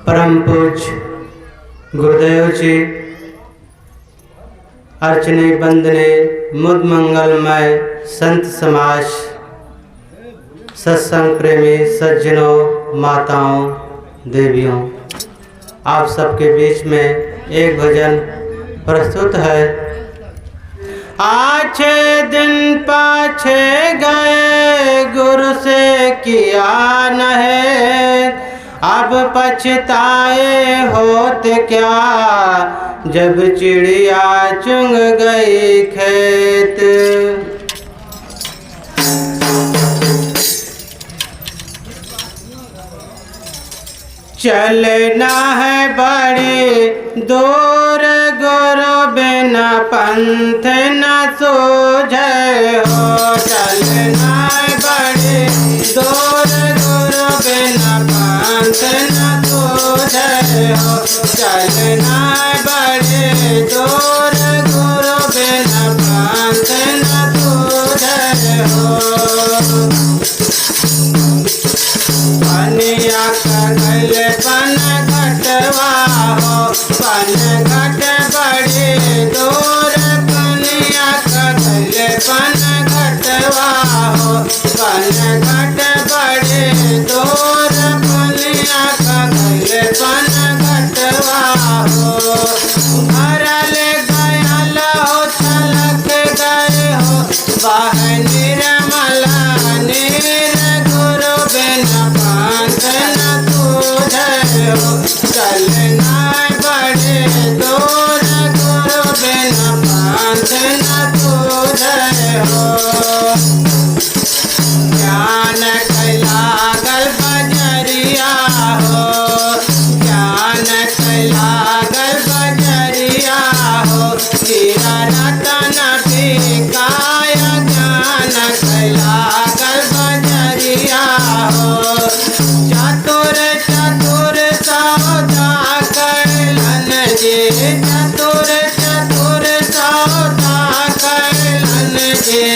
परम पूज्य गुरुदेव जी अर्चने बंदने मुद मंगलमय संत समाज सत्संग प्रेमी सज्जनों माताओं देवियों, आप सबके बीच में एक भजन प्रस्तुत है। आछे दिन पाछे गए गुरु से किया न है, अब पछताए होत क्या जब चिड़िया चुंग गई खेत। चलना है बड़ी दूर गुरु बिना पंथ न सूझे हो। चलना है बड़ी दूर गुरु बिना पंथ न सूझे हो। चलना है बड़ी दूर गुरु बिना पंथ न सूझे हो। पनिया कगल पन घटवा हो, पन घट बड़ी दूर। पनिया कगल पन घटवा हो, पन घट बड़ी दूर। पनिया कगल पन घटवा हो। भरल गयल हो छलक गए हो, बाह निर्मला नीर गुरु बिना पंथ न सूझे हो। चलना बड़े दूर गुरु बिना पंथ न सूझे हो। ज्ञान कैलागल बजरिया हो, ज्ञान कैलागल बजरिया हो। हीरा रतन बिकाय ज्ञान कैलागल बजरिया हो। चतुर चतुर सौदा कैलन जे, चतुर चतुर सौदा कैलन जे।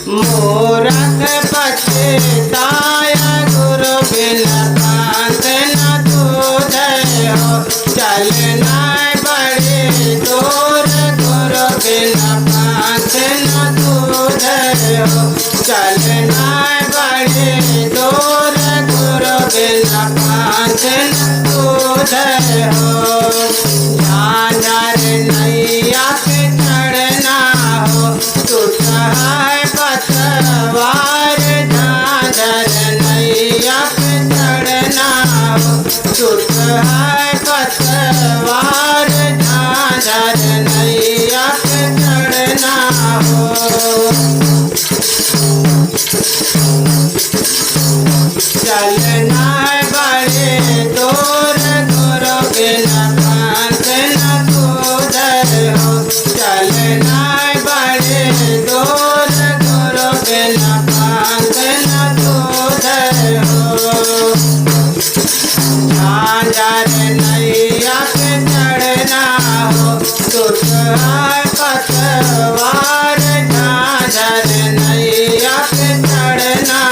मूरख पछताया गुरु बिना पंथ न सूझे हो। चलना बड़े दूर गुरु बिना पंथ न सूझे हो। चलना बड़े दूर गुरु बिना पंथ न सूझे हो। झांझर नैया पे चढ़ना हो, टूट है पतवार। झांझर नैया पे चढ़ना हो, टूट है पतवार। झांझर नैया पे चढ़ना हो। चलना बड़े दूर गुरु बिना पंथ न सूझे हो। चलना बड़े दूर गुरु बिना पंथ न सूझे हो। झांझर नैया पे चढ़ना हो, टूट है पतवार। झांझर नैया पे चढ़ना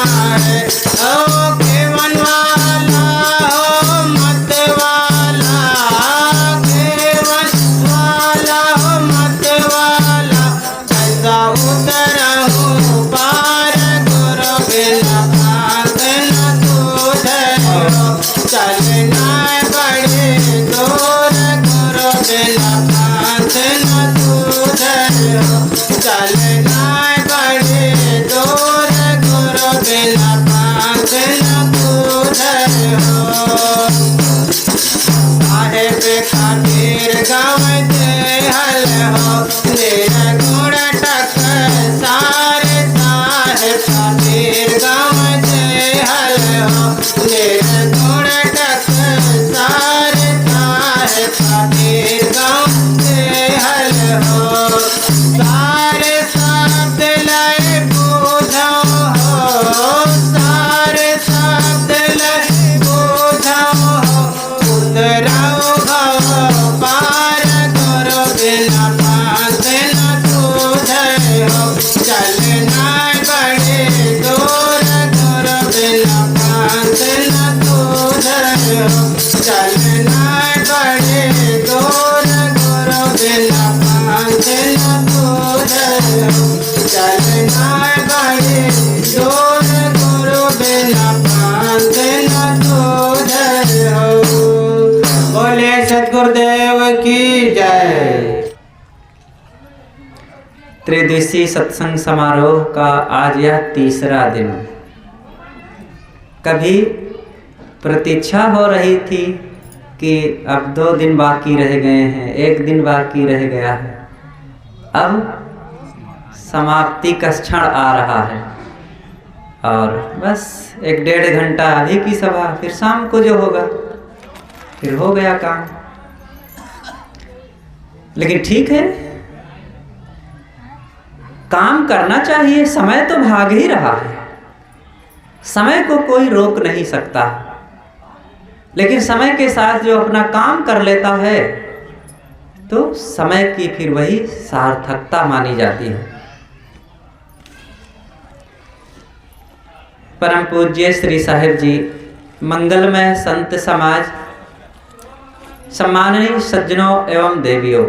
है। ओ केवन वाला हो मत वाला, केवन वाला हो मत वाला। कैसा उतरहूँ पार गुरु बिना पंथ न सूझे हो। चलना बड़े दूर गुरु बिना पंथ न सूझे हो। चलना बड़े दूर गुरु बिना पंथ न सूझे हो। साहेब कबीर गाँव हल हो, निर्गुण टक सारे। साहेब कबीर गाँव हल हो, निर्गुण टक सारे। साहेब कबीर गाँव हल हो, सारे त्रिदिवसीय सत्संग समारोह का आज यह तीसरा दिन। कभी प्रतीक्षा हो रही थी कि अब 2 दिन बाकी रह गए हैं, 1 दिन बाकी रह गया है, अब समाप्ति का क्षण आ रहा है और बस 1-1.5 घंटा अभी की सभा, फिर शाम को जो होगा फिर हो गया काम। लेकिन ठीक है, काम करना चाहिए। समय तो भाग ही रहा है, समय को कोई रोक नहीं सकता, लेकिन समय के साथ जो अपना काम कर लेता है तो समय की फिर वही सार्थकता मानी जाती है। परम पूज्य श्री साहिब जी, मंगलमय संत समाज, सम्माननीय सज्जनों एवं देवियों,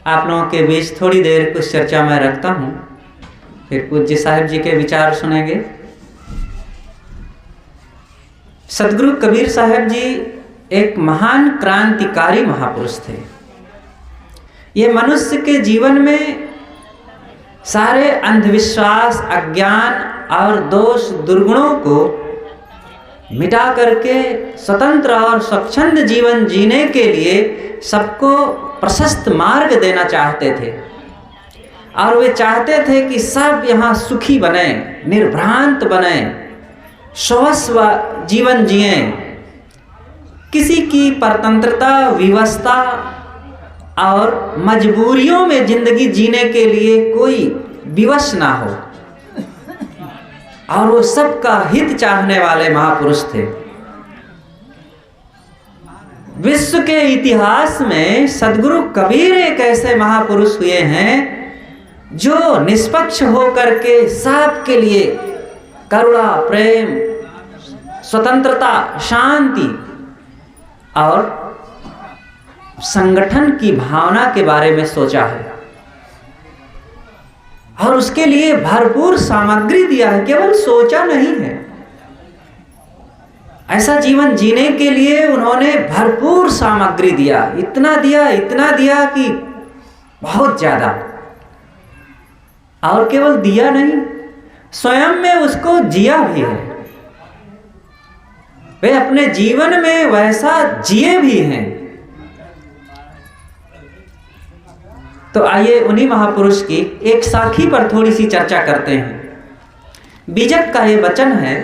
आप लोगों के बीच थोड़ी देर कुछ चर्चा मैं रखता हूँ, फिर पूज्य साहिब जी के विचार सुनेंगे। सदगुरु कबीर साहब जी एक महान क्रांतिकारी महापुरुष थे। ये मनुष्य के जीवन में सारे अंधविश्वास, अज्ञान और दोष दुर्गुणों को मिटा करके स्वतंत्र और स्वच्छंद जीवन जीने के लिए सबको प्रशस्त मार्ग देना चाहते थे और वे चाहते थे कि सब यहाँ सुखी बने, निर्भ्रांत बने, स्वस्व जीवन जिए, किसी की परतंत्रता, विवशता और मजबूरियों में जिंदगी जीने के लिए कोई विवश ना हो, और वो सबका हित चाहने वाले महापुरुष थे। विश्व के इतिहास में सदगुरु कबीर एक ऐसे महापुरुष हुए हैं जो निष्पक्ष होकर के सबके लिए करुणा, प्रेम, स्वतंत्रता, शांति और संगठन की भावना के बारे में सोचा है और उसके लिए भरपूर सामग्री दिया है, केवल सोचा नहीं है। ऐसा जीवन जीने के लिए उन्होंने भरपूर सामग्री दिया, इतना दिया कि बहुत ज्यादा। और केवल दिया नहीं, स्वयं में उसको जिया भी है। वे अपने जीवन में वैसा जिए भी हैं। तो आइए उन्हीं महापुरुष की एक साखी पर थोड़ी सी चर्चा करते हैं। बीजक का ये वचन है,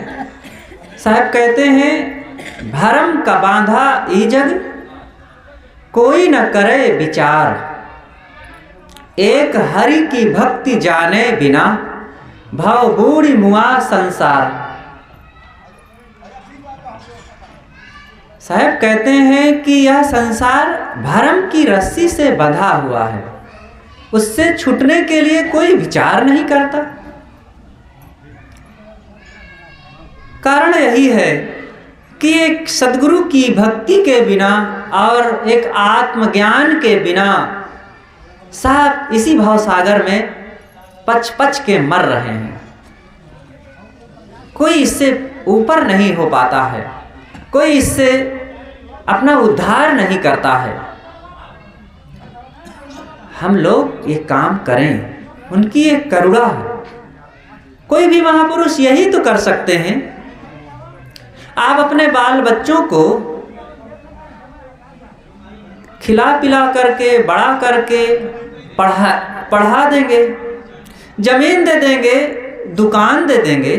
साहब कहते हैं, भरम का बांधा ई जग, कोई न करे विचार, एक हरि की भक्ति जाने बिना, भव बूढ़ी मुआ संसार। साहब कहते हैं कि यह संसार भरम की रस्सी से बंधा हुआ है, उससे छूटने के लिए कोई विचार नहीं करता। कारण यही है कि एक सदगुरु की भक्ति के बिना और एक आत्मज्ञान के बिना साहब इसी भवसागर में पच के मर रहे हैं। कोई इससे ऊपर नहीं हो पाता है, कोई इससे अपना उद्धार नहीं करता है। हम लोग ये काम करें, उनकी एक करुणा है। कोई भी महापुरुष यही तो कर सकते हैं। आप अपने बाल बच्चों को खिला पिला करके, बड़ा करके पढ़ा देंगे, जमीन दे देंगे, दुकान दे देंगे,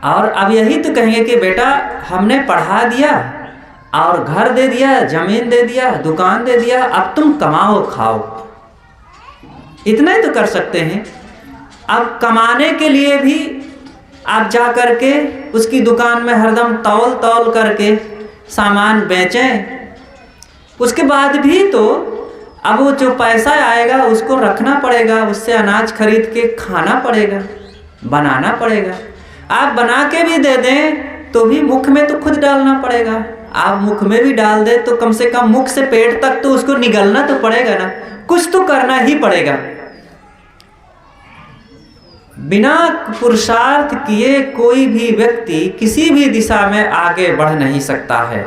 और अब यही तो कहेंगे कि बेटा हमने पढ़ा दिया और घर दे दिया, जमीन दे दिया, दुकान दे दिया, अब तुम कमाओ खाओ। इतना ही तो कर सकते हैं। अब कमाने के लिए भी आप जा करके उसकी दुकान में हरदम तौल करके सामान बेचें, उसके बाद भी तो अब वो जो पैसा आएगा उसको रखना पड़ेगा, उससे अनाज खरीद के खाना पड़ेगा, बनाना पड़ेगा। आप बना के भी दे दें तो भी मुख में तो खुद डालना पड़ेगा। आप मुख में भी डाल दे तो कम से कम मुख से पेट तक तो उसको निगलना तो पड़ेगा ना, कुछ तो करना ही पड़ेगा। बिना पुरुषार्थ किए कोई भी व्यक्ति किसी भी दिशा में आगे बढ़ नहीं सकता है।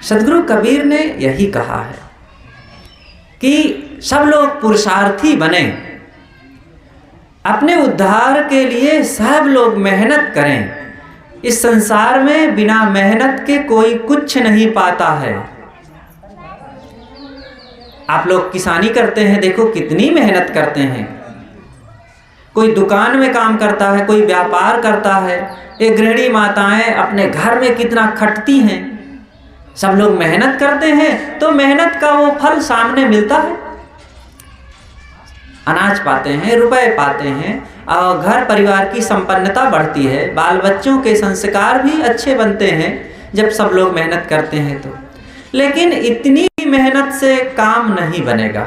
सदगुरु कबीर ने यही कहा है। कि सब लोग पुरुषार्थी बने, अपने उद्धार के लिए सब लोग मेहनत करें। इस संसार में बिना मेहनत के कोई कुछ नहीं पाता है। आप लोग किसानी करते हैं, देखो कितनी मेहनत करते हैं। कोई दुकान में काम करता है, कोई व्यापार करता है। ये गृहिणी माताएं अपने घर में कितना खटती हैं। सब लोग मेहनत करते हैं तो मेहनत का वो फल सामने मिलता है। अनाज पाते हैं, रुपए पाते हैं और घर परिवार की संपन्नता बढ़ती है। बाल बच्चों के संस्कार भी अच्छे बनते हैं जब सब लोग मेहनत करते हैं तो। लेकिन इतनी मेहनत से काम नहीं बनेगा।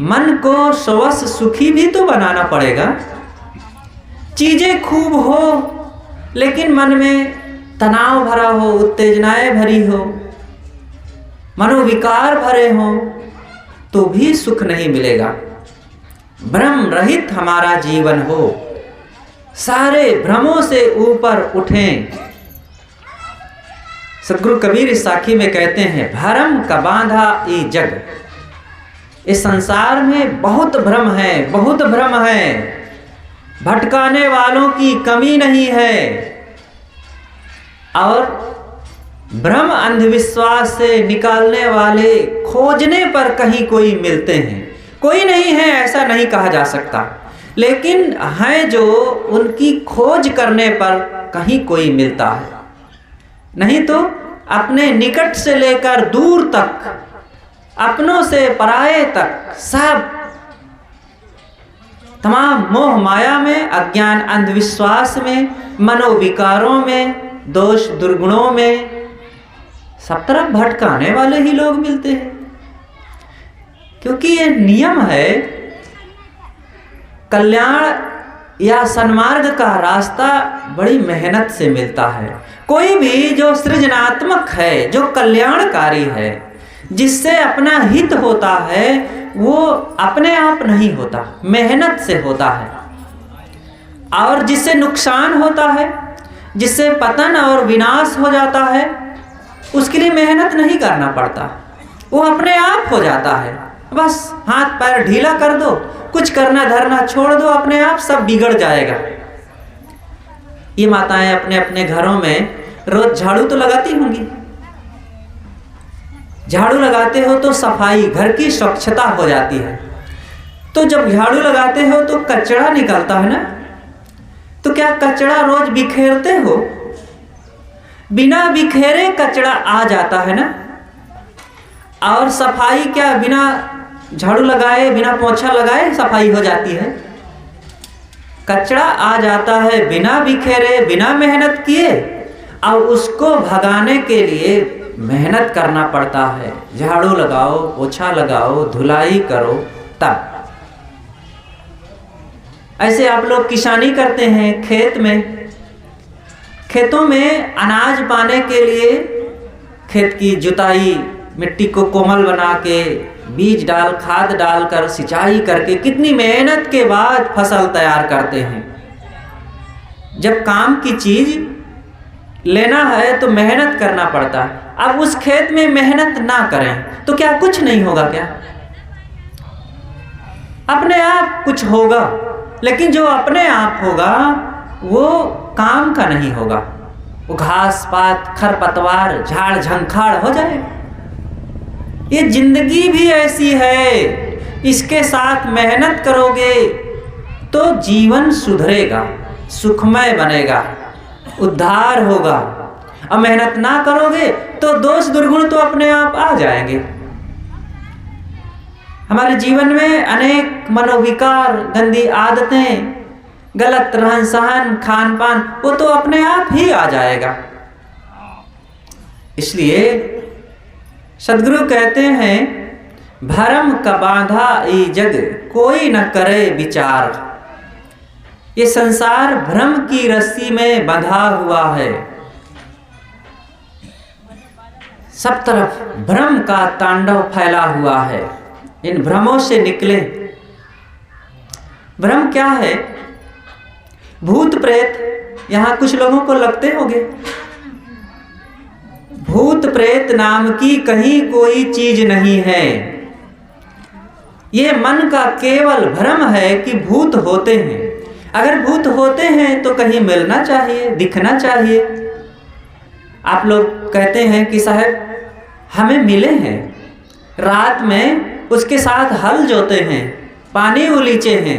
मन को स्वस सुखी भी तो बनाना पड़ेगा। चीजें खूब हो लेकिन मन में तनाव भरा हो, उत्तेजनाएं भरी हो, मनोविकार भरे हो तो भी सुख नहीं मिलेगा। भ्रम रहित हमारा जीवन हो, सारे भ्रमों से ऊपर उठें। सतगुरु कबीर इस साखी में कहते हैं, भरम का बांधा ई जग। इस संसार में बहुत भ्रम है, बहुत भ्रम है। भटकाने वालों की कमी नहीं है। और भ्रम अंधविश्वास से निकालने वाले खोजने पर कहीं कोई मिलते हैं। कोई नहीं है ऐसा नहीं कहा जा सकता, लेकिन हैं जो उनकी खोज करने पर कहीं कोई मिलता है। नहीं तो अपने निकट से लेकर दूर तक, अपनों से पराये तक, सब तमाम मोह माया में, अज्ञान अंधविश्वास में, मनोविकारों में, दोष दुर्गुणों में, सब तरफ भटकाने वाले ही लोग मिलते हैं। क्योंकि ये नियम है, कल्याण या सन्मार्ग का रास्ता बड़ी मेहनत से मिलता है। कोई भी जो सृजनात्मक है, जो कल्याणकारी है, जिससे अपना हित होता है, वो अपने आप नहीं होता, मेहनत से होता है। और जिससे नुकसान होता है, जिससे पतन और विनाश हो जाता है, उसके लिए मेहनत नहीं करना पड़ता, वो अपने आप हो जाता है। बस हाथ पैर ढीला कर दो, कुछ करना धरना छोड़ दो, अपने आप सब बिगड़ जाएगा। ये माताएं अपने अपने घरों में रोज झाड़ू तो लगाती होंगी। झाड़ू लगाते हो तो सफाई, घर की स्वच्छता हो जाती है। तो जब झाड़ू लगाते हो तो कचरा निकलता है ना, तो क्या कचरा रोज बिखेरते हो? बिना बिखेरे कचरा आ जाता है ना। और सफाई क्या बिना झाड़ू लगाए, बिना पोछा लगाए सफाई हो जाती है? कचरा आ जाता है बिना बिखेरे, बिना मेहनत किए, और उसको भगाने के लिए मेहनत करना पड़ता है। झाड़ू लगाओ, पोछा लगाओ, धुलाई करो, तब। ऐसे आप लोग किसानी करते हैं खेत में। खेतों में अनाज पाने के लिए खेत की जुताई, मिट्टी को कोमल बना के, बीज डाल, खाद डालकर, सिंचाई करके कितनी मेहनत के बाद फसल तैयार करते हैं। जब काम की चीज लेना है तो मेहनत करना पड़ता है। अब उस खेत में मेहनत ना करें तो क्या कुछ नहीं होगा? क्या अपने आप कुछ होगा, लेकिन जो अपने आप होगा वो काम का नहीं होगा। वो घास पात, खरपतवार, झाड़ झंखाड़ हो जाएगा। ये जिंदगी भी ऐसी है, इसके साथ मेहनत करोगे तो जीवन सुधरेगा, सुखमय बनेगा, उद्धार होगा। और मेहनत ना करोगे तो दोष दुर्गुण तो अपने आप आ जाएंगे। हमारे जीवन में अनेक मनोविकार, गंदी आदतें, गलत रहन सहन, खान पान, वो तो अपने आप ही आ जाएगा। इसलिए सदगुरु कहते हैं, भरम का बांधा ई जग, कोई न करे विचार। ये संसार भ्रम की रस्सी में बंधा हुआ है। सब तरफ भ्रम का तांडव फैला हुआ है। इन भ्रमों से निकले। भ्रम क्या है? भूत प्रेत यहाँ कुछ लोगों को लगते होंगे। भूत प्रेत नाम की कहीं कोई चीज नहीं है। ये मन का केवल भ्रम है कि भूत होते हैं। अगर भूत होते हैं तो कहीं मिलना चाहिए, दिखना चाहिए। आप लोग कहते हैं कि साहब हमें मिले हैं, रात में उसके साथ हल जोते हैं, पानी उलीचे हैं।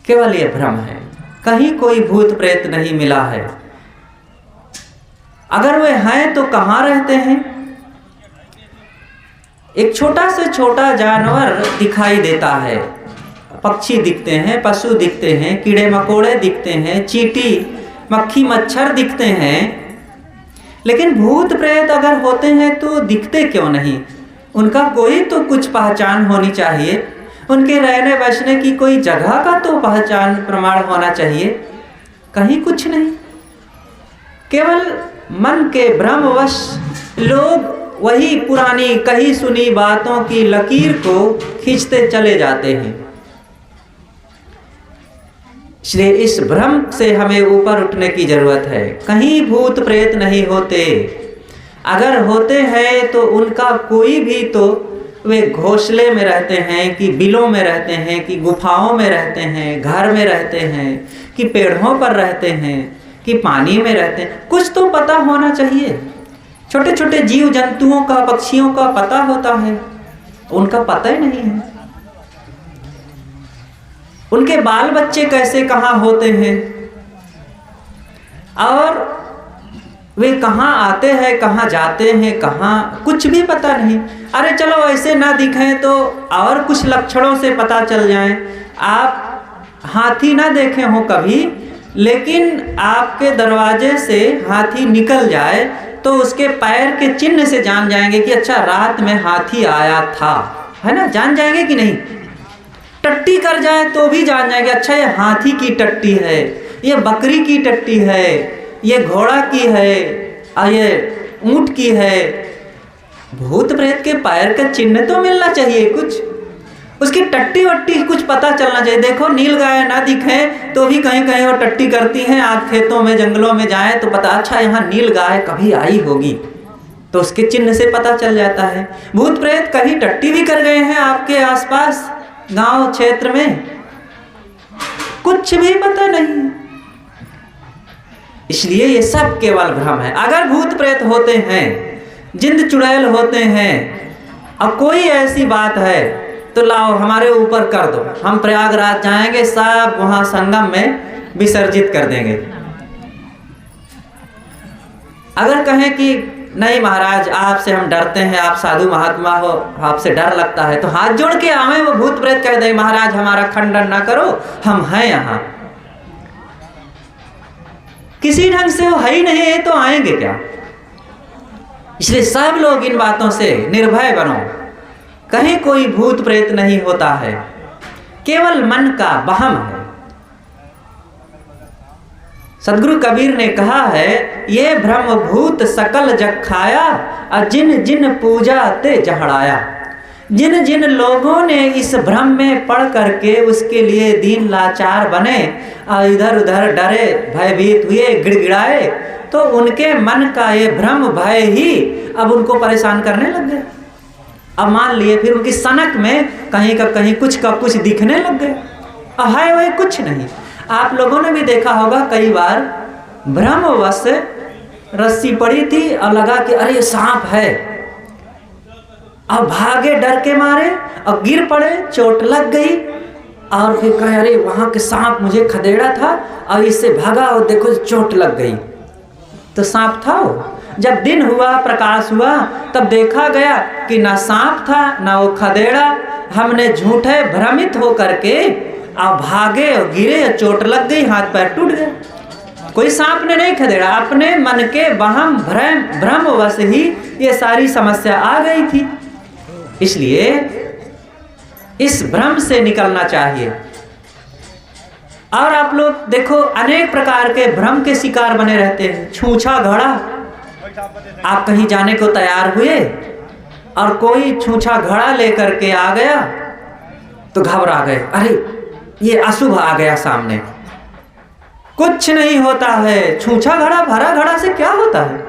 केवल ये भ्रम है, कहीं कोई भूत प्रेत नहीं मिला है। अगर वे हैं तो कहाँ रहते हैं? एक छोटा से छोटा जानवर दिखाई देता है, पक्षी दिखते हैं, पशु दिखते हैं, कीड़े मकोड़े दिखते हैं, चींटी मक्खी मच्छर दिखते हैं, लेकिन भूत प्रेत अगर होते हैं तो दिखते क्यों नहीं? उनका कोई तो कुछ पहचान होनी चाहिए, उनके रहने बसने की कोई जगह का तो पहचान प्रमाण होना चाहिए। कहीं कुछ नहीं, केवल मन के भ्रमवश लोग वही पुरानी कही सुनी बातों की लकीर को खींचते चले जाते हैं। इसलिए इस भ्रम से हमें ऊपर उठने की जरूरत है। कहीं भूत प्रेत नहीं होते, अगर होते हैं तो उनका कोई भी तो वे घोंसले में रहते हैं, कि बिलों में रहते हैं, कि गुफाओं में रहते हैं, घर में रहते हैं, कि पेड़ों पर रहते हैं, कि पानी में रहते हैं। कुछ तो पता होना चाहिए। छोटे छोटे जीव जंतुओं का, पक्षियों का पता होता है, उनका पता ही नहीं है। उनके बाल बच्चे कैसे कहाँ होते हैं और वे कहाँ आते हैं, कहाँ जाते हैं, कहाँ, कुछ भी पता नहीं। अरे चलो ऐसे ना दिखें तो और कुछ लक्षणों से पता चल जाए। आप हाथी ना देखे हो कभी, लेकिन आपके दरवाजे से हाथी निकल जाए तो उसके पैर के चिन्ह से जान जाएंगे कि अच्छा रात में हाथी आया था, है ना? जान जाएंगे कि नहीं? टट्टी कर जाए तो भी जान जाएंगे, अच्छा ये हाथी की टट्टी है, ये बकरी की टट्टी है, ये घोड़ा की है और ये ऊंट की है। भूत प्रेत के पैर का चिन्ह तो मिलना चाहिए, कुछ उसकी टट्टी वट्टी कुछ पता चलना चाहिए। देखो नील गाय ना दिखे तो भी कहीं कहीं वो टट्टी करती हैं। आप खेतों में जंगलों में जाएं तो पता, अच्छा यहाँ नील गाय कभी आई होगी, तो उसके चिन्ह से पता चल जाता है। भूत प्रेत कहीं टट्टी भी कर गए हैं आपके आसपास गांव क्षेत्र में, कुछ भी पता नहीं। इसलिए ये सब केवल भ्रम है। अगर भूत प्रेत होते हैं, जिंद चुड़ैल होते हैं और कोई ऐसी बात है तो लाओ हमारे ऊपर कर दो, हम प्रयागराज जाएंगे, सब वहां संगम में विसर्जित कर देंगे। अगर कहें कि नहीं महाराज आपसे हम डरते हैं, आप साधु महात्मा हो, आपसे डर लगता है, तो हाथ जोड़ के आवे वो भूत प्रेत कह दे महाराज हमारा खंडन ना करो, हम हैं यहाँ। किसी ढंग से वो है ही नहीं है तो आएंगे क्या? इसलिए सब लोग इन बातों से निर्भय बनो। कहीं कोई भूत प्रेत नहीं होता है, केवल मन का वहम है। सदगुरु कबीर ने कहा है, ये भ्रम भूत सकल जग खाया और जिन जिन पूजा ते जहड़ाया। जिन जिन लोगों ने इस भ्रम में पड़ करके उसके लिए दीन लाचार बने और इधर उधर डरे, भयभीत हुए, गिड़गिड़ाए, तो उनके मन का ये भ्रम भय ही अब उनको परेशान करने लग गए। अब मान लिए फिर उनकी सनक में कहीं का कहीं कुछ का कुछ दिखने लग गए, और है वही कुछ नहीं। आप लोगों ने भी देखा होगा कई बार भ्रमवश रस्सी पड़ी थी और लगा कि अरे सांप है, अब भागे डर के मारे और गिर पड़े, चोट लग गई, और फिर कहे अरे वहां के सांप मुझे खदेड़ा था और इससे भागा और देखो चोट लग गई। तो सांप था वो। जब दिन हुआ, प्रकाश हुआ, तब देखा गया कि ना सांप था ना वो खदेड़ा। हमने झूठे भ्रमित हो करके और भागे और गिरे, चोट लग गई, हाथ पैर टूट गए। कोई सांप ने नहीं खदेड़ा, अपने मन के वहम भ्रमवश ही ये सारी समस्या आ गई थी। इसलिए इस भ्रम से निकलना चाहिए। और आप लोग देखो अनेक प्रकार के भ्रम के शिकार बने रहते हैं। छूछा घड़ा, आप कहीं जाने को तैयार हुए और कोई छूछा घड़ा लेकर के आ गया तो घबरा गए, अरे ये अशुभ आ गया सामने। कुछ नहीं होता है, छूछा घड़ा भरा घड़ा से क्या होता है?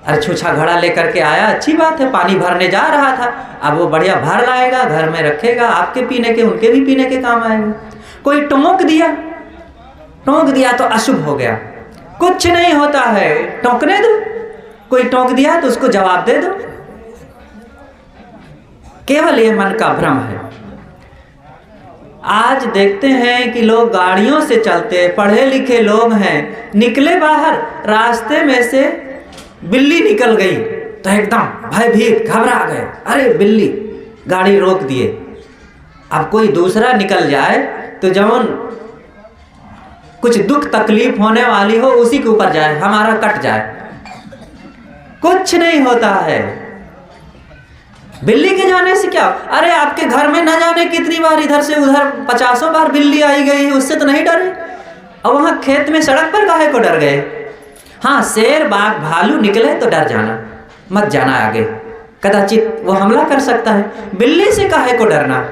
अरे छूछा घड़ा लेकर के आया, अच्छी बात है, पानी भरने जा रहा था, अब वो बढ़िया भर लाएगा, घर में रखेगा, आपके पीने के उनके भी पीने के काम आएगा। कोई टोंक दिया तो अशुभ हो गया। कुछ नहीं होता है, टोंकने दो। कोई टोंक दिया तो उसको जवाब दे दो। केवल ये मन का भ्रम है। आज देखते हैं कि लोग गाड़ियों से चलते, पढ़े लिखे लोग हैं, निकले बाहर, रास्ते में से बिल्ली निकल गई तो एकदम भयभीत, घबरा गए, अरे बिल्ली, गाड़ी रोक दिए। अब कोई दूसरा निकल जाए तो जवन कुछ दुख तकलीफ होने वाली हो उसी के ऊपर जाए, हमारा कट जाए। कुछ नहीं होता है। बिल्ली के जाने से क्या? अरे आपके घर में न जाने कितनी बार इधर से उधर 50 बार बिल्ली आई गई, उससे तो नहीं डरे। और वहां खेत में सड़क पर काहे को डर गए? हाँ, शेर बाघ भालू निकले तो डर जाना, मत जाना आगे, कदाचित वो हमला कर सकता है। बिल्ली से काहे को डरना?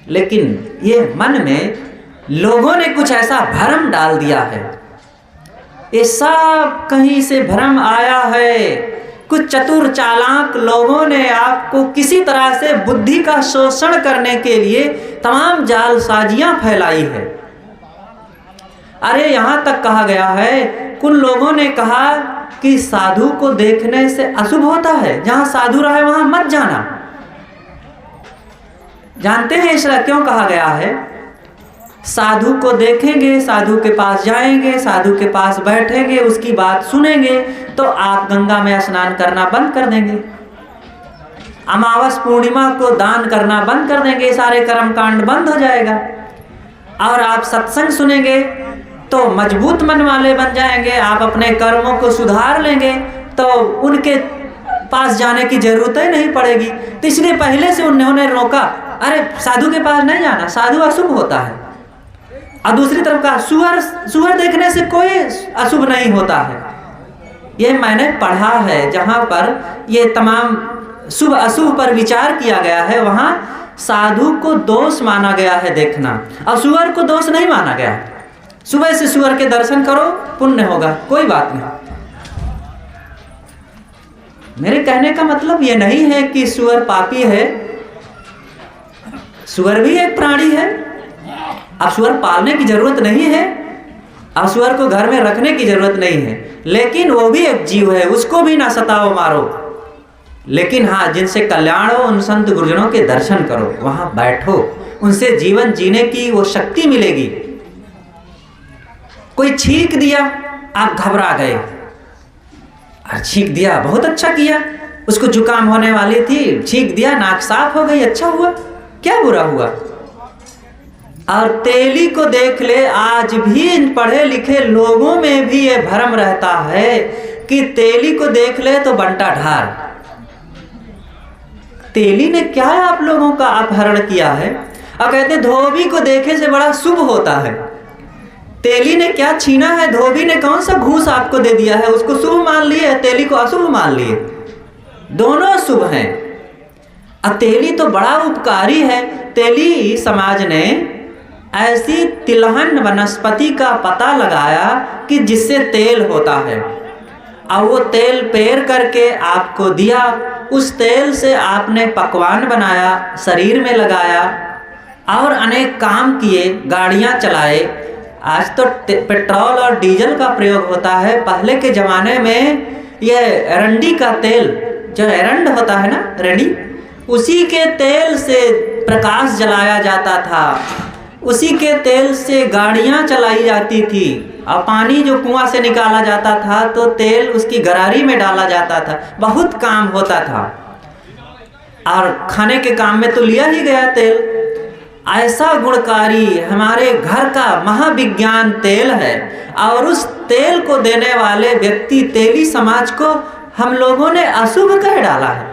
लेकिन ये मन में लोगों ने कुछ ऐसा भ्रम डाल दिया है। ये सब कहीं से भ्रम आया है। कुछ चतुर चालाक लोगों ने आपको किसी तरह से बुद्धि का शोषण करने के लिए तमाम जालसाजियां फैलाई है। अरे यहाँ तक कहा गया है, कुछ लोगों ने कहा कि साधु को देखने से अशुभ होता है, जहां साधु रहे वहां मत जाना। जानते हैं इसलिए क्यों कहा गया है? साधु को देखेंगे, साधु के पास जाएंगे, साधु के पास बैठेंगे, उसकी बात सुनेंगे तो आप गंगा में स्नान करना बंद कर देंगे, अमावस पूर्णिमा को दान करना बंद कर देंगे, सारे कर्मकांड बंद हो जाएगा। और आप सत्संग सुनेंगे तो मजबूत मन वाले बन जाएंगे, आप अपने कर्मों को सुधार लेंगे तो उनके पास जाने की जरूरत ही नहीं पड़ेगी। तो इसलिए पहले से उन्होंने रोका, अरे साधु के पास नहीं जाना, साधु अशुभ होता है। और दूसरी तरफ का सुअर देखने से कोई अशुभ नहीं होता है। ये मैंने पढ़ा है, जहां पर ये तमाम शुभ अशुभ पर विचार किया गया है, वहां साधु को दोष माना गया है देखना, और सुअर को दोष नहीं माना गया। सुबह से सुअर के दर्शन करो, पुण्य होगा, कोई बात नहीं। मेरे कहने का मतलब ये नहीं है कि सुअर पापी है, सुअर भी एक प्राणी है। अब सुअर पालने की जरूरत नहीं है, अब सुअर को घर में रखने की जरूरत नहीं है, लेकिन वो भी एक जीव है, उसको भी ना सताओ मारो। लेकिन हाँ, जिनसे कल्याण हो उन संत गुरुजनों के दर्शन करो, वहां बैठो, उनसे जीवन जीने की वो शक्ति मिलेगी। कोई छींक दिया, आप घबरा गए, अरे छींक दिया, बहुत अच्छा किया, उसको जुकाम होने वाली थी, छींक दिया, नाक साफ हो गई, अच्छा हुआ, क्या बुरा हुआ। और तेली को देख ले, आज भी इन पढ़े लिखे लोगों में भी ये भ्रम रहता है कि तेली को देख ले तो बंटा ढार। तेली ने क्या आप लोगों का अपहरण किया है? और कहते धोबी को देखे से बड़ा शुभ होता है। तेली ने क्या छीना है? धोबी ने कौन सा घूस आपको दे दिया है? उसको शुभ मान लिए, तेली को अशुभ मान लिए। दोनों शुभ हैं। और तेली तो बड़ा उपकारी है। तेली समाज ने ऐसी तिलहन वनस्पति का पता लगाया कि जिससे तेल होता है, और वो तेल पेर करके आपको दिया। उस तेल से आपने पकवान बनाया, शरीर में लगाया और अनेक काम किए, गाड़ियां चलाए। आज तो पेट्रोल और डीजल का प्रयोग होता है। पहले के ज़माने में ये एरंडी का तेल, जो एरंड होता है ना, रेडी, उसी के तेल से प्रकाश जलाया जाता था, उसी के तेल से गाड़ियां चलाई जाती थी। और पानी जो कुआं से निकाला जाता था तो तेल उसकी गरारी में डाला जाता था। बहुत काम होता था, और खाने के काम में तो लिया ही गया तेल। ऐसा गुणकारी हमारे घर का महाविज्ञान तेल है, और उस तेल को देने वाले व्यक्ति तेली समाज को हम लोगों ने अशुभ कह डाला है।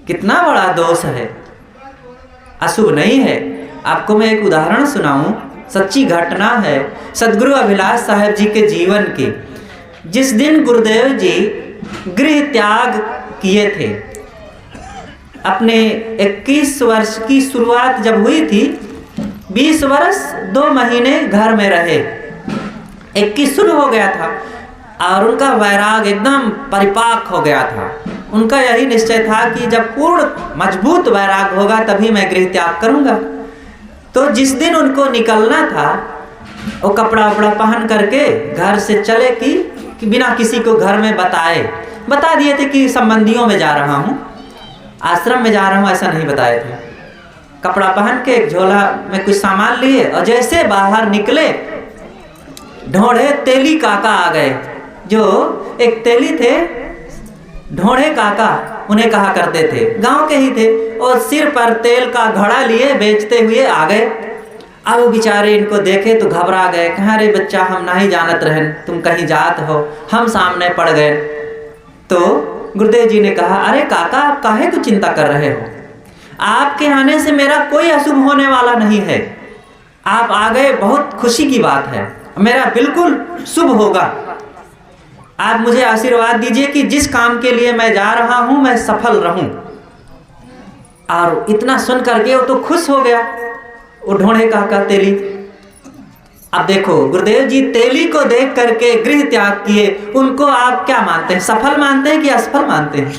कितना बड़ा दोष है। अशुभ नहीं है। आपको मैं एक उदाहरण सुनाऊं, सच्ची घटना है सदगुरु अभिलाष साहब जी के जीवन की। जिस दिन गुरुदेव जी गृह त्याग किए थे, अपने 21 वर्ष की शुरुआत जब हुई थी, 20 वर्ष 2 महीने घर में रहे, 21 शुरू हो गया था, और उनका वैराग एकदम परिपाक हो गया था। उनका यही निश्चय था कि जब पूर्ण मजबूत वैराग होगा तभी मैं गृह त्याग करूंगा। तो जिस दिन उनको निकलना था वो कपड़ा वपड़ा पहन करके घर से चले कि बिना किसी को घर में बता दिए थे कि संबंधियों में जा रहा हूँ, आश्रम में जा रहा हूँ, ऐसा नहीं बताए थे। कपड़ा पहन के एक झोला में कुछ सामान लिए और जैसे बाहर निकले ढोढ़े तेली काका आ गए। जो एक तेली थे ढोढ़े काका उन्हें कहा करते थे, गांव के ही थे, और सिर पर तेल का घड़ा लिए बेचते हुए आ गए। अब वो बेचारे इनको देखे तो घबरा गए, कहा रे बच्चा हम नहीं जानत रहन, तुम कहीं जात हो, हम सामने पड़ गए। तो गुरुदेव जी ने कहा, अरे काका आप काहे को चिंता कर रहे हो, आपके आने से मेरा कोई अशुभ होने वाला नहीं है। आप आ गए बहुत खुशी की बात है, मेरा बिल्कुल शुभ होगा। आप मुझे आशीर्वाद दीजिए कि जिस काम के लिए मैं जा रहा हूं मैं सफल रहूं। और इतना सुन करके वो तो खुश हो गया वो ढोढ़े काका तेली। अब देखो गुरुदेव जी तेली को देख करके गृह त्याग किए, उनको आप क्या मानते हैं, सफल मानते हैं कि असफल मानते हैं?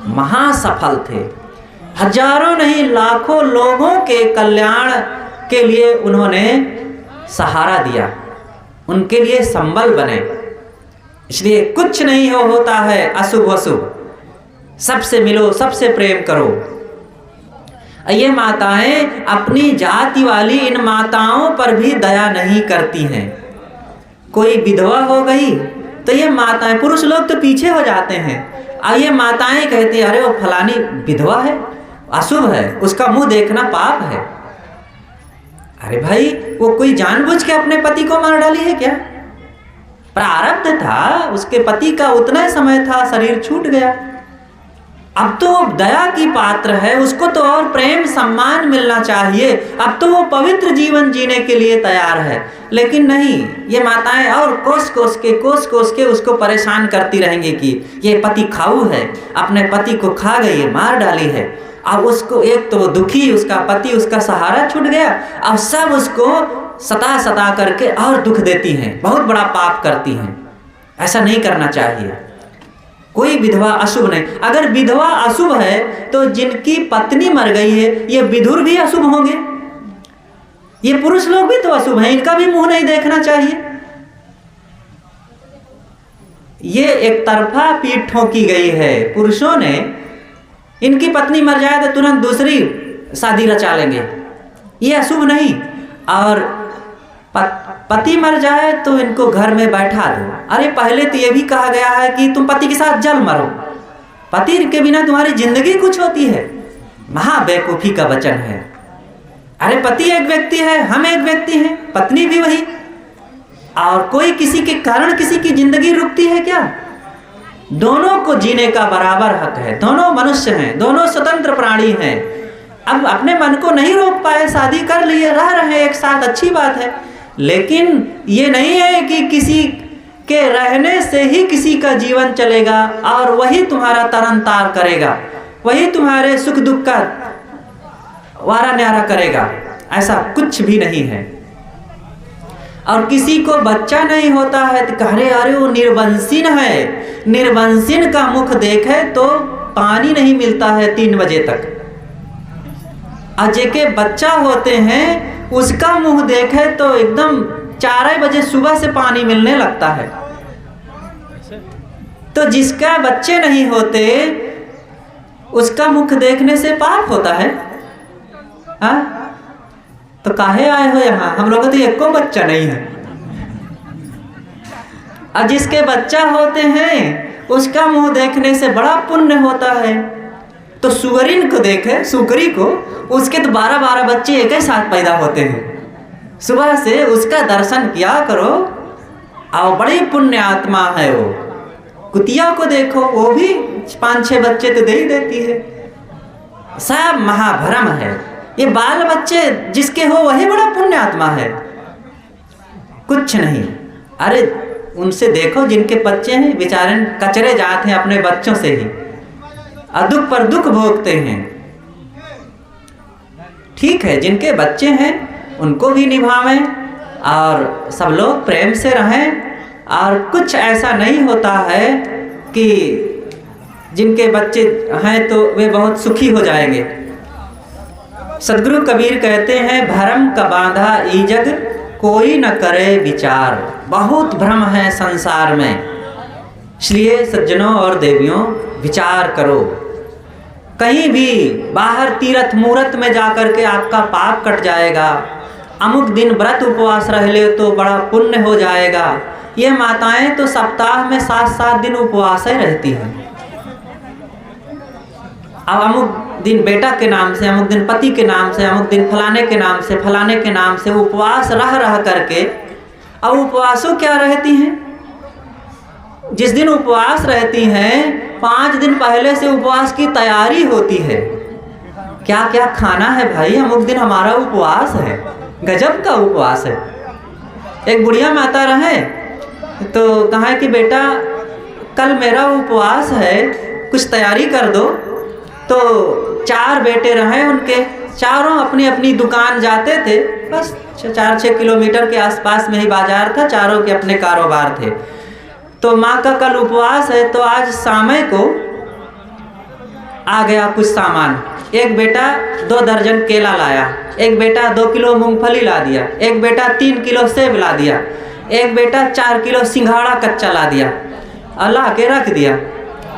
महासफल थे। हजारों नहीं लाखों लोगों के कल्याण के लिए उन्होंने सहारा दिया, उनके लिए संबल बने। इसलिए कुछ नहीं होता है अशुभ अशुभ, सबसे मिलो, सबसे प्रेम करो। ये माताएं अपनी जाति वाली इन माताओं पर भी दया नहीं करती हैं। कोई विधवा हो गई तो ये माताएं, पुरुष लोग तो पीछे हो जाते हैं, और ये माताएं कहती अरे वो फलानी विधवा है, अशुभ है, उसका मुंह देखना पाप है। अरे भाई वो कोई जानबूझ के अपने पति को मार डाली है क्या? प्रारब्ध था, उसके पति का उतना समय था, शरीर छूट गया। अब तो वो दया की पात्र है, उसको तो और प्रेम सम्मान मिलना चाहिए। अब तो वो पवित्र जीवन जीने के लिए तैयार है, लेकिन नहीं, ये माताएं और कोस कोस के उसको परेशान करती रहेंगी कि ये पति खाऊ है, अपने पति को खा गई है, मार डाली है। अब उसको एक तो दुखी, उसका पति, उसका सहारा छूट गया, अब सब उसको सता करके और दुख देती हैं, बहुत बड़ा पाप करती हैं। ऐसा नहीं करना चाहिए। कोई विधवा अशुभ नहीं। अगर विधवा अशुभ है तो जिनकी पत्नी मर गई है ये विधुर भी अशुभ होंगे, ये पुरुष लोग भी तो अशुभ हैं, इनका भी मुंह नहीं देखना चाहिए। ये एक तरफा पीठ ठोकी गई है। पुरुषों ने इनकी पत्नी मर जाए तो तुरंत दूसरी शादी रचा लेंगे, ये अशुभ नहीं। और पति मर जाए तो इनको घर में बैठा दो। अरे पहले तो ये भी कहा गया है कि तुम पति के साथ जल मरो, पति के बिना तुम्हारी जिंदगी कुछ होती है। महा बेवकूफी का वचन है। अरे पति एक व्यक्ति है, हम एक व्यक्ति हैं, पत्नी भी वही, और कोई किसी के कारण किसी की जिंदगी रुकती है क्या? दोनों को जीने का बराबर हक है, दोनों मनुष्य हैं, दोनों स्वतंत्र प्राणी हैं। अब अपने मन को नहीं रोक पाए, शादी कर लिए, रह रहे एक साथ, अच्छी बात है, लेकिन ये नहीं है कि किसी के रहने से ही किसी का जीवन चलेगा और वही तुम्हारा तरन तार करेगा, वही तुम्हारे सुख दुख का वारा न्यारा करेगा। ऐसा कुछ भी नहीं है। और किसी को बच्चा नहीं होता है तो कह रहे अरे वो निर्वंशीन है, निर्वंशीन का मुख देखे तो पानी नहीं मिलता है 3 बजे तक। अजय के बच्चा होते हैं उसका मुंह देखे तो एकदम 4 बजे सुबह से पानी मिलने लगता है। तो जिसका बच्चे नहीं होते उसका मुख देखने से पाप होता है। हाँ तो काहे आए हो यहाँ? हम लोगों तो एको बच्चा नहीं है। और जिसके बच्चा होते हैं उसका मुंह देखने से बड़ा पुण्य होता है। तो सुअरिन को देखे, सुकरी को, उसके तो 12-12 बच्चे एक ही साथ पैदा होते हैं। सुबह से उसका दर्शन किया करो, और बड़ी पुण्य आत्मा है वो। कुतिया को देखो, वो भी 5-6 बच्चे तो दे ही देती है। सब महाभ्रम है। ये बाल बच्चे जिसके हो वही बड़ा पुण्य आत्मा है, कुछ नहीं। अरे उनसे देखो जिनके बच्चे हैं, बेचारे कचरे जाते हैं अपने बच्चों से ही, और दुख पर दुख भोगते हैं। ठीक है, जिनके बच्चे हैं उनको भी निभावें और सब लोग प्रेम से रहें, और कुछ ऐसा नहीं होता है कि जिनके बच्चे हैं तो वे बहुत सुखी हो जाएंगे। सदगुरु कबीर कहते हैं, भरम का बांधा ई जग कोई न करे विचार। बहुत भ्रम है संसार में, इसलिए सज्जनों और देवियों विचार करो। कहीं भी बाहर तीर्थ मूर्त में जाकर के आपका पाप कट जाएगा, अमुक दिन व्रत उपवास रह ले तो बड़ा पुण्य हो जाएगा। ये माताएं तो सप्ताह में 7-7 दिन उपवास ही रहती हैं। अब अमुक दिन बेटा के नाम से, अमुक दिन पति के नाम से, अमुक दिन फलाने के नाम से, फलाने के नाम से उपवास रह करके, अब उपवासों क्या रहती हैं? जिस दिन उपवास रहती हैं 5 दिन पहले से उपवास की तैयारी होती है। क्या क्या खाना है भाई, अमुक दिन हमारा उपवास है। गजब का उपवास है। एक बुढ़िया माता रहे तो कहा कि बेटा कल मेरा उपवास है, कुछ तैयारी कर दो। तो 4 बेटे रहे उनके, चारों अपनी अपनी दुकान जाते थे। बस 4-6 किलोमीटर के आसपास में ही बाजार था, चारों के अपने कारोबार थे। तो माँ का कल उपवास है तो आज शाम को आ गया कुछ सामान। एक बेटा 2 दर्जन केला लाया, एक बेटा 2 किलो मूंगफली ला दिया, एक बेटा 3 किलो सेब ला दिया, एक बेटा 4 किलो सिंघाड़ा कच्चा ला दिया और ला के रख दिया।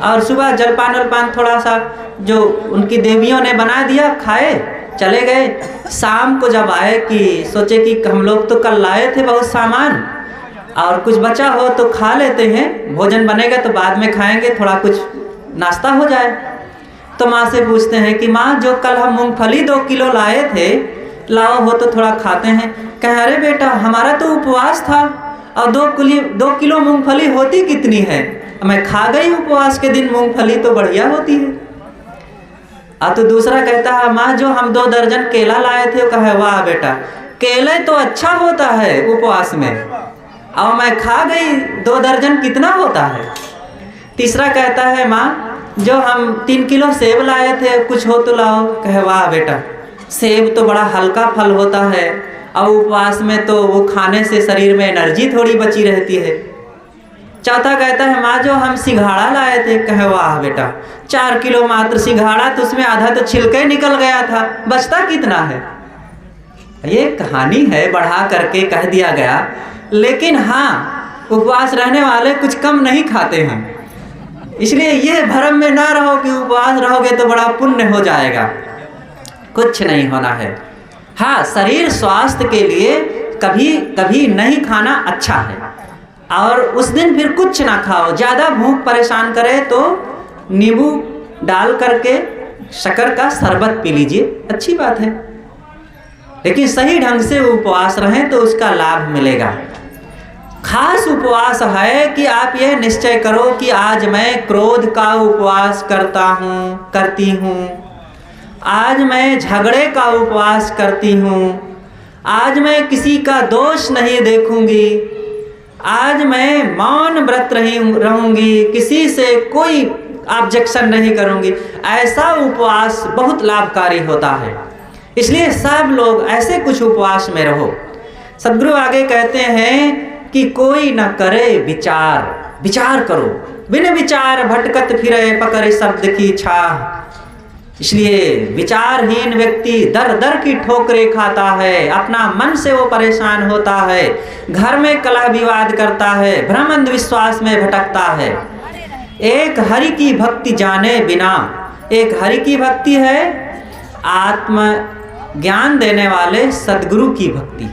और सुबह जलपान वलपान थोड़ा सा जो उनकी देवियों ने बना दिया, खाए चले गए। शाम को जब आए कि सोचे कि हम लोग तो कल लाए थे बहुत सामान और कुछ बचा हो तो खा लेते हैं, भोजन बनेगा तो बाद में खाएंगे, थोड़ा कुछ नाश्ता हो जाए। तो माँ से पूछते हैं कि माँ जो कल हम मूंगफली 2 किलो लाए थे, लाओ हो तो थोड़ा खाते हैं। कहे अरे बेटा हमारा तो उपवास था और 2 किलो मूंगफली होती कितनी है, मैं खा गई उपवास के दिन, मूंगफली तो बढ़िया होती है। और तो दूसरा कहता है माँ जो हम 2 दर्जन केला लाए थे, कहे वाह बेटा केले तो अच्छा होता है उपवास में, और मैं खा गई 2 दर्जन कितना होता है। तीसरा कहता है माँ जो हम 3 किलो सेब लाए थे, कुछ हो तो लाओ। कहे वाह बेटा सेब तो बड़ा हल्का फल होता है और उपवास में तो वो खाने से शरीर में एनर्जी थोड़ी बची रहती है। चौथा कहता है माँ जो हम सिंघाड़ा लाए थे। कहे वाह बेटा 4 किलो मात्र सिंघाड़ा, तो उसमें आधा तो छिलके निकल गया था, बचता कितना है। ये कहानी है, बढ़ा करके कह दिया गया। लेकिन हाँ उपवास रहने वाले कुछ कम नहीं खाते हैं, इसलिए ये भ्रम में ना रहो कि उपवास रहोगे तो बड़ा पुण्य हो जाएगा। कुछ नहीं होना है। हाँ शरीर स्वास्थ्य के लिए कभी कभी नहीं खाना अच्छा है, और उस दिन फिर कुछ ना खाओ। ज़्यादा भूख परेशान करे तो नींबू डाल करके शक्कर का शरबत पी लीजिए, अच्छी बात है। लेकिन सही ढंग से उपवास रहें तो उसका लाभ मिलेगा। खास उपवास है कि आप यह निश्चय करो कि आज मैं क्रोध का उपवास करती हूँ, आज मैं झगड़े का उपवास करती हूँ, आज मैं किसी का दोष नहीं देखूंगी, आज मैं मौन व्रत रहूंगी, किसी से कोई ऑब्जेक्शन नहीं करूंगी। ऐसा उपवास बहुत लाभकारी होता है, इसलिए सब लोग ऐसे कुछ उपवास में रहो। सदगुरु आगे कहते हैं कि कोई न करे विचार, विचार करो, बिन विचार भटकत फिरे पकड़े शब्द की छाह। इसलिए विचारहीन व्यक्ति दर दर की ठोकरें खाता है, अपना मन से वो परेशान होता है, घर में कलह विवाद करता है, भ्रम अंधविश्वास में भटकता है। एक हरि की भक्ति जाने बिना, एक हरि की भक्ति है आत्म ज्ञान देने वाले सदगुरु की भक्ति।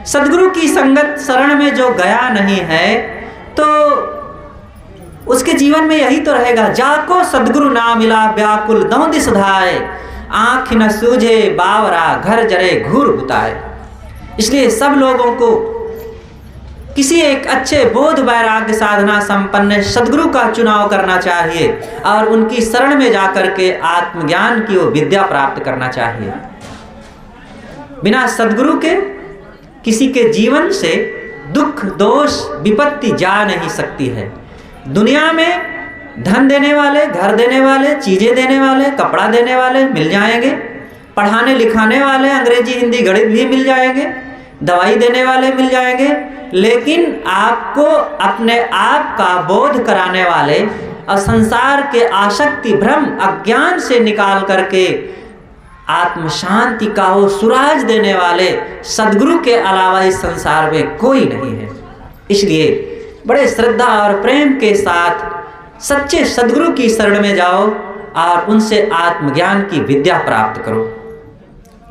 सदगुरु की संगत शरण में जो गया नहीं है तो उसके जीवन में यही तो रहेगा। जाको सदगुरु ना मिला व्याकुल दौं दिस धाए, आँख न सूझे बावरा घर जरे घूर बुताए। इसलिए सब लोगों को किसी एक अच्छे बोध वैराग्य साधना संपन्न सदगुरु का चुनाव करना चाहिए और उनकी शरण में जाकर के आत्मज्ञान की वो विद्या प्राप्त करना चाहिए। बिना सदगुरु के किसी के जीवन से दुख दोष विपत्ति जा नहीं सकती है। दुनिया में धन देने वाले, घर देने वाले, चीज़ें देने वाले, कपड़ा देने वाले मिल जाएंगे, पढ़ाने लिखाने वाले अंग्रेजी हिंदी गणित भी मिल जाएंगे, दवाई देने वाले मिल जाएंगे, लेकिन आपको अपने आप का बोध कराने वाले और संसार के आसक्ति, भ्रम, अज्ञान से निकाल करके आत्म शांति का वो सुराज देने वाले सद्गुरु के अलावा इस संसार में कोई नहीं है। इसलिए बड़े श्रद्धा और प्रेम के साथ सच्चे सद्गुरु की शरण में जाओ और उनसे आत्मज्ञान की विद्या प्राप्त करो।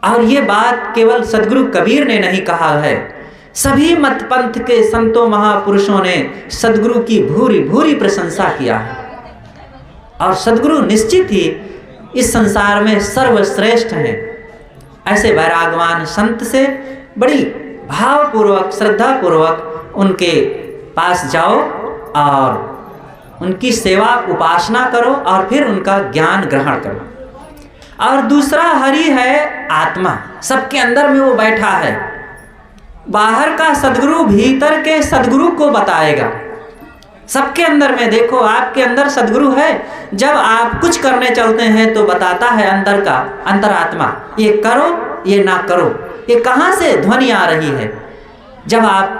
और ये बात केवल सद्गुरु कबीर ने नहीं कहा है, सभी मत पंथ के संतों महापुरुषों ने सद्गुरु की भूरी भूरी प्रशंसा किया है। और सद्गुरु निश्चित ही इस संसार में सर्वश्रेष्ठ हैं। ऐसे वैरागवान संत से बड़ी भावपूर्वक, श्रद्धापूर्वक उनके पास जाओ और उनकी सेवा, उपासना करो और फिर उनका ज्ञान ग्रहण करो। और दूसरा हरि है आत्मा, सबके अंदर में वो बैठा है। बाहर का सद्गुरु भीतर के सद्गुरु को बताएगा। सबके अंदर में देखो, आपके अंदर सद्गुरु है। जब आप कुछ करने चलते हैं तो बताता है अंदर का अंतरात्मा, ये करो, ये ना करो। ये कहाँ से ध्वनि आ रही है? जब आप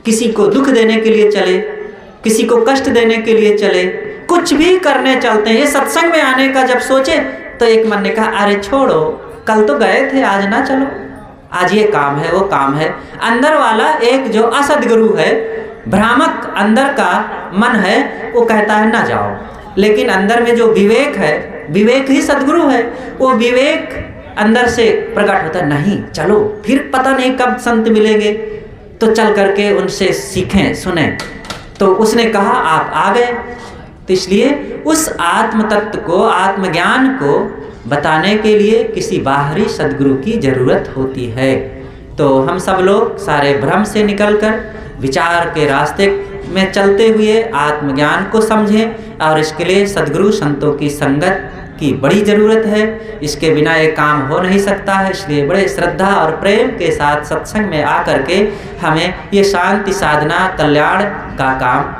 किसी को दुख देने के लिए चले, किसी को कष्ट देने के लिए चले, कुछ भी करने चलते हैं, ये सत्संग में आने का जब सोचे तो एक मन ने कहा अरे छोड़ो, कल तो गए थे, आज ना चलो, आज ये काम है, वो काम है। अंदर वाला एक जो असद्गुरु है, भ्रामक अंदर का मन है, वो कहता है ना जाओ। लेकिन अंदर में जो विवेक है, विवेक ही सद्गुरु है। वो विवेक अंदर से प्रकट होता है, नहीं चलो, फिर पता नहीं कब संत मिलेंगे, तो चल करके उनसे सीखें, सुने। तो उसने कहा आप आ गए। तो इसलिए उस आत्म तत्व को, आत्मज्ञान को बताने के लिए किसी बाहरी सद्गुरु की जरूरत होती है। तो हम सब लोग सारे भ्रम से निकलकर विचार के रास्ते में चलते हुए आत्मज्ञान को समझें, और इसके लिए सद्गुरु संतों की संगत की बड़ी ज़रूरत है। इसके बिना ये काम हो नहीं सकता है। इसलिए बड़े श्रद्धा और प्रेम के साथ सत्संग में आकर के हमें ये शांति साधना, कल्याण का काम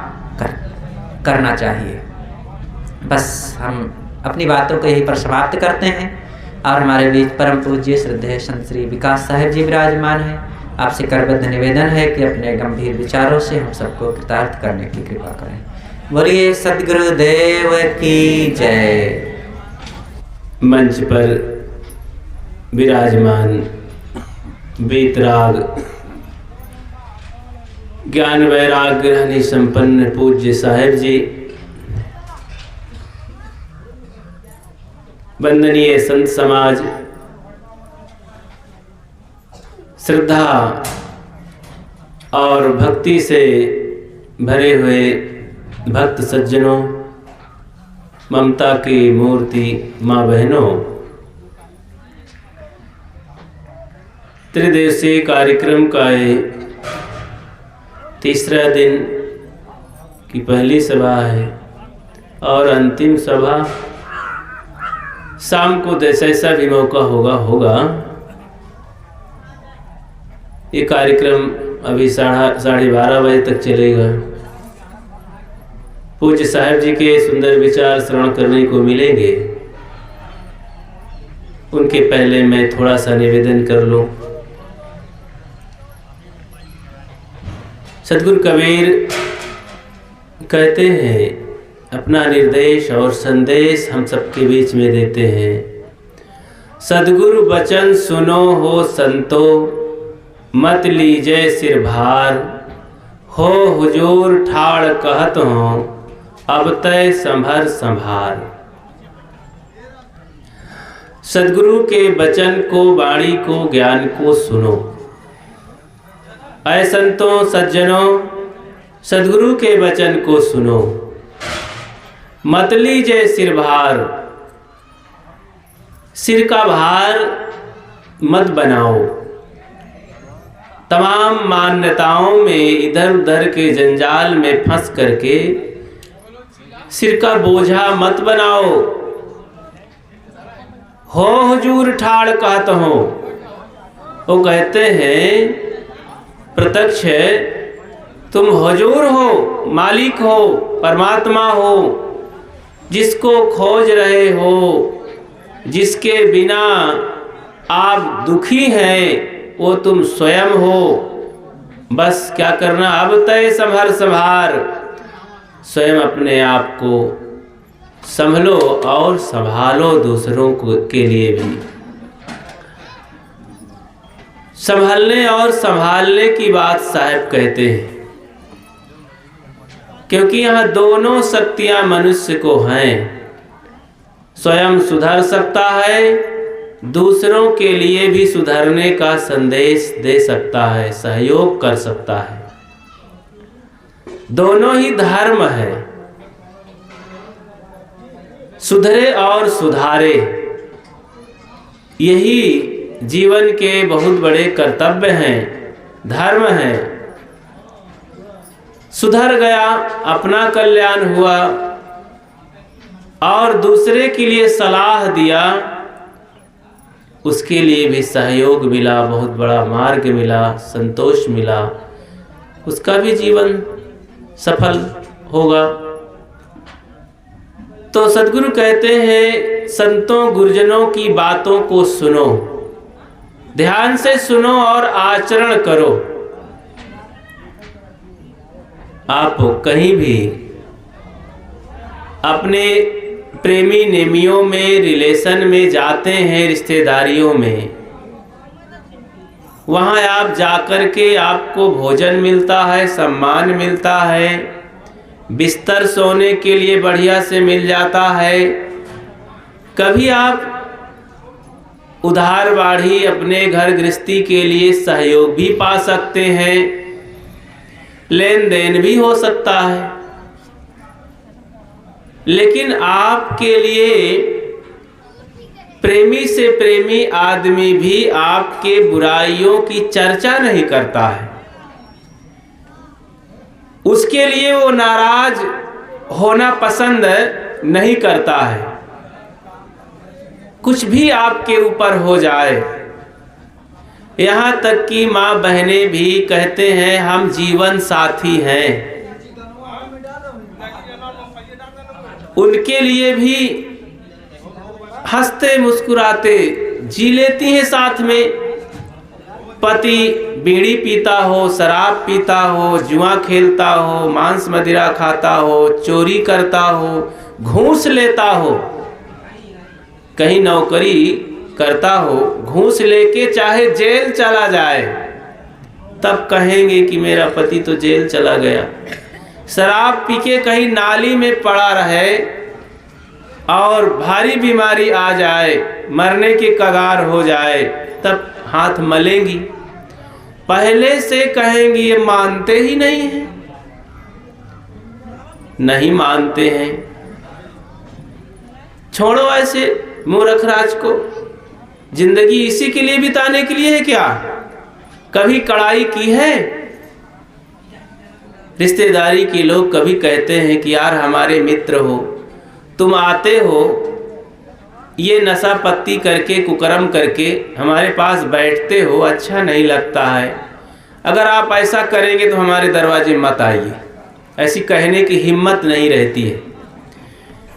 करना चाहिए। बस हम अपनी बातों को यहीं पर समाप्त करते हैं। और हमारे बीच परम पूज्य श्रद्धेय संत श्री विकास साहेब जी विराजमान हैं। आपसे करबद्ध निवेदन है कि अपने गंभीर विचारों से हम सबको कृतार्थ करने की कृपा करें। बोलिए सद्गुरुदेव की जय। मंच पर विराजमान वीतराग ज्ञान वैराग्य ग्रहणी संपन्न पूज्य साहेब जी, वंदनीय संत समाज, श्रद्धा और भक्ति से भरे हुए भक्त सज्जनों, ममता की मूर्ति माँ बहनों, त्रिदिवसीय कार्यक्रम का ये तीसरा दिन की पहली सभा है और अंतिम सभा। शाम को जैसा भी मौका होगा। ये कार्यक्रम अभी 12:30 बजे तक चलेगा। पूज्य साहेब जी के सुंदर विचार श्रवण करने को मिलेंगे। उनके पहले मैं थोड़ा सा निवेदन कर लूं। सद्गुरु कबीर कहते हैं, अपना निर्देश और संदेश हम सबके बीच में देते हैं। सद्गुरु वचन सुनो हो संतो, मत लीजिए सिर भार। हो हुजूर ठाड़ कहत हो, अब तय संभर संभार। सद्गुरु के वचन को, वाणी को, ज्ञान को सुनो। ऐ संतों सज्जनों, सद्गुरु के वचन को सुनो। मत लीजिए सिर भार। सिर का भार मत बनाओ। तमाम मान्यताओं में इधर उधर के जंजाल में फंस करके सिर का बोझा मत बनाओ। हो हुजूर ठाड़ कहत हो। वो कहते हैं प्रत्यक्ष तुम हुजूर हो, मालिक हो, परमात्मा हो, जिसको खोज रहे हो, जिसके बिना आप दुखी हैं, वो तुम स्वयं हो। बस क्या करना, अब तय संभर संभार, स्वयं अपने आप को संभलो और संभालो दूसरों को के लिए भी। संभलने और संभालने की बात साहब कहते हैं, क्योंकि यहाँ दोनों शक्तियाँ मनुष्य को हैं। स्वयं सुधर सकता है, दूसरों के लिए भी सुधरने का संदेश दे सकता है, सहयोग कर सकता है। दोनों ही धर्म है, सुधरे और सुधारे, यही जीवन के बहुत बड़े कर्तव्य हैं, धर्म हैं। सुधर गया, अपना कल्याण हुआ और दूसरे के लिए सलाह दिया, उसके लिए भी सहयोग मिला, बहुत बड़ा मार्ग मिला, संतोष मिला, उसका भी जीवन सफल होगा। तो सद्गुरु कहते हैं, संतों गुरुजनों की बातों को सुनो, ध्यान से सुनो और आचरण करो। आप कहीं भी अपने प्रेमी नेमियों में, रिलेशन में जाते हैं, रिश्तेदारियों में, वहाँ आप जाकर के आपको भोजन मिलता है, सम्मान मिलता है, बिस्तर सोने के लिए बढ़िया से मिल जाता है। कभी आप उधार बाढ़ी अपने घर गृहस्थी के लिए सहयोग भी पा सकते हैं, लेन देन भी हो सकता है। लेकिन आपके लिए प्रेमी से प्रेमी आदमी भी आपके बुराइयों की चर्चा नहीं करता है, उसके लिए वो नाराज होना पसंद नहीं करता है। कुछ भी आपके ऊपर हो जाए, यहाँ तक कि माँ बहनें भी कहते हैं हम जीवन साथी हैं, उनके लिए भी हंसते मुस्कुराते जी लेती हैं साथ में। पति बीड़ी पीता हो, शराब पीता हो, जुआ खेलता हो, मांस मदिरा खाता हो, चोरी करता हो, घूस लेता हो, कहीं नौकरी करता हो, घूस लेके चाहे जेल चला जाए तब कहेंगे कि मेरा पति तो जेल चला गया। शराब पी के कहीं नाली में पड़ा रहे और भारी बीमारी आ जाए, मरने के कगार हो जाए, तब हाथ मलेंगी। पहले से कहेंगी ये मानते ही नहीं हैं, नहीं मानते हैं। छोड़ो ऐसे मूर्खराज को, जिंदगी इसी के लिए बिताने के लिए है क्या? कभी कड़ाई की है? रिश्तेदारी के लोग कभी कहते हैं कि यार हमारे मित्र हो, तुम आते हो ये नशा पत्ती करके, कुकर्म करके हमारे पास बैठते हो, अच्छा नहीं लगता है, अगर आप ऐसा करेंगे तो हमारे दरवाजे मत आइए। ऐसी कहने की हिम्मत नहीं रहती है,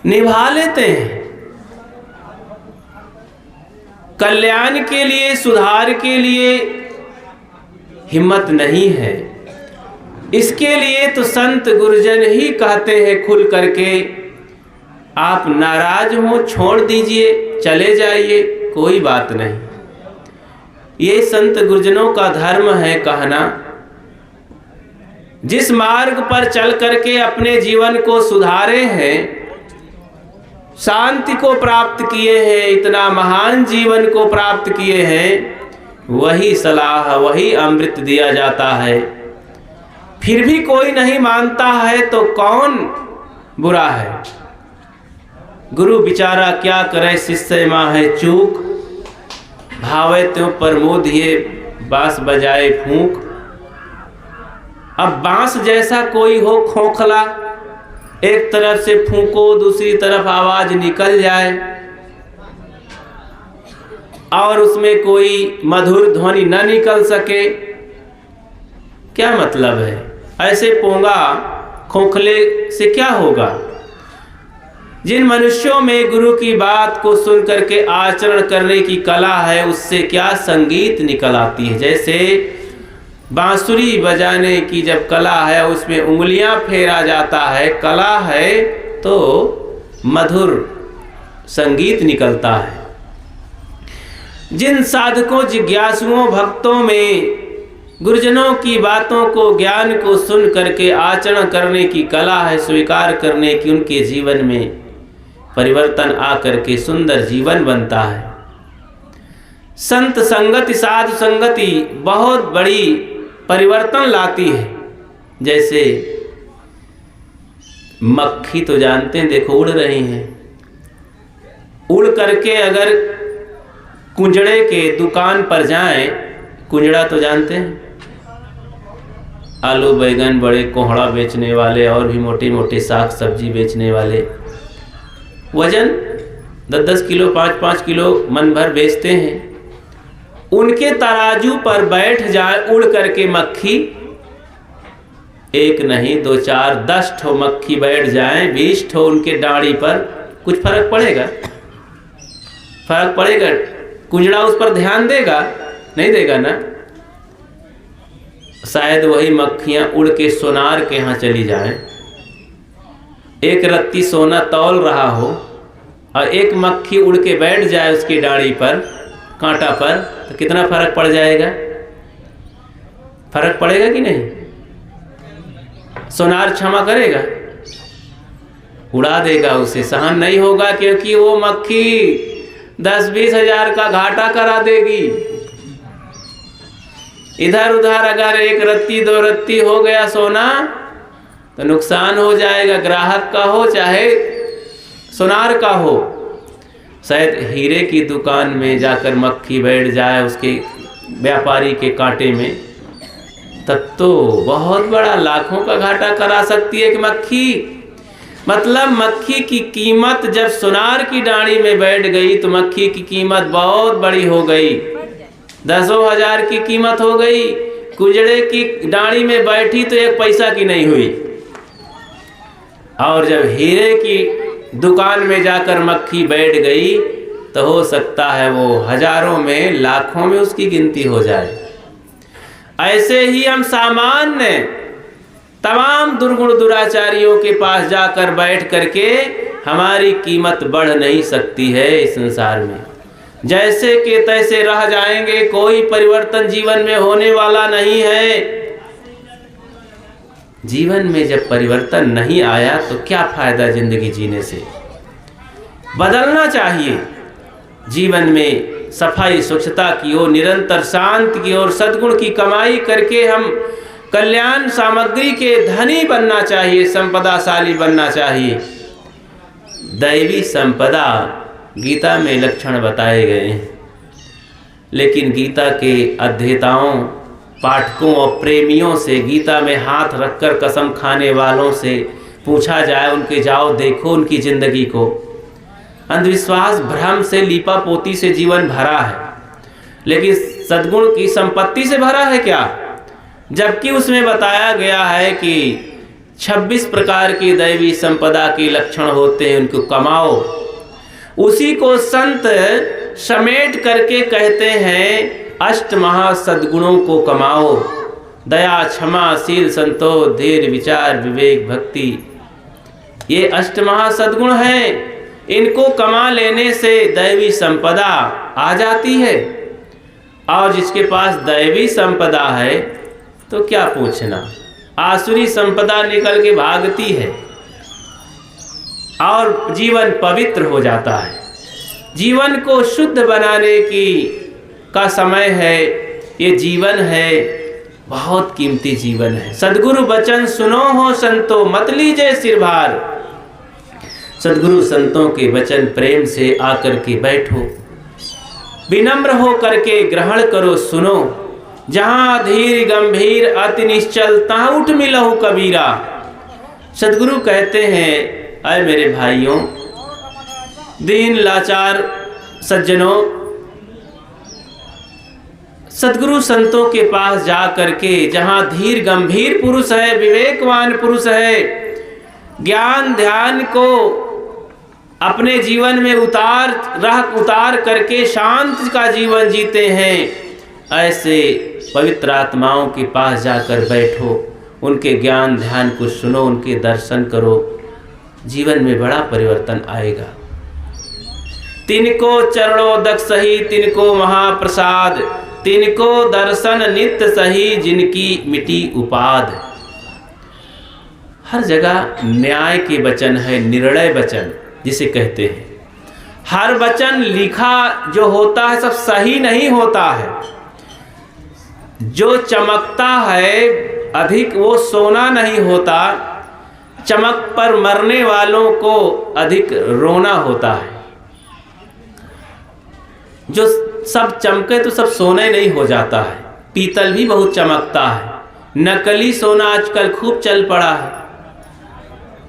निभा लेते हैं। कल्याण के लिए, सुधार के लिए हिम्मत नहीं है। इसके लिए तो संत गुरुजन ही कहते हैं खुल करके, आप नाराज हो छोड़ दीजिए, चले जाइए, कोई बात नहीं। ये संत गुरुजनों का धर्म है कहना। जिस मार्ग पर चल करके अपने जीवन को सुधारे हैं, शांति को प्राप्त किए हैं, इतना महान जीवन को प्राप्त किए हैं, वही सलाह, वही अमृत दिया जाता है। फिर भी कोई नहीं मानता है तो कौन बुरा है? गुरु बिचारा क्या करे, शिष्य माँ है चूक, भावे त्यों प्रमोद ये बांस बजाए फूंक। अब बांस जैसा कोई हो खोखला, एक तरफ से फूंको दूसरी तरफ आवाज निकल जाए और उसमें कोई मधुर ध्वनि न निकल सके, क्या मतलब है? ऐसे पोंगा खोखले से क्या होगा? जिन मनुष्यों में गुरु की बात को सुन करके आचरण करने की कला है, उससे क्या संगीत निकल आती है। जैसे बांसुरी बजाने की जब कला है, उसमें उंगलियां फेरा जाता है, कला है, तो मधुर संगीत निकलता है। जिन साधकों, जिज्ञासुओं, भक्तों में गुरुजनों की बातों को, ज्ञान को सुन करके आचरण करने की कला है, स्वीकार करने की, उनके जीवन में परिवर्तन आकर के सुंदर जीवन बनता है। संत संगति, साधु संगति बहुत बड़ी परिवर्तन लाती है। जैसे मक्खी तो जानते हैं, देखो उड़ रही हैं, उड़ करके अगर कुंजड़े के दुकान पर जाएं, कुंजड़ा तो जानते हैं, आलू बैगन, बड़े कोहड़ा बेचने वाले और भी मोटी मोटी साग सब्जी बेचने वाले, वजन 10-10 किलो 5-5 किलो मन भर बेचते हैं। उनके तराजू पर बैठ जाए उड़ करके मक्खी, एक नहीं 2 4 10 ठो मक्खी बैठ जाए, 20 ठो उनके डाढ़ी पर, कुछ फर्क पड़ेगा? फर्क पड़ेगा? कुंजड़ा उस पर ध्यान देगा? नहीं देगा ना। शायद वही मक्खियां उड़ के सोनार के यहाँ चली जाएं, एक रत्ती सोना तौल रहा हो और एक मक्खी उड़ के बैठ जाए उसकी डाढ़ी पर, कांटा पर, तो कितना फर्क पड़ जाएगा? फर्क पड़ेगा कि नहीं? सोनार क्षमा करेगा? उड़ा देगा, उसे सहन नहीं होगा, क्योंकि वो मक्खी 10-20 हजार का घाटा करा देगी। इधर उधर अगर एक रत्ती 2 रत्ती हो गया सोना तो नुकसान हो जाएगा, ग्राहक का हो चाहे सोनार का हो। शायद हीरे की दुकान में जाकर मक्खी बैठ जाए उसके व्यापारी के कांटे में, तब तो बहुत बड़ा लाखों का घाटा करा सकती है कि मक्खी। मतलब मक्खी की कीमत जब सोनार की डाढ़ी में बैठ गई तो मक्खी की कीमत बहुत बड़ी हो गई, 10 हजार की कीमत हो गई। कुंजड़े की डाढ़ी में बैठी तो 1 पैसा की नहीं हुई, और जब हीरे की दुकान में जाकर मक्खी बैठ गई तो हो सकता है वो हजारों में, लाखों में उसकी गिनती हो जाए। ऐसे ही हम सामान्य तमाम दुर्गुण दुराचारियों के पास जाकर बैठ करके हमारी कीमत बढ़ नहीं सकती है इस संसार में। जैसे के तैसे रह जाएंगे, कोई परिवर्तन जीवन में होने वाला नहीं है। जीवन में जब परिवर्तन नहीं आया तो क्या फायदा जिंदगी जीने से? बदलना चाहिए। जीवन में सफाई स्वच्छता की ओर, निरंतर शांति की ओर, सद्गुण की कमाई करके हम कल्याण सामग्री के धनी बनना चाहिए, संपदाशाली बनना चाहिए। दैवी संपदा गीता में लक्षण बताए गए हैं, लेकिन गीता के अध्येताओं, पाठकों और प्रेमियों से, गीता में हाथ रखकर कसम खाने वालों से पूछा जाए, उनके जाओ देखो उनकी जिंदगी को, अंधविश्वास भ्रम से लीपा पोती से जीवन भरा है, लेकिन सद्गुण की संपत्ति से भरा है क्या? जबकि उसमें बताया गया है कि 26 प्रकार की दैवी संपदा के लक्षण होते हैं, उनको कमाओ। उसी को संत समेट करके कहते हैं अष्ट महा सद्गुणों को कमाओ। दया, क्षमा, शील, संतोष, धैर्य, विचार, विवेक, भक्ति, ये अष्ट महा सद्गुण हैं। इनको कमा लेने से दैवी संपदा आ जाती है, और जिसके पास दैवी संपदा है तो क्या पूछना, आसुरी संपदा निकल के भागती है और जीवन पवित्र हो जाता है। जीवन को शुद्ध बनाने की का समय है, ये जीवन है, बहुत कीमती जीवन है। सद्गुरु बचन सुनो हो संतो, मत लीजिए सिर भार। सद्गुरु संतों के वचन प्रेम से आकर के बैठो, विनम्र हो करके ग्रहण करो, सुनो। जहाँ धीर गंभीर अति निश्चल, तहाँ उठ मिलहु कबीरा। सद्गुरु कहते हैं, अय मेरे भाइयों, दीन लाचार सज्जनों, सद्गुरु संतों के पास जा करके, जहाँ धीर गंभीर पुरुष है, विवेकवान पुरुष है, ज्ञान ध्यान को अपने जीवन में उतार करके शांत का जीवन जीते हैं, ऐसे पवित्र आत्माओं के पास जाकर बैठो, उनके ज्ञान ध्यान को सुनो, उनके दर्शन करो, जीवन में बड़ा परिवर्तन आएगा। तिनको चरणोदक सही तिनको महाप्रसाद, तिनको दर्शन नित्य सही जिनकी मिटी उपाद। हर जगह न्याय के वचन है, निर्णय वचन जिसे कहते हैं। हर वचन लिखा जो होता है सब सही नहीं होता है। जो चमकता है अधिक वो सोना नहीं होता, चमक पर मरने वालों को अधिक रोना होता है। जो सब चमके तो सब सोने नहीं हो जाता है। पीतल भी बहुत चमकता है, नकली सोना आजकल खूब चल पड़ा है।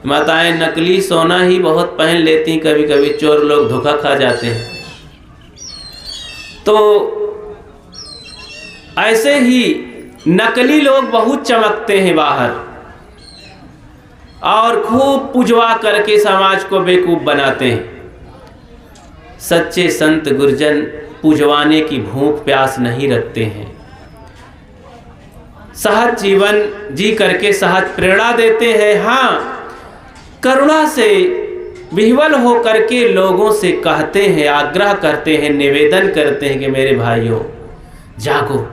माताएं नकली सोना ही बहुत पहन लेती, कभी कभी चोर लोग धोखा खा जाते हैं। तो ऐसे ही नकली लोग बहुत चमकते हैं बाहर और खूब पुजवा करके समाज को बेवकूफ बनाते हैं। सच्चे संत गुरजन पुजवाने की भूख प्यास नहीं रखते हैं, सहज जीवन जी करके सहज प्रेरणा देते हैं। हाँ, करुणा से विह्वल हो करके लोगों से कहते हैं, आग्रह करते हैं, निवेदन करते हैं कि मेरे भाइयों जागो।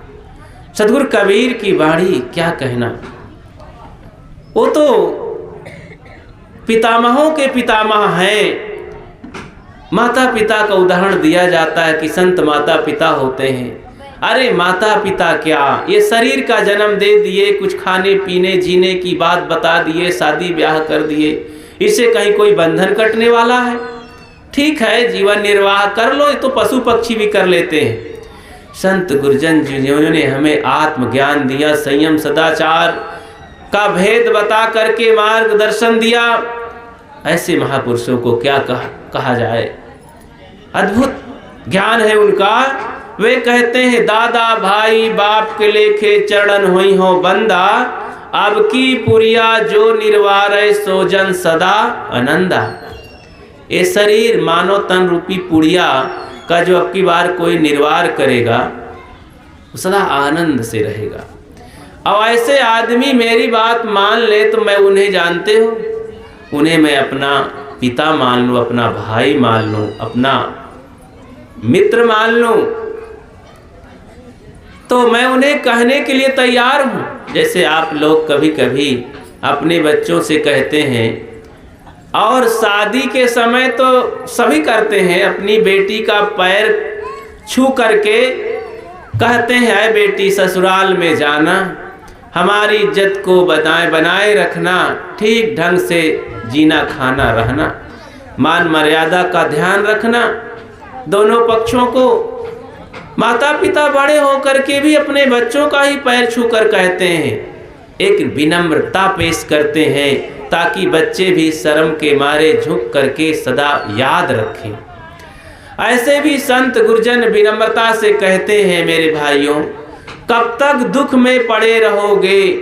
सद्गुरु कबीर की वाणी क्या कहना, वो तो पितामहों के पितामह हैं। माता पिता का उदाहरण दिया जाता है कि संत माता पिता होते हैं। अरे माता पिता क्या, ये शरीर का जन्म दे दिए, कुछ खाने पीने जीने की बात बता दिए, शादी ब्याह कर दिए, इससे कहीं कोई बंधन कटने वाला है? ठीक है, जीवन निर्वाह कर लो, ये तो पशु पक्षी भी कर लेते हैं। संत गुरजन जिन्होंने हमें आत्मज्ञान दिया, संयम सदाचार का भेद बता करके मार्गदर्शन दिया, ऐसे महापुरुषों को क्या कहा जाए। अद्भुत ज्ञान है उनका। वे कहते हैं दादा भाई बाप के लेखे चरण हुई हो बंदा, अब की पुरिया जो निर्वार सोजन सदा आनंदा। ये शरीर मानव तन रूपी पुड़िया का जो अब की बार कोई निर्वार करेगा वो सदा आनंद से रहेगा। अब ऐसे आदमी मेरी बात मान ले तो मैं उन्हें जानते हो, उन्हें मैं अपना पिता मान लूँ, अपना भाई मान लूँ, अपना मित्र मान लूँ, तो मैं उन्हें कहने के लिए तैयार हूँ। जैसे आप लोग कभी कभी अपने बच्चों से कहते हैं, और शादी के समय तो सभी करते हैं, अपनी बेटी का पैर छू करके कहते हैं, ऐ बेटी ससुराल में जाना, हमारी इज्जत को बनाए रखना, ठीक ढंग से जीना खाना रहना, मान मर्यादा का ध्यान रखना। दोनों पक्षों को माता पिता बड़े होकर के भी अपने बच्चों का ही पैर छूकर कहते हैं, एक विनम्रता पेश करते हैं ताकि बच्चे भी शर्म के मारे झुक करके सदा याद रखें। ऐसे भी संत गुरजन विनम्रता से कहते हैं, मेरे भाइयों कब तक दुख में पड़े रहोगे,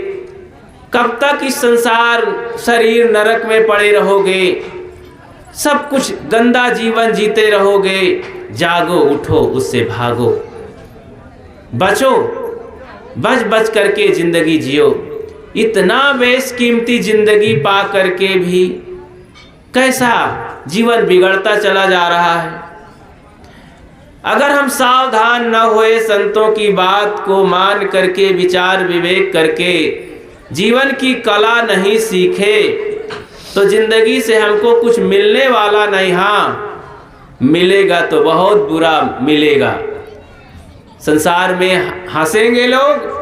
कब तक इस संसार शरीर नरक में पड़े रहोगे, सब कुछ गंदा जीवन जीते रहोगे। जागो उठो उससे भागो, बचो, बच करके जिंदगी जियो। इतना बेशकीमती जिंदगी पा करके भी कैसा जीवन बिगड़ता चला जा रहा है। अगर हम सावधान न हुए, संतों की बात को मान करके विचार विवेक करके जीवन की कला नहीं सीखे तो जिंदगी से हमको कुछ मिलने वाला नहीं। हाँ, मिलेगा तो बहुत बुरा मिलेगा। संसार में हंसेंगे लोग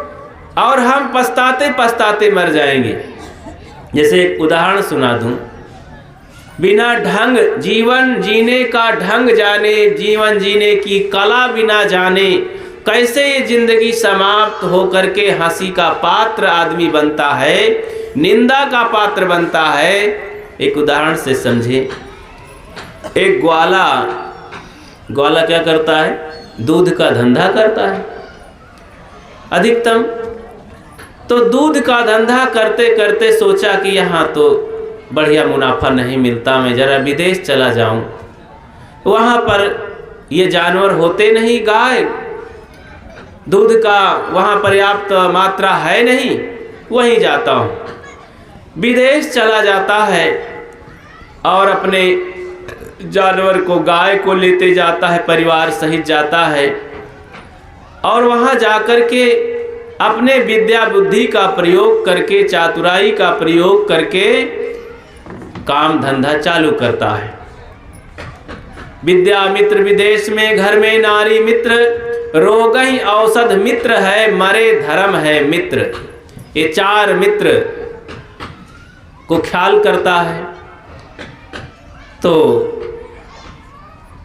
और हम पछताते पछताते मर जाएंगे। जैसे एक उदाहरण सुना दूं, बिना ढंग जीवन जीने का ढंग जाने, जीवन जीने की कला बिना जाने, कैसे ये जिंदगी समाप्त होकर के हंसी का पात्र आदमी बनता है, निंदा का पात्र बनता है। एक उदाहरण से समझे। एक ग्वाला क्या करता है, दूध का धंधा करता है अधिकतम। तो दूध का धंधा करते करते सोचा कि यहाँ तो बढ़िया मुनाफा नहीं मिलता, मैं ज़रा विदेश चला जाऊं, वहाँ पर ये जानवर होते नहीं, गाय दूध का वहाँ पर्याप्त मात्रा है नहीं, वहीं जाता हूँ। विदेश चला जाता है और अपने जानवर को, गाय को लेते जाता है, परिवार सहित जाता है और वहाँ जाकर के अपने विद्या बुद्धि का प्रयोग करके, चातुराई का प्रयोग करके काम धंधा चालू करता है। विद्या मित्र विदेश में, घर में नारी मित्र, रोगहि औषध मित्र है, मरे धर्म है मित्र। ये 4 मित्र को ख्याल करता है। तो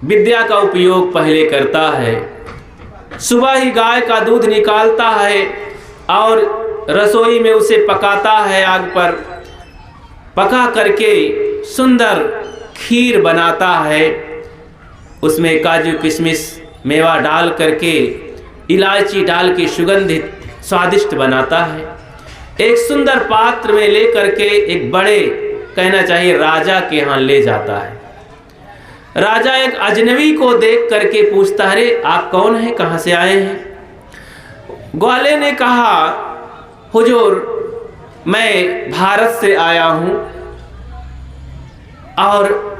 विद्या का उपयोग पहले करता है। सुबह ही गाय का दूध निकालता है और रसोई में उसे पकाता है, आग पर पका करके सुंदर खीर बनाता है। उसमें काजू किशमिश मेवा डाल करके, इलायची डाल के सुगंधित स्वादिष्ट बनाता है। एक सुंदर पात्र में ले करके एक बड़े, कहना चाहिए राजा के यहाँ ले जाता है। राजा एक अजनबी को देख करके पूछता है, अरे आप कौन हैं, कहाँ से आए हैं? ग्वाले ने कहा, हुजूर मैं भारत से आया हूँ और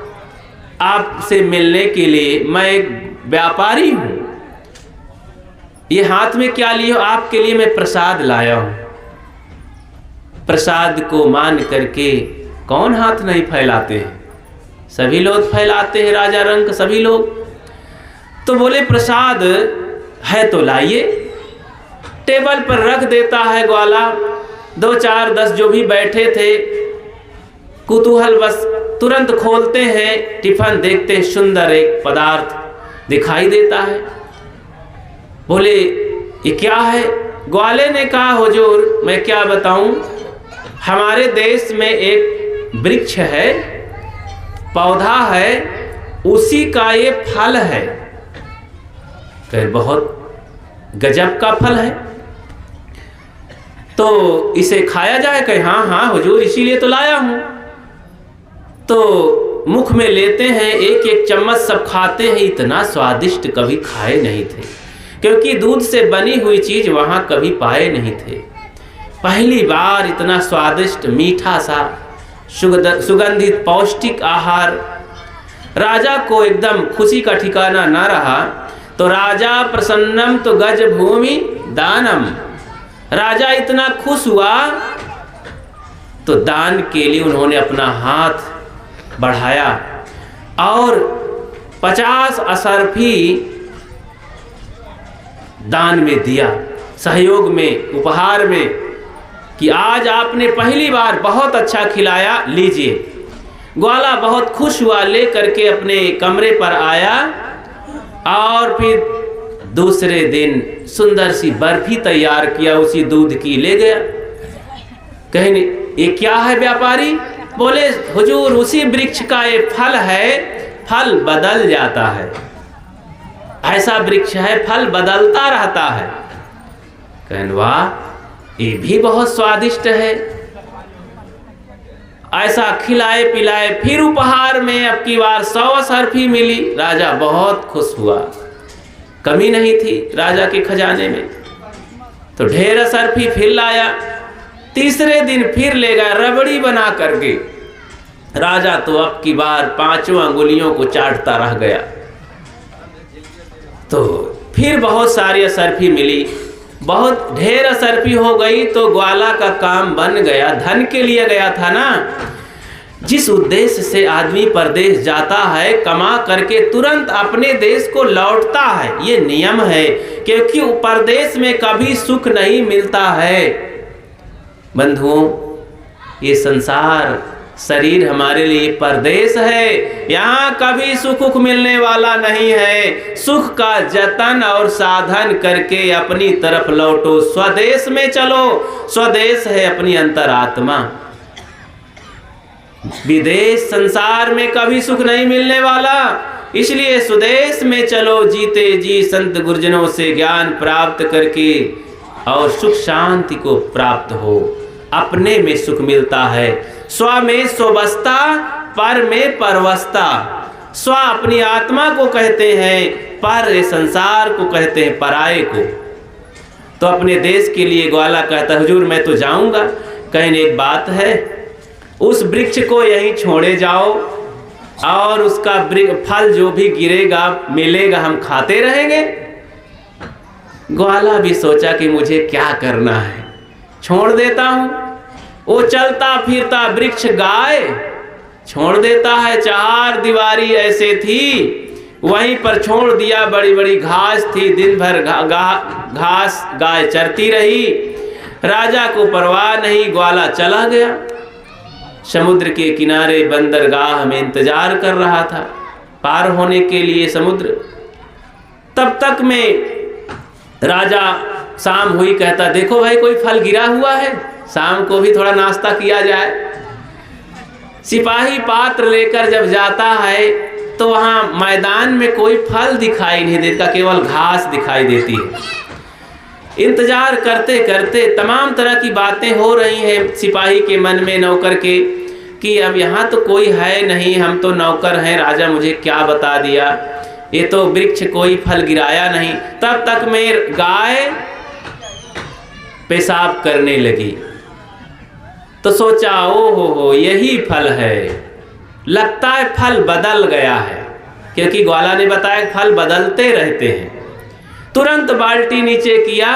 आपसे मिलने के लिए मैं एक व्यापारी हूँ। ये हाथ में क्या लिए हो? आपके लिए मैं प्रसाद लाया हूँ। प्रसाद को मान करके कौन हाथ नहीं फैलाते हैं, सभी लोग फैलाते हैं, राजा रंक सभी लोग। तो बोले प्रसाद है तो लाइए। टेबल पर रख देता है ग्वाला। 2 4 10 जो भी बैठे थे कुतूहल बस तुरंत खोलते हैं, टिफिन देखते हैं, सुंदर एक पदार्थ दिखाई देता है। बोले ये क्या है? ग्वाले ने कहा, हुजूर मैं क्या बताऊं, हमारे देश में एक वृक्ष है, पौधा है, उसी का ये फल है। कहे बहुत गजब का फल है, तो इसे खाया जाए? कहे हाँ हाँ हुजूर, इसीलिए तो लाया हूं। तो मुख में लेते हैं, एक एक चम्मच सब खाते हैं। इतना स्वादिष्ट कभी खाए नहीं थे, क्योंकि दूध से बनी हुई चीज वहां कभी पाए नहीं थे। पहली बार इतना स्वादिष्ट मीठा सा सुगंधित पौष्टिक आहार। राजा को एकदम खुशी का ठिकाना ना रहा। तो राजा प्रसन्नम तो गज भूमि दानम, राजा इतना खुश हुआ तो दान के लिए उन्होंने अपना हाथ बढ़ाया और 50 असरफी दान में दिया, सहयोग में, उपहार में, कि आज आपने पहली बार बहुत अच्छा खिलाया, लीजिए। ग्वाला बहुत खुश हुआ, ले करके अपने कमरे पर आया और फिर दूसरे दिन सुंदर सी बर्फी तैयार किया, उसी दूध की ले गया। कहने ये क्या है व्यापारी? बोले हुजूर उसी वृक्ष का ये फल है, फल बदल जाता है, ऐसा वृक्ष है, फल बदलता रहता है। कहने वाह, ये भी बहुत स्वादिष्ट है। ऐसा खिलाए पिलाए, फिर उपहार में अब की बार 100 असरफी मिली। राजा बहुत खुश हुआ, कमी नहीं थी राजा के खजाने में। तो ढेर असरफी फिर लाया। तीसरे दिन फिर ले गया रबड़ी बना करके। राजा तो अब की बार 5 अंगुलियों को चाटता रह गया। तो फिर बहुत सारी असरफी मिली, बहुत ढेर असरफी हो गई। तो ग्वाला का काम बन गया, धन के लिए गया था ना। जिस उद्देश्य से आदमी परदेश जाता है, कमा करके तुरंत अपने देश को लौटता है, ये नियम है, क्योंकि परदेश में कभी सुख नहीं मिलता है। बंधुओं, ये संसार शरीर हमारे लिए परदेश है, यहाँ कभी सुख मिलने वाला नहीं है। सुख का जतन और साधन करके अपनी तरफ लौटो, स्वदेश में चलो। स्वदेश है अपनी अंतरात्मा। विदेश संसार में कभी सुख नहीं मिलने वाला, इसलिए स्वदेश में चलो। जीते जी संत गुरुजनों से ज्ञान प्राप्त करके और सुख शांति को प्राप्त हो। अपने में सुख मिलता है, स्व में स्वबस्ता, पर में परवस्ता। स्व अपनी आत्मा को कहते हैं, पर संसार को कहते हैं, पराये को। तो अपने देश के लिए ग्वाला कहता, हुजूर मैं तो जाऊंगा, कहने एक बात है, उस वृक्ष को यहीं छोड़े जाओ और उसका फल जो भी गिरेगा मिलेगा, हम खाते रहेंगे। ग्वाला भी सोचा कि मुझे क्या करना है, छोड़ देता हूं। वो चलता फिरता वृक्ष गाय छोड़ देता है। चार दीवारी ऐसे थी, वहीं पर छोड़ दिया। बड़ी बड़ी घास थी, दिन भर घास गाय चरती रही। राजा को परवाह नहीं, ग्वाला चला गया। समुद्र के किनारे बंदरगाह में इंतजार कर रहा था पार होने के लिए समुद्र। तब तक में राजा शाम हुई कहता, देखो भाई कोई फल गिरा हुआ है, शाम को भी थोड़ा नाश्ता किया जाए। सिपाही पात्र लेकर जब जाता है तो वहाँ मैदान में कोई फल दिखाई नहीं देता, केवल घास दिखाई देती है। इंतजार करते करते तमाम तरह की बातें हो रही हैं सिपाही के मन में, नौकर के, कि अब यहाँ तो कोई है नहीं, हम तो नौकर हैं, राजा मुझे क्या बता दिया, ये तो वृक्ष कोई फल गिराया नहीं। तब तक में गाय पेशाब करने लगी। तो सोचा, ओ हो यही फल है, लगता है फल बदल गया है, क्योंकि ग्वाला ने बताया फल बदलते रहते हैं। तुरंत बाल्टी नीचे किया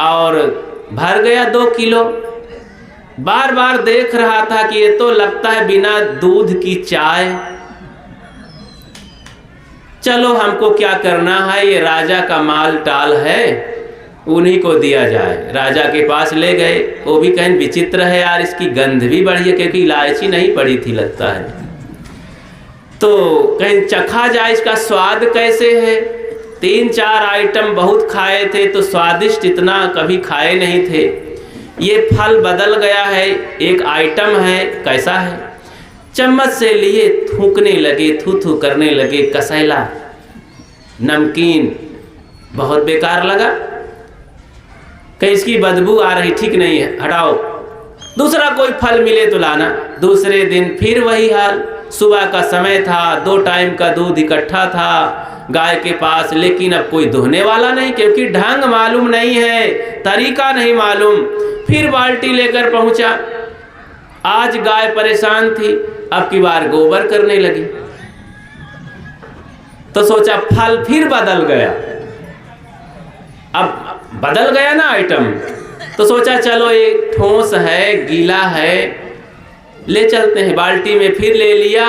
और भर गया 2 किलो। बार बार देख रहा था कि ये तो लगता है बिना दूध की चाय। चलो हमको क्या करना है, ये राजा का माल टाल है, उन्हीं को दिया जाए। राजा के पास ले गए। वो भी कहीं विचित्र है यार, इसकी गंध भी बढ़ी है, क्योंकि इलायची नहीं पड़ी थी लगता है। तो कहीं चखा जाए इसका स्वाद कैसे है। 3-4 आइटम बहुत खाए थे, तो स्वादिष्ट इतना कभी खाए नहीं थे। ये फल बदल गया है, एक आइटम है, कैसा है। चम्मच से लिए, थूकने लगे, थू थू करने लगे, कसैला नमकीन, बहुत बेकार लगा। कहीं इसकी बदबू आ रही, ठीक नहीं है, हटाओ, दूसरा कोई फल मिले तो लाना। दूसरे दिन फिर वही हाल। सुबह का समय था, 2 टाइम का दूध इकट्ठा था गाय के पास, लेकिन अब कोई दुहने वाला नहीं, क्योंकि ढंग मालूम नहीं है, तरीका नहीं मालूम। फिर बाल्टी लेकर पहुंचा। आज गाय परेशान थी, अब की बार गोबर करने लगी। तो सोचा फल फिर बदल गया, अब बदल गया ना आइटम, तो सोचा चलो एक ठोस है, गीला है, ले चलते हैं। बाल्टी में फिर ले लिया,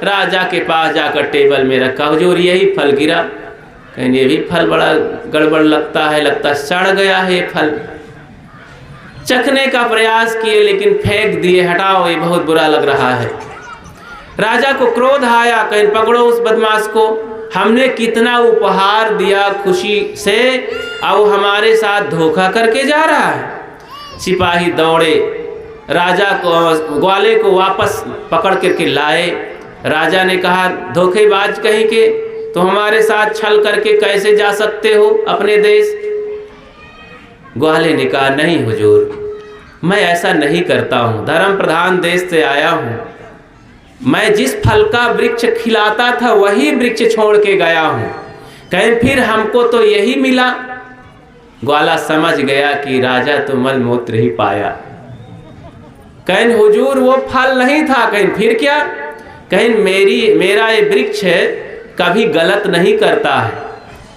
राजा के पास जाकर टेबल में रखा। हुजूर यही फल गिरा। कहीं ये भी फल बड़ा गड़बड़ लगता है, लगता सड़ गया है ये फल। चखने का प्रयास किए लेकिन फेंक दिए, हटाओ ये बहुत बुरा लग रहा है। राजा को क्रोध आया, कहीं पकड़ो उस बदमाश को, हमने कितना उपहार दिया खुशी से, अब हमारे साथ धोखा करके जा रहा है। सिपाही दौड़े, राजा को, ग्वाले को वापस पकड़ करके लाए। राजा ने कहा, धोखेबाज कहीं के, तो हमारे साथ छल करके कैसे जा सकते हो अपने देश। ग्वाले ने कहा, नहीं हुजूर, मैं ऐसा नहीं करता हूँ, धर्म प्रधान देश से आया हूँ, मैं जिस फल का वृक्ष खिलाता था वही वृक्ष छोड़ के गया हूँ, कहीं फिर हमको तो यही मिला। ग्वाला समझ गया कि राजा तो मल मूत्र ही पाया। कहीं हुजूर वो फल नहीं था, कहीं फिर क्या, कहीं मेरा ये वृक्ष कभी गलत नहीं करता है,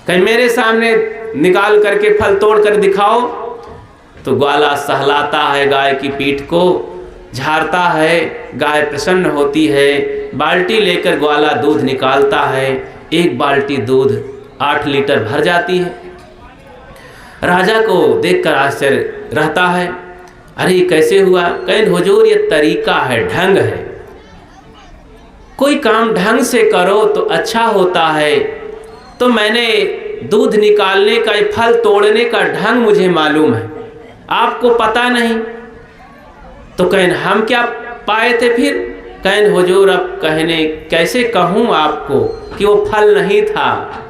कहीं मेरे सामने निकाल करके फल तोड़ कर दिखाओ। तो ग्वाला सहलाता है, गाय की पीठ को झाड़ता है, गाय प्रसन्न होती है। बाल्टी लेकर ग्वाला दूध निकालता है, 1 बाल्टी दूध 8 लीटर भर जाती है। राजा को देखकर आश्चर्य रहता है, अरे कैसे हुआ। कहीं हुजूर ये तरीका है, ढंग है, कोई काम ढंग से करो तो अच्छा होता है। तो मैंने दूध निकालने का, फल तोड़ने का ढंग मुझे मालूम है, आपको पता नहीं। तो कहीं हम क्या पाए थे फिर। कहीं हुजूर अब कहने कैसे कहूँ आपको कि वो फल नहीं था,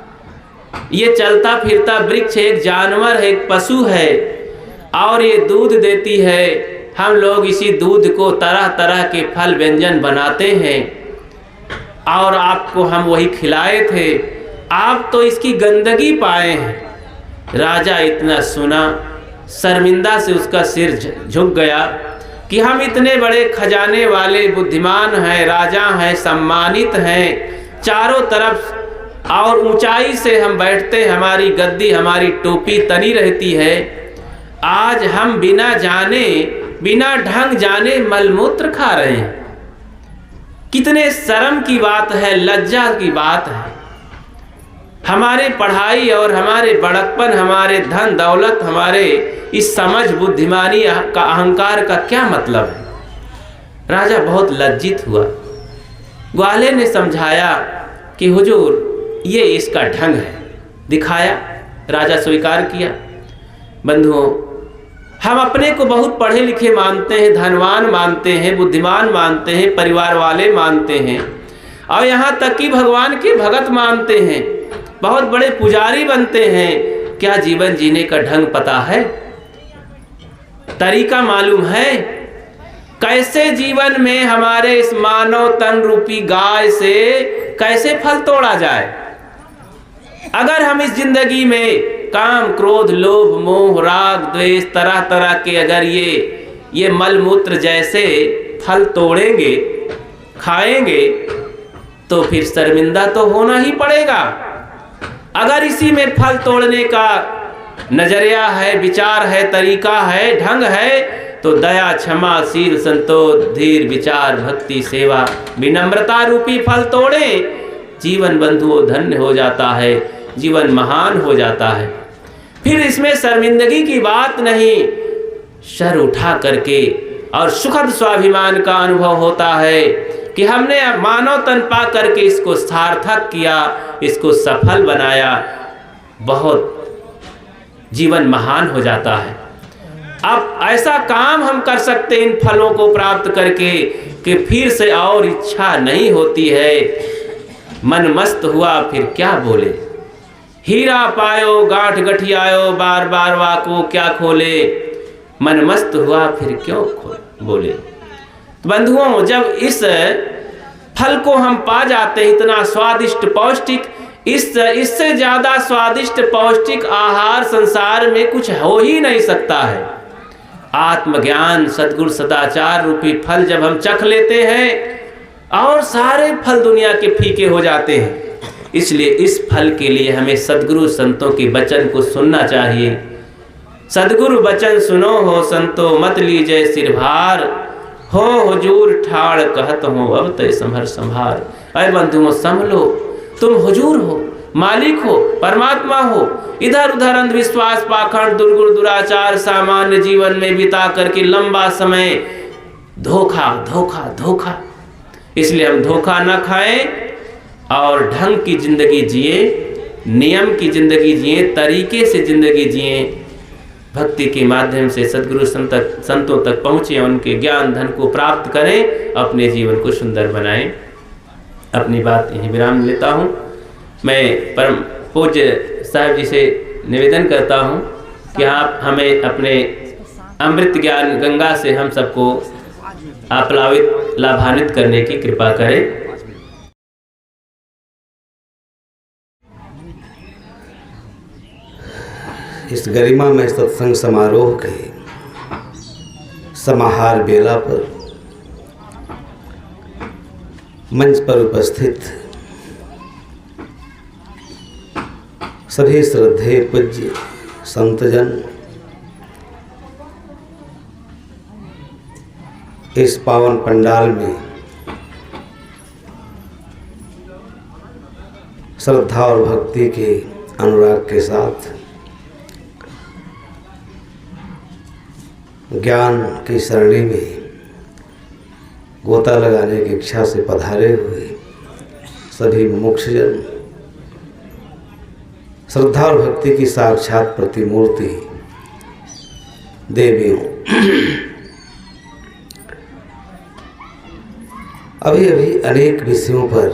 ये चलता फिरता वृक्ष एक जानवर है, एक पशु है, और ये दूध देती है, हम लोग इसी दूध को तरह तरह के फल व्यंजन बनाते हैं और आपको हम वही खिलाए थे, आप तो इसकी गंदगी पाए हैं। राजा इतना सुना, शर्मिंदा से उसका सिर झुक गया कि हम इतने बड़े खजाने वाले बुद्धिमान हैं, राजा हैं, सम्मानित हैं, चारों तरफ और ऊंचाई से हम बैठते, हमारी गद्दी हमारी टोपी तनी रहती है, आज हम बिना जाने बिना ढंग जाने मलमूत्र खा रहे हैं। कितने शर्म की बात है, लज्जा की बात है। हमारे पढ़ाई और हमारे बड़कपन, हमारे धन दौलत, हमारे इस समझ बुद्धिमानी का अहंकार का क्या मतलब है। राजा बहुत लज्जित हुआ। ग्वाले ने समझाया कि हुजूर ये इसका ढंग है, दिखाया, राजा स्वीकार किया। बंधुओं, हम अपने को बहुत पढ़े लिखे मानते हैं, धनवान मानते हैं, बुद्धिमान मानते हैं, परिवार वाले मानते हैं और यहाँ तक कि भगवान के भगत मानते हैं, बहुत बड़े पुजारी बनते हैं। क्या जीवन जीने का ढंग पता है? तरीका मालूम है? कैसे जीवन में हमारे इस मानव तन रूपी गाय से कैसे फल तोड़ा जाए? अगर हम इस जिंदगी में काम, क्रोध, लोभ, मोह, राग, द्वेष, तरह तरह के अगर ये मलमूत्र जैसे फल तोड़ेंगे, खाएंगे, तो फिर शर्मिंदा तो होना ही पड़ेगा। अगर इसी में फल तोड़ने का नजरिया है, विचार है, तरीका है, ढंग है, तो दया, क्षमा, शील, संतोष, धीर, विचार, भक्ति, सेवा, विनम्रता रूपी फल तोड़े, जीवन बंधुओं धन्य हो जाता है, जीवन महान हो जाता है। फिर इसमें शर्मिंदगी की बात नहीं, सर उठा करके और सुखद स्वाभिमान का अनुभव होता है कि हमने मानव तन पा करके इसको सार्थक किया, इसको सफल बनाया, बहुत जीवन महान हो जाता है। अब ऐसा काम हम कर सकते इन फलों को प्राप्त करके कि फिर से और इच्छा नहीं होती है। मन मस्त हुआ फिर क्या बोले, हीरा पायो गांठ गठियायो, बार बार वाको क्या खोले, मन मस्त हुआ फिर क्यों बोले। तो बंधुओं, जब इस फल को हम पा जाते हैं, इतना स्वादिष्ट पौष्टिक, इससे ज्यादा स्वादिष्ट पौष्टिक आहार संसार में कुछ हो ही नहीं सकता है। आत्मज्ञान, सद्गुरु सदाचार रूपी फल जब हम चख लेते हैं और सारे फल दुनिया के फीके हो जाते हैं। इसलिए इस फल के लिए हमें सद्गुरु संतों के वचन को सुनना चाहिए। सद्गुरु वचन सुनो हो संतो, मत लीजिए सिर भार, हो हुजूर ठाड़ कहत हो, अब तय संभर संभार। अरे बंधुओं, समझ लो, तुम हुजूर हो, मालिक हो, परमात्मा हो। इधर उधर अंधविश्वास, पाखंड, दुर्गुण, दुराचार सामान्य जीवन में बिता करके लंबा समय धोखा धोखा धोखा। इसलिए हम धोखा न खाएं और ढंग की जिंदगी जिए, नियम की जिंदगी जिए, तरीके से जिंदगी जिए, भक्ति के माध्यम से सद्गुरु संतों तक पहुँचे, उनके ज्ञान धन को प्राप्त करें, अपने जीवन को सुंदर बनाएं। अपनी बात यहीं विराम लेता हूँ। मैं परम पूज्य साहब जी से निवेदन करता हूँ कि आप हमें अपने अमृत ज्ञान गंगा से हम सबको आप्लावित, लाभान्वित करने की कृपा करें। इस गरिमा में सत्संग समारोह के समाहार बेला पर मंच पर उपस्थित सभी श्रद्धेय पूज्य संतजन, इस पावन पंडाल में श्रद्धा और भक्ति के अनुराग के साथ ज्ञान की सरणी में गोता लगाने की इच्छा से पधारे हुए सभी मुमुक्षुजन, श्रद्धा और भक्ति की साक्षात प्रतिमूर्ति देवियों, अभी अभी अनेक विषयों पर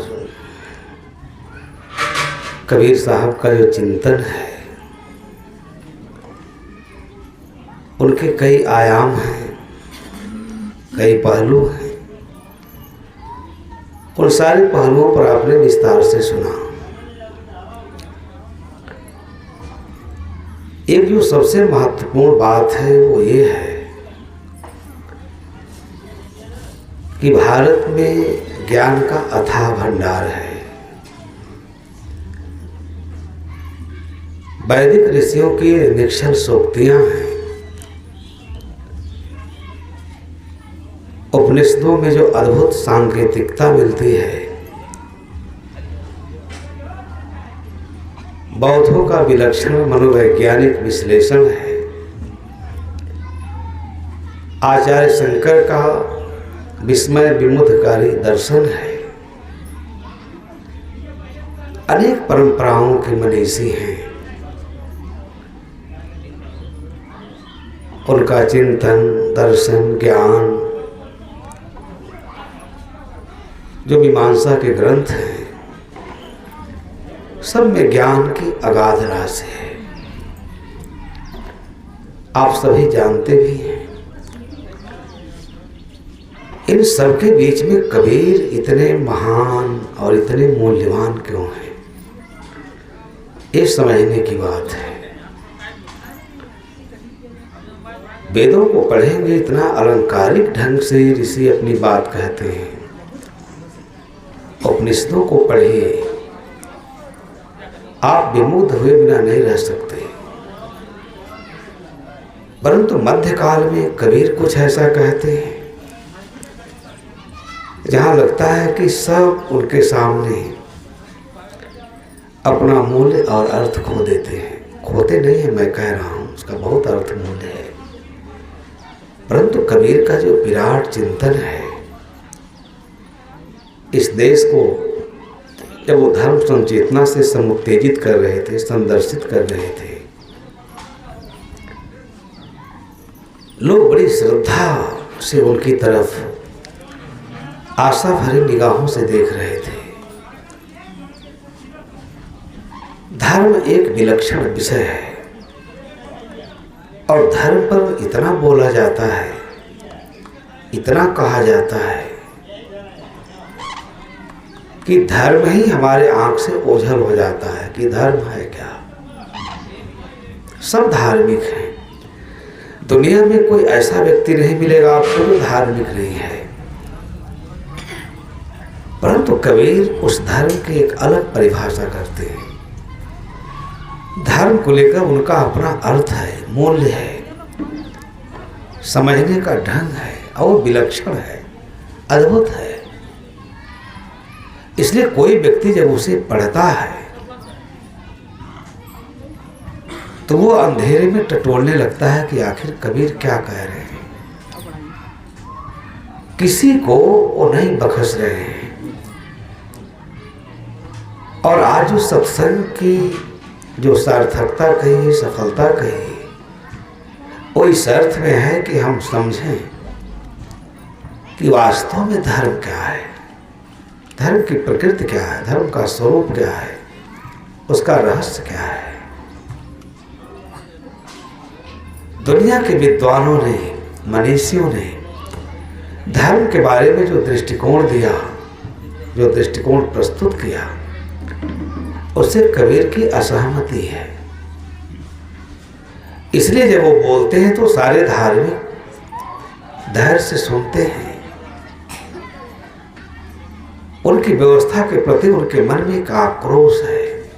कबीर साहब का जो चिंतन है, उनके कई आयाम हैं। कई पहलू हैं। उन सारे पहलुओं पर आपने विस्तार से सुना। एक जो सबसे महत्वपूर्ण बात है वो ये है कि भारत में ज्ञान का अथाह भंडार है। वैदिक ऋषियों की निश्चल सूक्तियां हैं। उपनिषदों में जो अद्भुत सांकेतिकता मिलती है, बौद्धों का विलक्षण मनोवैज्ञानिक विश्लेषण है, आचार्य शंकर का विस्मय विमुखकारी दर्शन है, अनेक परंपराओं के मनीषी हैं। उनका चिंतन, दर्शन, ज्ञान, जो मीमांसा के ग्रंथ हैं, सब में ज्ञान की अगाध राशि है। आप सभी जानते भी हैं। इन सब के बीच में कबीर इतने महान और इतने मूल्यवान क्यों हैं, ये समझने की बात है। वेदों को पढ़ेंगे, इतना अलंकारिक ढंग से ऋषि अपनी बात कहते हैं। उपनिषदों को पढ़िए, आप विमुग्ध हुए बिना नहीं रह सकते। परंतु मध्यकाल में कबीर कुछ ऐसा कहते हैं जहां लगता है कि सब उनके सामने अपना मूल्य और अर्थ खो देते हैं। खोते नहीं है, मैं कह रहा हूं, उसका बहुत अर्थ मूल्य है। परंतु कबीर का जो विराट चिंतन है, इस देश को जब वो धर्म संचेतना से समुत्तेजित कर रहे थे, संदर्शित कर रहे थे, लोग बड़ी श्रद्धा से उनकी तरफ आशा भरी निगाहों से देख रहे थे। धर्म एक विलक्षण विषय है और धर्म पर इतना बोला जाता है, इतना कहा जाता है कि धर्म ही हमारे आंख से ओझल हो जाता है कि धर्म है क्या। सब धार्मिक हैं। दुनिया में कोई ऐसा व्यक्ति नहीं मिलेगा आपको जो धार्मिक नहीं है। परंतु कबीर उस धर्म की एक अलग परिभाषा करते हैं। धर्म को लेकर उनका अपना अर्थ है, मूल्य है, समझने का ढंग है और विलक्षण है, अद्भुत है। इसलिए कोई व्यक्ति जब उसे पढ़ता है तो वो अंधेरे में टटोलने लगता है कि आखिर कबीर क्या कह रहे हैं। किसी को वो नहीं बख्श रहे हैं। और आज जो सत्संग की जो सार्थकता कही, सफलता कही, वो इस अर्थ में है कि हम समझें कि वास्तव में धर्म क्या है, धर्म की प्रकृति क्या है, धर्म का स्वरूप क्या है, उसका रहस्य क्या है। दुनिया के विद्वानों ने, मनीषियों ने धर्म के बारे में जो दृष्टिकोण दिया, जो दृष्टिकोण प्रस्तुत किया, उससे कबीर की असहमति है। इसलिए जब वो बोलते हैं तो सारे धार्मिक धैर्य से सुनते हैं। उनकी व्यवस्था के प्रति उनके मन में एक आक्रोश है,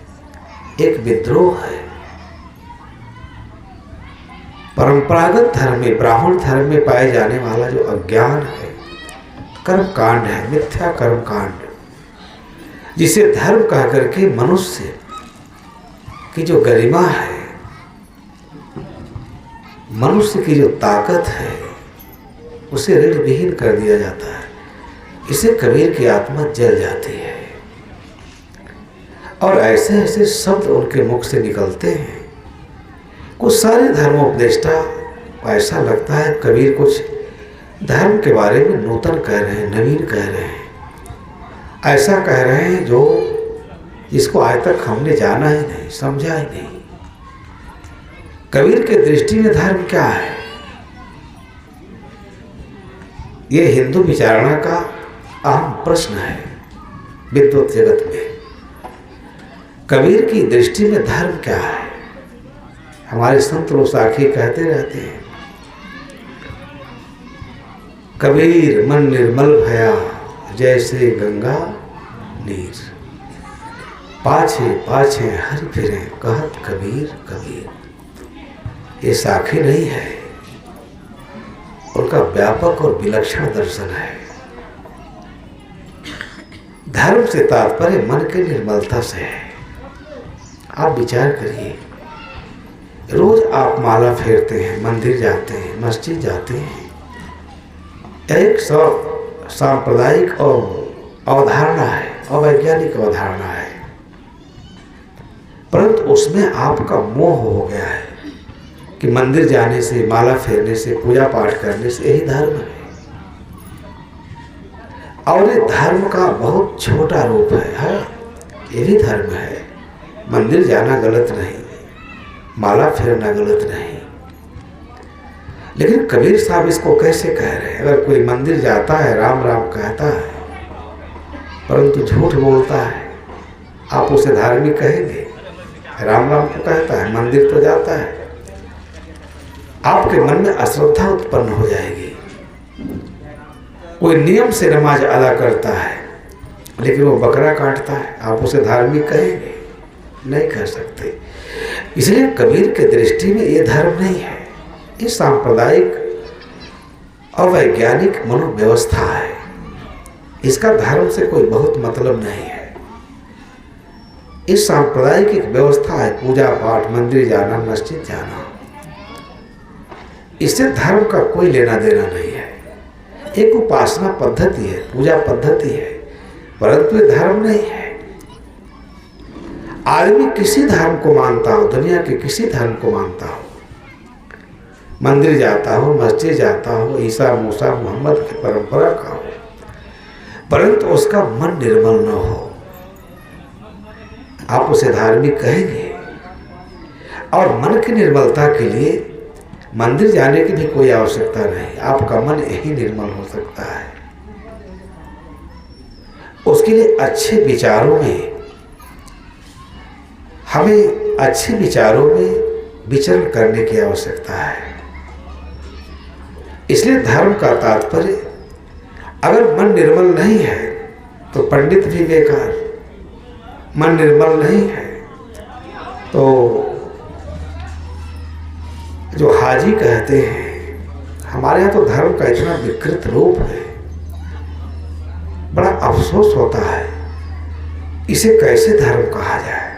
एक विद्रोह है। परंपरागत धर्म में, ब्राह्मण धर्म में पाए जाने वाला जो अज्ञान है, कर्म कांड है, मिथ्या कर्म कांड, जिसे धर्म कह करके मनुष्य की जो गरिमा है, मनुष्य की जो ताकत है, उसे ऋण विहीन कर दिया जाता है। इसे कबीर की आत्मा जल जाती है और ऐसे ऐसे शब्द उनके मुख से निकलते हैं। कुछ सारे धर्मोपदेष्टा ऐसा लगता है कबीर कुछ धर्म के बारे में नूतन कह रहे हैं, नवीन कह रहे हैं, ऐसा कह रहे हैं जो जिसको आज तक हमने जाना ही नहीं, समझा ही नहीं। कबीर के दृष्टि में धर्म क्या है, ये हिंदू विचारणा का अहम प्रश्न है विद्वत जगत में। कबीर की दृष्टि में धर्म क्या है? हमारे संत लोग साखी कहते रहते हैं, कबीर मन निर्मल भया जैसे गंगा नीर, पाछे पाछे हर फिरे कहत कबीर कबीर। ये साखी नहीं है, उनका व्यापक और विलक्षण दर्शन है। धर्म से तात्पर्य मन की निर्मलता से है। आप विचार करिए, रोज आप माला फेरते हैं, मंदिर जाते हैं, मस्जिद जाते हैं, एक सांप्रदायिक और अवधारणा है, अवैज्ञानिक अवधारणा है, परंतु उसमें आपका मोह हो गया है कि मंदिर जाने से, माला फेरने से, पूजा पाठ करने से यही धर्म है। और ये धर्म का बहुत छोटा रूप है। ये भी धर्म है। मंदिर जाना गलत नहीं, माला फेरना गलत नहीं, लेकिन कबीर साहब इसको कैसे कह रहे हैं? अगर कोई मंदिर जाता है, राम राम कहता है, परंतु झूठ बोलता है, आप उसे धार्मिक कहेंगे? राम राम तो कहता है, मंदिर तो जाता है, आपके मन में अश्रद्धा उत्पन्न हो जाएगी। कोई नियम से नमाज अदा करता है लेकिन वो बकरा काटता है, आप उसे धार्मिक कहेंगे? नहीं कह सकते। इसलिए कबीर के दृष्टि में ये धर्म नहीं है, ये सांप्रदायिक और वैज्ञानिक मनोव्यवस्था है। इसका धर्म से कोई बहुत मतलब नहीं है। इस सांप्रदायिक एक व्यवस्था है, पूजा पाठ, मंदिर जाना, मस्जिद जाना, इससे धर्म का कोई लेना देना नहीं है। एक उपासना पद्धति है, पूजा पद्धति है, परंतु ये धर्म नहीं है। आदमी किसी धर्म को मानता हो, दुनिया के किसी धर्म को मानता हो, मंदिर जाता हो, मस्जिद जाता हो, ईसा मूसा मोहम्मद की परंपरा का हो, परंतु उसका मन निर्मल न हो, आप उसे धार्मिक कहेंगे? और मन की निर्मलता के लिए मंदिर जाने की भी कोई आवश्यकता नहीं, आपका मन यही निर्मल हो सकता है। उसके लिए अच्छे विचारों में, हमें अच्छे विचारों में विचरण करने की आवश्यकता है। इसलिए धर्म का तात्पर्य, अगर मन निर्मल नहीं है तो पंडित भी बेकार, मन निर्मल नहीं है तो जो हाजी कहते हैं, हमारे यहाँ तो धर्म का इतना विकृत रूप है, बड़ा अफसोस होता है, इसे कैसे धर्म कहा जाए।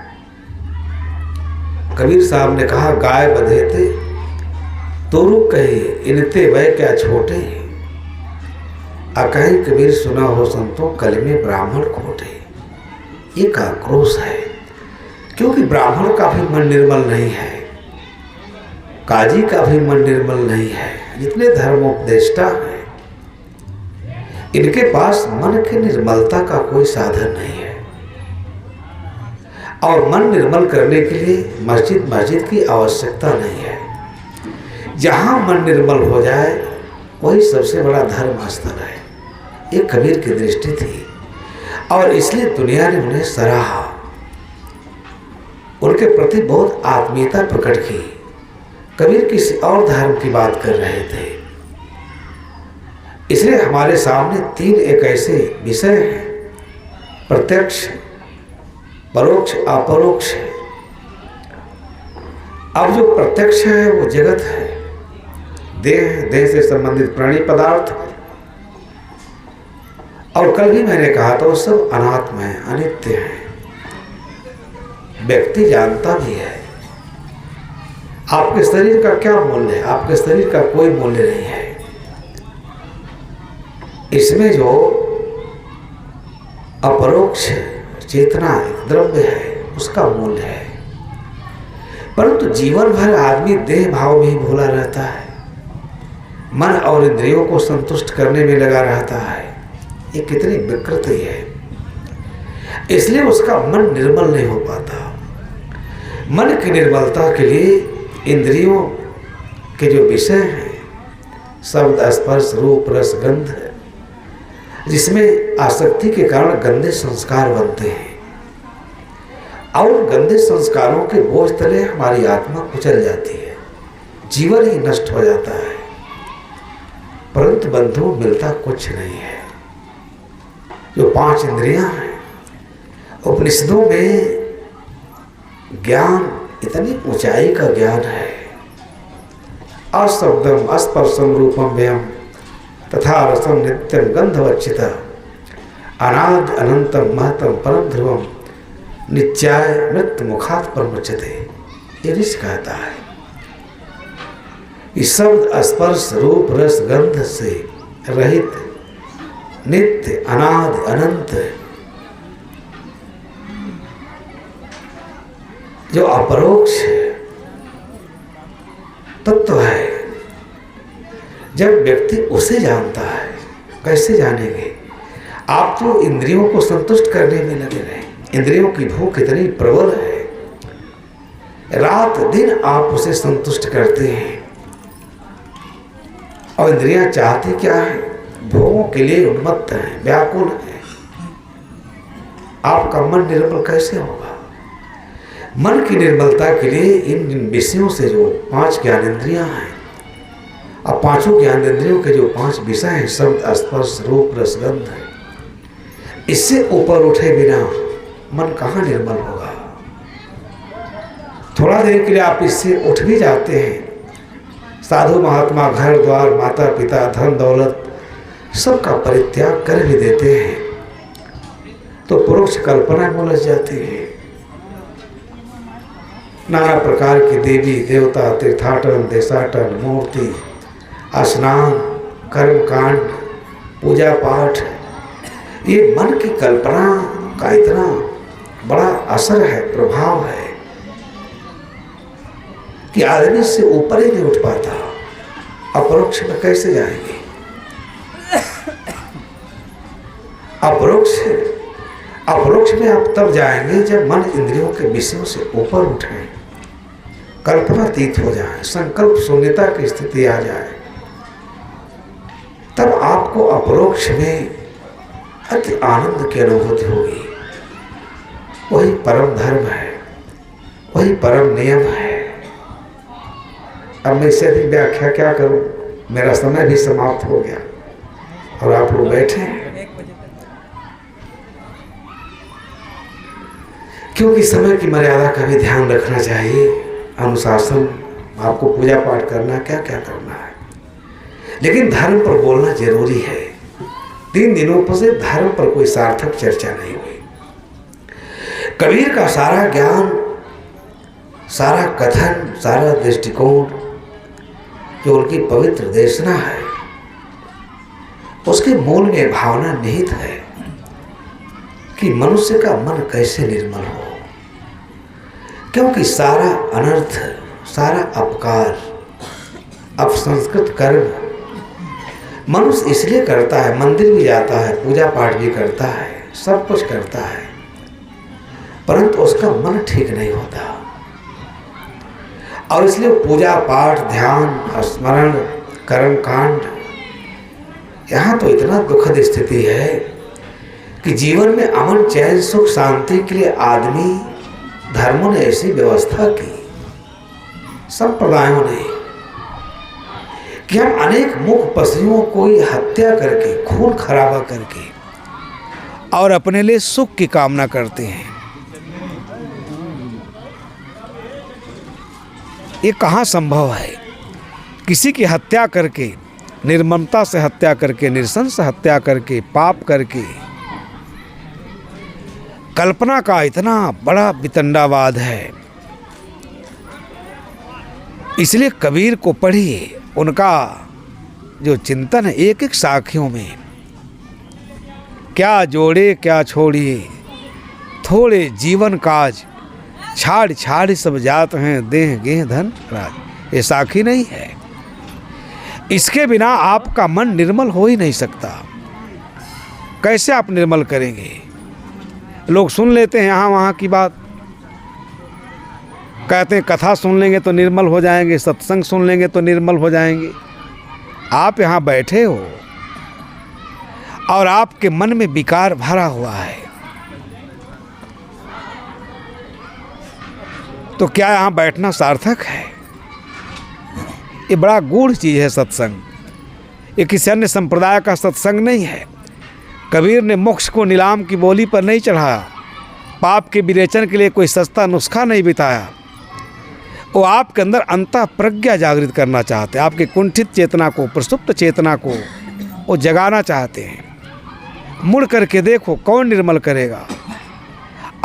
कबीर साहब ने कहा, गाय बधेते तोरु कहे इनते वह क्या छोटे, अकहीं कबीर सुना हो संतों कल में ब्राह्मण खोटे। ये का आक्रोश है, क्योंकि ब्राह्मण का भी मन निर्मल नहीं है, काजी का भी मन निर्मल नहीं है। जितने धर्मोपदेष्टा हैं, इनके पास मन की निर्मलता का कोई साधन नहीं है। और मन निर्मल करने के लिए मस्जिद की आवश्यकता नहीं है। जहाँ मन निर्मल हो जाए वही सबसे बड़ा धर्म स्थल है। ये कबीर की दृष्टि थी और इसलिए दुनिया ने उन्हें सराहा, उनके प्रति बहुत आत्मीयता प्रकट की। कबीर किसी और धर्म की बात कर रहे थे। इसलिए हमारे सामने तीन एक ऐसे विषय हैं, प्रत्यक्ष, परोक्ष, अपरोक्ष। अब जो प्रत्यक्ष है वो जगत है, देह, देह से संबंधित प्राणी पदार्थ, और कल भी मैंने कहा था वो सब अनात्म है, अनित्य है। व्यक्ति जानता भी है आपके शरीर का क्या मूल्य है, आपके शरीर का कोई मूल्य नहीं है। इसमें जो अपरोक्ष चेतना एक द्रव्य है उसका मूल्य है, परंतु जीवन भर आदमी देह भाव में ही भूला रहता है, मन और इंद्रियों को संतुष्ट करने में लगा रहता है। ये कितनी विकृति है, इसलिए उसका मन निर्मल नहीं हो पाता। मन की निर्मलता के लिए इंद्रियों के जो विषय हैं, शब्द स्पर्श रूप रस गंध, जिसमें आसक्ति के कारण गंदे संस्कार बनते हैं और गंदे संस्कारों के बोझ तले हमारी आत्मा कुचल जाती है, जीवन ही नष्ट हो जाता है। परंतु बंधु मिलता कुछ नहीं है। जो 5 इंद्रियां हैं, उपनिषदों में ज्ञान इतनी ऊंचाई का ज्ञान है। अशब्दम अस्पर्शम रूपम व्ययम तथा रसम नित्यम गंधवच्चिता अनाद अनंतम महतम परम ध्रुवम नित्याय मृत्यु मुखात परमुच्यते। ये ऋषि कहता है। इस शब्द स्पर्श रूप रस गंध से रहित नित्य अनाद अनंत जो अपरोक्ष तत्व है, जब व्यक्ति उसे जानता है, कैसे जानेंगे? आप तो इंद्रियों को संतुष्ट करने में लगे रहे। इंद्रियों की भूख इतनी प्रबल है, रात दिन आप उसे संतुष्ट करते हैं। और इंद्रियां चाहती क्या है? भोगों के लिए उन्मत्त है, व्याकुल है। आपका मन निर्मल कैसे होगा? मन की निर्मलता के लिए इन विषयों से जो 5 ज्ञानेंद्रियां हैं, अब 5 ज्ञानेंद्रियों के जो 5 विषय हैं, शब्द स्पर्श रूप रसगंध, इससे ऊपर उठे बिना मन कहाँ निर्मल होगा? थोड़ा देर के लिए आप इससे उठ भी जाते हैं, साधु महात्मा घर द्वार माता पिता धन दौलत सबका परित्याग कर भी देते हैं, तो पुरुष कल्पना में उलझ जाती है। नाना प्रकार की देवी देवता, तीर्थाटन देशाटन, मूर्ति, स्नान, कर्मकांड, पूजा पाठ, ये मन की कल्पना का इतना बड़ा असर है, प्रभाव है कि आदमी से ऊपर ही नहीं उठ पाता। अपरोक्ष में कैसे जाएंगे? अपरोक्ष में आप तब जाएंगे जब मन इंद्रियों के विषयों से ऊपर उठे, कल्पनातीत हो जाए, संकल्प शून्यता की स्थिति आ जाए, तब आपको अपरोक्ष में अति आनंद की अनुभूति होगी। वही परम धर्म है, वही परम नियम है। अब मैं इससे अधिक व्याख्या क्या करूं? मेरा समय भी समाप्त हो गया और आप लोग बैठे हैं, क्योंकि समय की मर्यादा का भी ध्यान रखना चाहिए। अनुशासन, आपको पूजा पाठ करना, क्या क्या करना है, लेकिन धर्म पर बोलना जरूरी है। 3 दिनों पर से धर्म पर कोई सार्थक चर्चा नहीं हुई। कबीर का सारा ज्ञान, सारा कथन, सारा दृष्टिकोण, जो उनकी पवित्र देशना है, उसके मूल में भावना निहित है कि मनुष्य का मन कैसे निर्मल हो। क्योंकि सारा अनर्थ, सारा अपकार, अपसंस्कृत कर्म मनुष्य इसलिए करता है, मंदिर भी जाता है, पूजा पाठ भी करता है, सब कुछ करता है, परंतु उसका मन ठीक नहीं होता। और इसलिए पूजा पाठ, ध्यान, स्मरण, कर्मकांड, यहाँ तो इतना दुखद स्थिति है कि जीवन में अमन चैन सुख शांति के लिए आदमी, धर्मों ने ऐसी व्यवस्था की, संप्रदायों ने, कि हम अनेक मूक पशुओं को हत्या करके, खून खराबा करके और अपने लिए सुख की कामना करते हैं। ये कहाँ संभव है? किसी की हत्या करके, निर्ममता से हत्या करके, नृशंस हत्या करके, पाप करके, कल्पना का इतना बड़ा वितंडावाद है। इसलिए कबीर को पढ़िए, उनका जो चिंतन है एक एक साखियों में, क्या जोड़े क्या छोड़िए, थोड़े जीवन काज, छाड़ छाड़ सब जात हैं, देह गेह धन राज। ये साखी नहीं है, इसके बिना आपका मन निर्मल हो ही नहीं सकता। कैसे आप निर्मल करेंगे? लोग सुन लेते हैं यहाँ वहाँ की बात, कहते हैं कथा सुन लेंगे तो निर्मल हो जाएंगे, सत्संग सुन लेंगे तो निर्मल हो जाएंगे। आप यहाँ बैठे हो और आपके मन में विकार भरा हुआ है, तो क्या यहाँ बैठना सार्थक है? ये बड़ा गूढ़ चीज़ है सत्संग। ये किसी अन्य संप्रदाय का सत्संग नहीं है। कबीर ने मोक्ष को नीलाम की बोली पर नहीं चढ़ाया, पाप के विरेचन के लिए कोई सस्ता नुस्खा नहीं बिताया। वो आपके अंदर अंतः प्रज्ञा जागृत करना चाहते हैं, आपकी कुंठित चेतना को, प्रसुप्त चेतना को वो जगाना चाहते हैं। मुड़ करके देखो कौन निर्मल करेगा।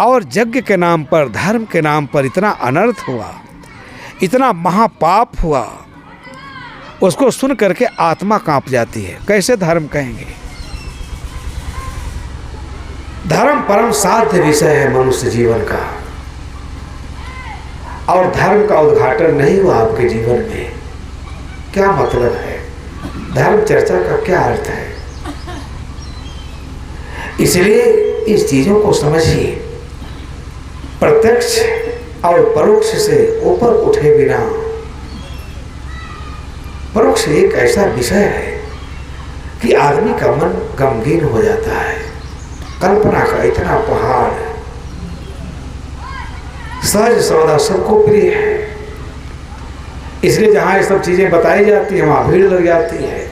और यज्ञ के नाम पर, धर्म के नाम पर इतना अनर्थ हुआ, इतना महापाप हुआ, उसको सुन करके आत्मा कांप जाती है। कैसे धर्म कहेंगे? धर्म परम साध्य विषय है मनुष्य जीवन का, और धर्म का उद्घाटन नहीं हुआ आपके जीवन में, क्या मतलब है? धर्म चर्चा का क्या अर्थ है? इसलिए इस चीजों को समझिए। प्रत्यक्ष और परोक्ष से ऊपर उठे बिना, परोक्ष एक ऐसा विषय है कि आदमी का मन गमगीन हो जाता है। कल्पना का इतना पहाड़, सहज सौदा सबको प्रिय है, इसलिए जहाँ ये सब चीज़ें बताई जाती हैं वहाँ भीड़ लग जाती है।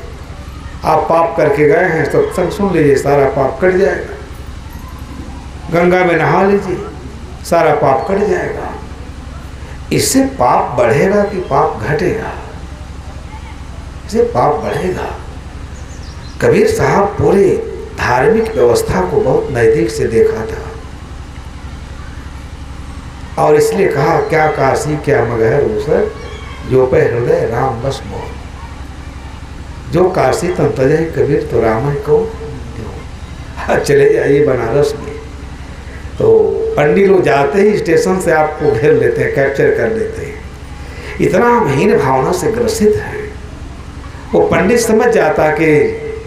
आप पाप करके गए हैं, सत्संग सुन लीजिए, सारा पाप कट जाएगा। गंगा में नहा लीजिए, सारा पाप कट जाएगा। इससे पाप बढ़ेगा कि पाप घटेगा? इससे पाप बढ़ेगा। कबीर साहब पूरे धार्मिक व्यवस्था को बहुत नजदीक से देखा था, और इसलिए कहा, क्या काशी क्या मगहर उसर, जो पे हृदय राम बस मोह। जो काशी तम तजय कबीर तो राम को। चले जाइए बनारस में, तो पंडित लोग जाते ही स्टेशन से आपको घेर लेते हैं, कैप्चर कर लेते हैं। इतना हीन भावना से ग्रसित है। वो पंडित समझ जाता कि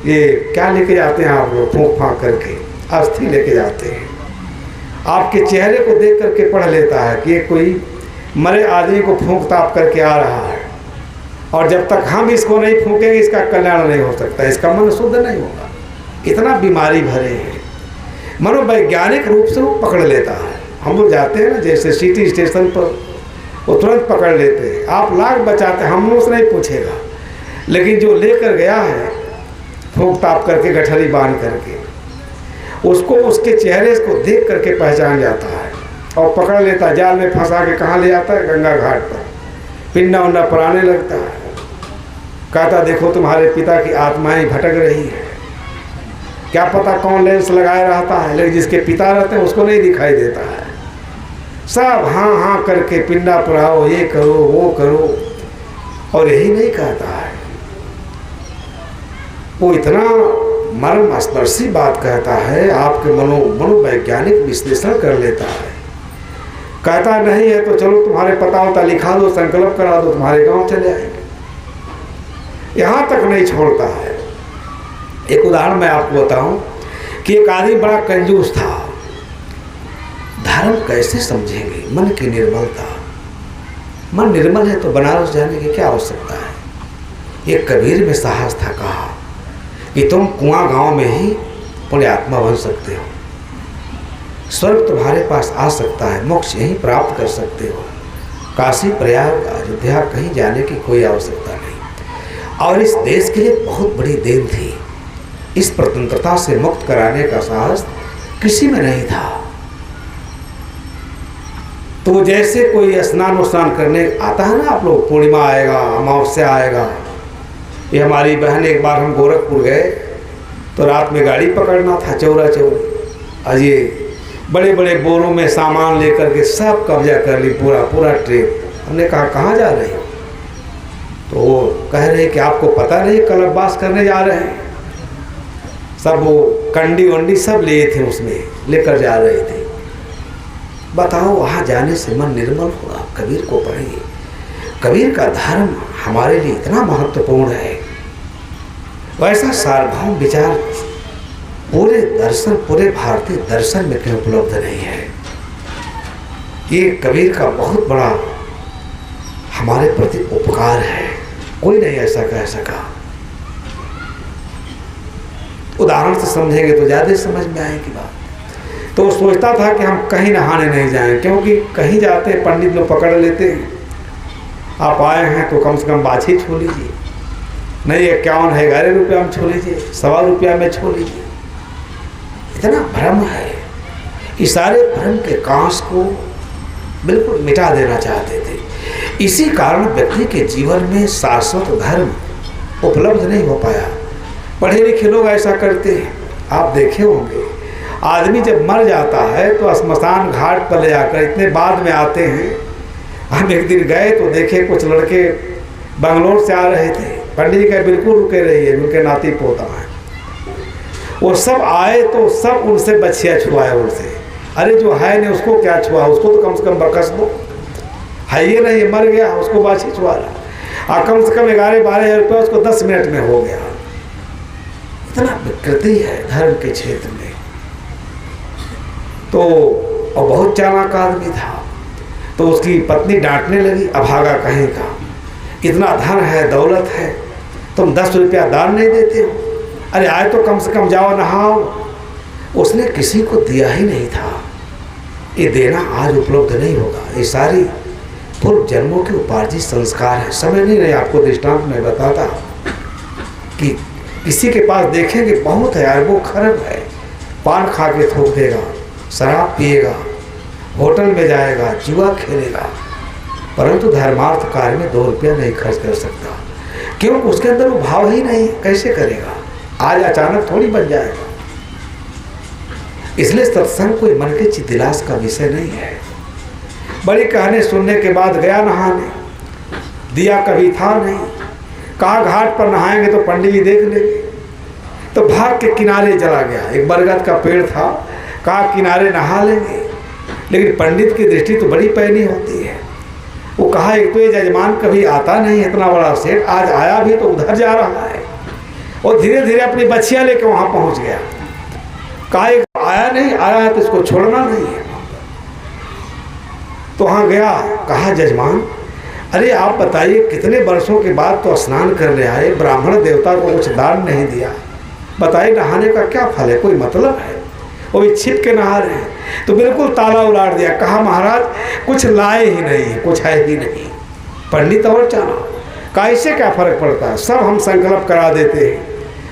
ये क्या लेके जाते हैं आप लोग, फूंक फाँक करके अस्थि लेके जाते हैं। आपके चेहरे को देख करके पढ़ लेता है कि ये कोई मरे आदमी को फूंक ताप करके आ रहा है, और जब तक हम इसको नहीं फूकेंगे इसका कल्याण नहीं हो सकता, इसका मन शुद्ध नहीं होगा। इतना बीमारी भरे हैं, मनोवैज्ञानिक रूप से वो पकड़ लेता है। हम लोग जाते हैं ना, जैसे सिटी स्टेशन पर, वो तुरंत पकड़ लेते हैं। आप लाख बचाते हैं, हम लोग से नहीं पूछेगा, लेकिन जो लेकर गया है फूंक ताप करके, गठरी बांध करके, उसको उसके चेहरे को देख करके पहचान जाता है और पकड़ लेता है। जाल में फंसा के कहाँ ले जाता है? गंगा घाट पर। पिंडा उंडा पराने लगता है, कहता देखो तुम्हारे पिता की आत्माएं भटक रही है। क्या पता कौन लेंस लगाए रहता है, लेकिन जिसके पिता रहते हैं उसको नहीं दिखाई देता है। सब हाँ हाँ करके पिंडा पुराओ, ये करो वो करो, और यही नहीं कहता है। वो इतना मर्म स्पर्शी बात कहता है, आपके मनोवैज्ञानिक विश्लेषण कर लेता है। कहता नहीं है तो चलो तुम्हारे पता होता लिखा दो, संकल्प करा दो, तुम्हारे गांव चले आएंगे। यहाँ तक नहीं छोड़ता है। एक उदाहरण मैं आपको बताऊं कि एक आदमी बड़ा कंजूस था। धर्म कैसे समझेंगे? मन की निर्मलता। मन निर्मल है तो बनारस जाने की क्या आवश्यकता है? ये कबीर में साहस था, कहा कि तुम कुआं गांव में ही पुण्यात्मा बन सकते हो, स्वर्ग तुम्हारे पास आ सकता है, मोक्ष यहीं प्राप्त कर सकते हो, काशी प्रयाग अयोध्या कहीं जाने की कोई आवश्यकता नहीं। और इस देश के लिए बहुत बड़ी देन थी। इस स्वतंत्रता से मुक्त कराने का साहस किसी में नहीं था। तो जैसे कोई स्नान वस्नान करने आता है ना, आप लोग, पूर्णिमा आएगा, अमावस्या आएगा। ये हमारी बहन, एक बार हम गोरखपुर गए तो रात में गाड़ी पकड़ना था, चौरा चौरी। आज ये बड़े बड़े बोरों में सामान लेकर के सब कब्जा कर ली, पूरा पूरा ट्रेन। हमने कहा कहाँ जा रहे हो? तो वो कह रहे कि आपको पता नहीं, कलबबास करने जा रहे हैं। सब वो कंडी वंडी सब लिए थे, उसमें लेकर जा रहे थे। बताओ, वहाँ जाने से मन निर्मल होगा। कबीर को पढ़िए। कबीर का धर्म हमारे लिए इतना महत्वपूर्ण है। वैसा सार्वभौम विचार पूरे दर्शन, पूरे भारतीय दर्शन में कहीं उपलब्ध नहीं है। ये कबीर का बहुत बड़ा हमारे प्रति उपकार है, कोई नहीं ऐसा कह सका। उदाहरण से समझेंगे तो ज़्यादा समझ में आएगी बात। तो वो सोचता था कि हम कहीं नहाने नहीं जाएं, क्योंकि कहीं जाते हैं पंडित लोग पकड़ लेते हैं, आप आए हैं तो कम से कम बाछी छू लीजिए, नहीं 51 है 11 रुपया में छू लीजिए, 1.25 रुपया में छू लीजिए। इतना भ्रम है, इस सारे भ्रम के कांस को बिल्कुल मिटा देना चाहते थे। इसी कारण व्यक्ति के जीवन में शाश्वत धर्म उपलब्ध नहीं हो पाया। पढ़े लिखे लोग ऐसा करते हैं, आप देखे होंगे, आदमी जब मर जाता है तो श्मशान घाट पर ले जाकर इतने बाद में आते हैं। हम एक दिन गए तो देखे कुछ लड़के बंगलोर से आ रहे थे, पंडित जी कहे बिल्कुल रुके रहिए, उनके नाती पोता हैं। वो सब आए तो सब उनसे बछिया छुआए उनसे, अरे जो है नहीं उसको क्या छुआ, उसको तो कम से कम बकस दो, है ये नहीं मर गया उसको बाछी छुआ रहा, और कम से कम 11-12 हज़ार रुपया उसको 10 मिनट में हो गया। इतना विकृति है धर्म के क्षेत्र में। तो और बहुत चालाक आदमी था, तो उसकी पत्नी डांटने लगी, अभागा कहीं का, इतना धन है दौलत है, तुम 10 रुपया दान नहीं देते हो, अरे आए तो कम से कम जाओ नहाओ। उसने किसी को दिया ही नहीं था। ये देना आज उपलब्ध नहीं होगा, ये सारी पूर्व जन्मों के उपार्जित संस्कार है। समय नहीं रहे, आपको दृष्टांत में बताता कि किसी के पास देखेंगे बहुत है, अरबों खरब है, पान खा के थूक देगा, शराब पिएगा, होटल में जाएगा, जुआ खेलेगा, परंतु धर्मार्थ कार्य में 2 रुपया नहीं खर्च कर सकता, क्योंकि उसके अंदर वो भाव ही नहीं, कैसे करेगा, आज अचानक थोड़ी बन जाएगा। इसलिए सत्संग कोई मन के चित्तलास का विषय नहीं है। बड़ी कहानी सुनने के बाद गया नहाने, दिया कभी था नहीं, कहा घाट पर नहाएंगे तो पंडित जी देख लेंगे, तो भाग के किनारे चला गया। एक बरगद का पेड़ था, कहा किनारे नहा लेंगे, लेकिन पंडित की दृष्टि तो बड़ी पैनी होती है। वो कहा एक तो ये जजमान कभी आता नहीं, इतना बड़ा सेठ, आज आया भी तो उधर जा रहा है, और धीरे धीरे अपनी बच्चियाँ लेके वहाँ पहुँच गया। कहा आया नहीं, आया है तो इसको छोड़ना नहीं है। तो वहाँ गया, कहा जजमान अरे आप बताइए कितने वर्षों के बाद तो स्नान करने आए, ब्राह्मण देवता को कुछ दान नहीं दिया, बताइए नहाने का क्या फल है, कोई मतलब है? वो भी छिप के नहा रहे हैं। तो बिल्कुल ताला उलाट दिया, कहा महाराज कुछ लाए ही नहीं, कुछ है ही नहीं। पंडित और चाना, कहा इससे क्या फर्क पड़ता है, सब हम संकल्प करा देते हैं,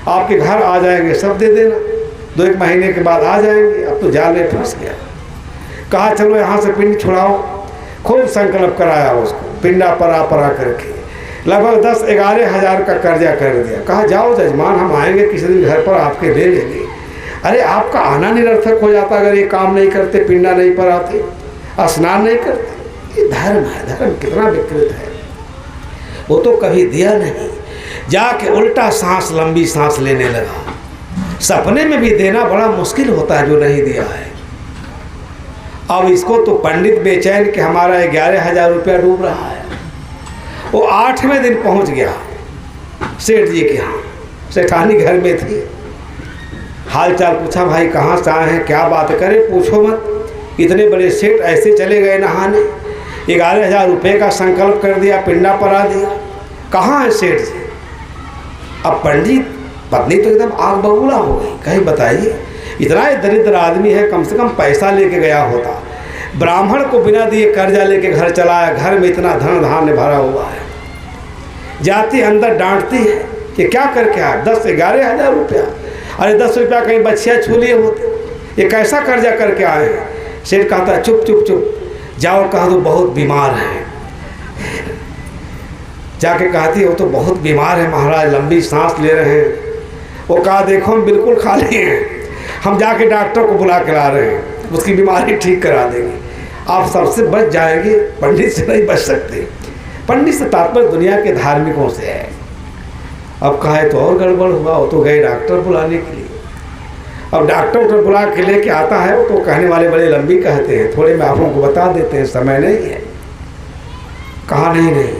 आपके घर आ जाएंगे, सब दे देना, 2-1 महीने के बाद आ जाएंगे। अब तो जाल में फंस गया। कहा चलो यहाँ से पिंड छुड़ाओ, खूब संकल्प कराया उसको, पिंडा परा करके लगभग 10-11 हज़ार का कर्जा कर दिया। कहा जाओ जजमान, हम आएंगे किसी दिन घर पर, आपके ले लेंगे। अरे आपका आना निरर्थक हो जाता अगर ये काम नहीं करते, पिंडा नहीं पराते, स्नान नहीं करते। ये धर्म है, धर्म कितना विकृत है। वो तो कभी दिया नहीं, जाके उल्टा सांस, लंबी सांस लेने लगा। सपने में भी देना बड़ा मुश्किल होता है जो नहीं दिया है। अब इसको तो पंडित बेचैन कि हमारा 11,000 रुपया डूब रहा है। वो 8वें दिन पहुंच गया सेठ जी के यहाँ, सेठानी घर में थी। हाल चाल पूछा, भाई कहाँ से आए हैं, क्या बात करे, पूछो मत, इतने बड़े सेठ ऐसे चले गए नहाने, 11,000 रुपये का संकल्प कर दिया, पिंडा परा दिया, कहाँ है सेठ जी? अब पंडित पत्नी तो एकदम आग बबूला हो गई, कहीं बताइए इतना ही दरिद्र आदमी है, कम से कम पैसा लेके गया होता। ब्राह्मण को बिना दिए कर्जा लेके घर चलाया, घर में इतना धन धान्य भरा हुआ है। जाती अंदर डांटती है कि क्या करके आया, 10-11 हज़ार रुपया, अरे 10 रुपया कहीं बच्चियाँ छू लिए होते, ये कैसा कर्जा करके आए हैं? सेठ कहता है चुप चुप चुप, जाओ कह दो बहुत बीमार है। जाके कहती है वो तो बहुत बीमार है महाराज, लंबी सांस ले रहे हैं। वो कहा देखो हम बिल्कुल खाली हैं, हम जाके डॉक्टर को बुला के ला रहे हैं, उसकी बीमारी ठीक करा देंगे, आप सबसे बच जाएंगे, पंडित से नहीं बच सकते। पंडित से तात्पर्य दुनिया के धार्मिकों से है। अब कहा तो और गड़बड़ हुआ, वो तो गए डॉक्टर बुलाने के लिए। अब डॉक्टर बुला के लेके आता है, वो तो कहने वाले बड़े लंबी कहते हैं, थोड़े में आप लोगों को बता देते हैं, समय नहीं है। कहा नहीं।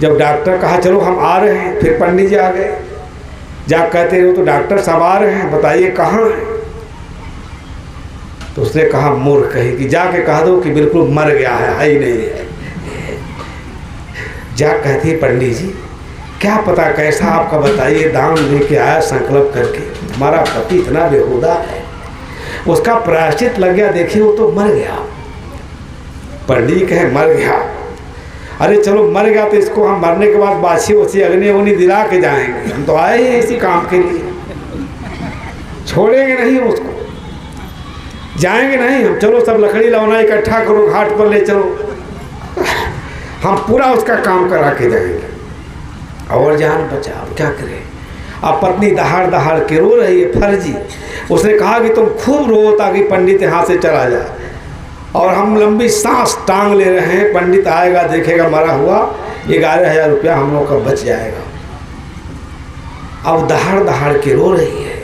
जब डॉक्टर कहा चलो हम आ रहे हैं, फिर पंडित जी आ गए, जा कहते हैं तो डॉक्टर सब आ रहे हैं, बताइए कहाँ हैं? तो उसने कहा मूर्ख कही कि जाके कह दो कि बिल्कुल मर गया है ही नहीं है। जा कहती है पंडित जी क्या पता कैसा आपका बताइए दान लेके आया संकल्प करके, हमारा पति इतना बेहुदा है, उसका प्रायश्चित लग गया, देखिए वो तो मर गया। पंडित कहे मर गया, अरे चलो मर गया तो इसको हम मरने के बाद बाछी वछी अग्नि उग्नि दिला के जाएंगे, हम तो आए हैं इसी काम के लिए, छोड़ेंगे नहीं उसको, जाएंगे नहीं हम, चलो सब लकड़ी लौना इकट्ठा करो, घाट पर ले चलो, हम पूरा उसका काम करा के जाएंगे और जान बचा। अब क्या करें, अब पत्नी दहाड़ दहाड़ के रो रही है फर्जी। उसने कहा कि तुम खूब रो ताकि पंडित यहाँ से चला जाए, और हम लंबी सांस टांग ले रहे हैं, पंडित आएगा देखेगा मरा हुआ, 11,000 रुपया हम लोग का बच जाएगा। अब दहाड़ दहाड़ के रो रही है,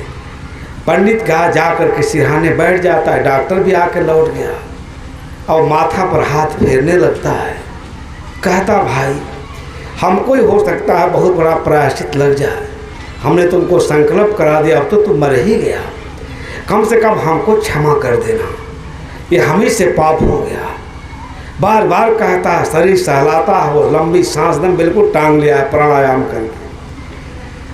पंडित का जाकर के सिरहाने बैठ जाता है, डॉक्टर भी आकर लौट गया और माथा पर हाथ फेरने लगता है, कहता भाई हमको ही हो सकता है बहुत बड़ा प्रायश्चित लग जाए, हमने तुमको संकल्प करा दिया, अब तो तुम मर ही गया, कम से कम हमको क्षमा कर देना, ये हम ही से पाप हो गया। बार बार कहता है, शरीर सहलाता है, वो लंबी सांस दम बिल्कुल टांग लिया है प्राणायाम करके,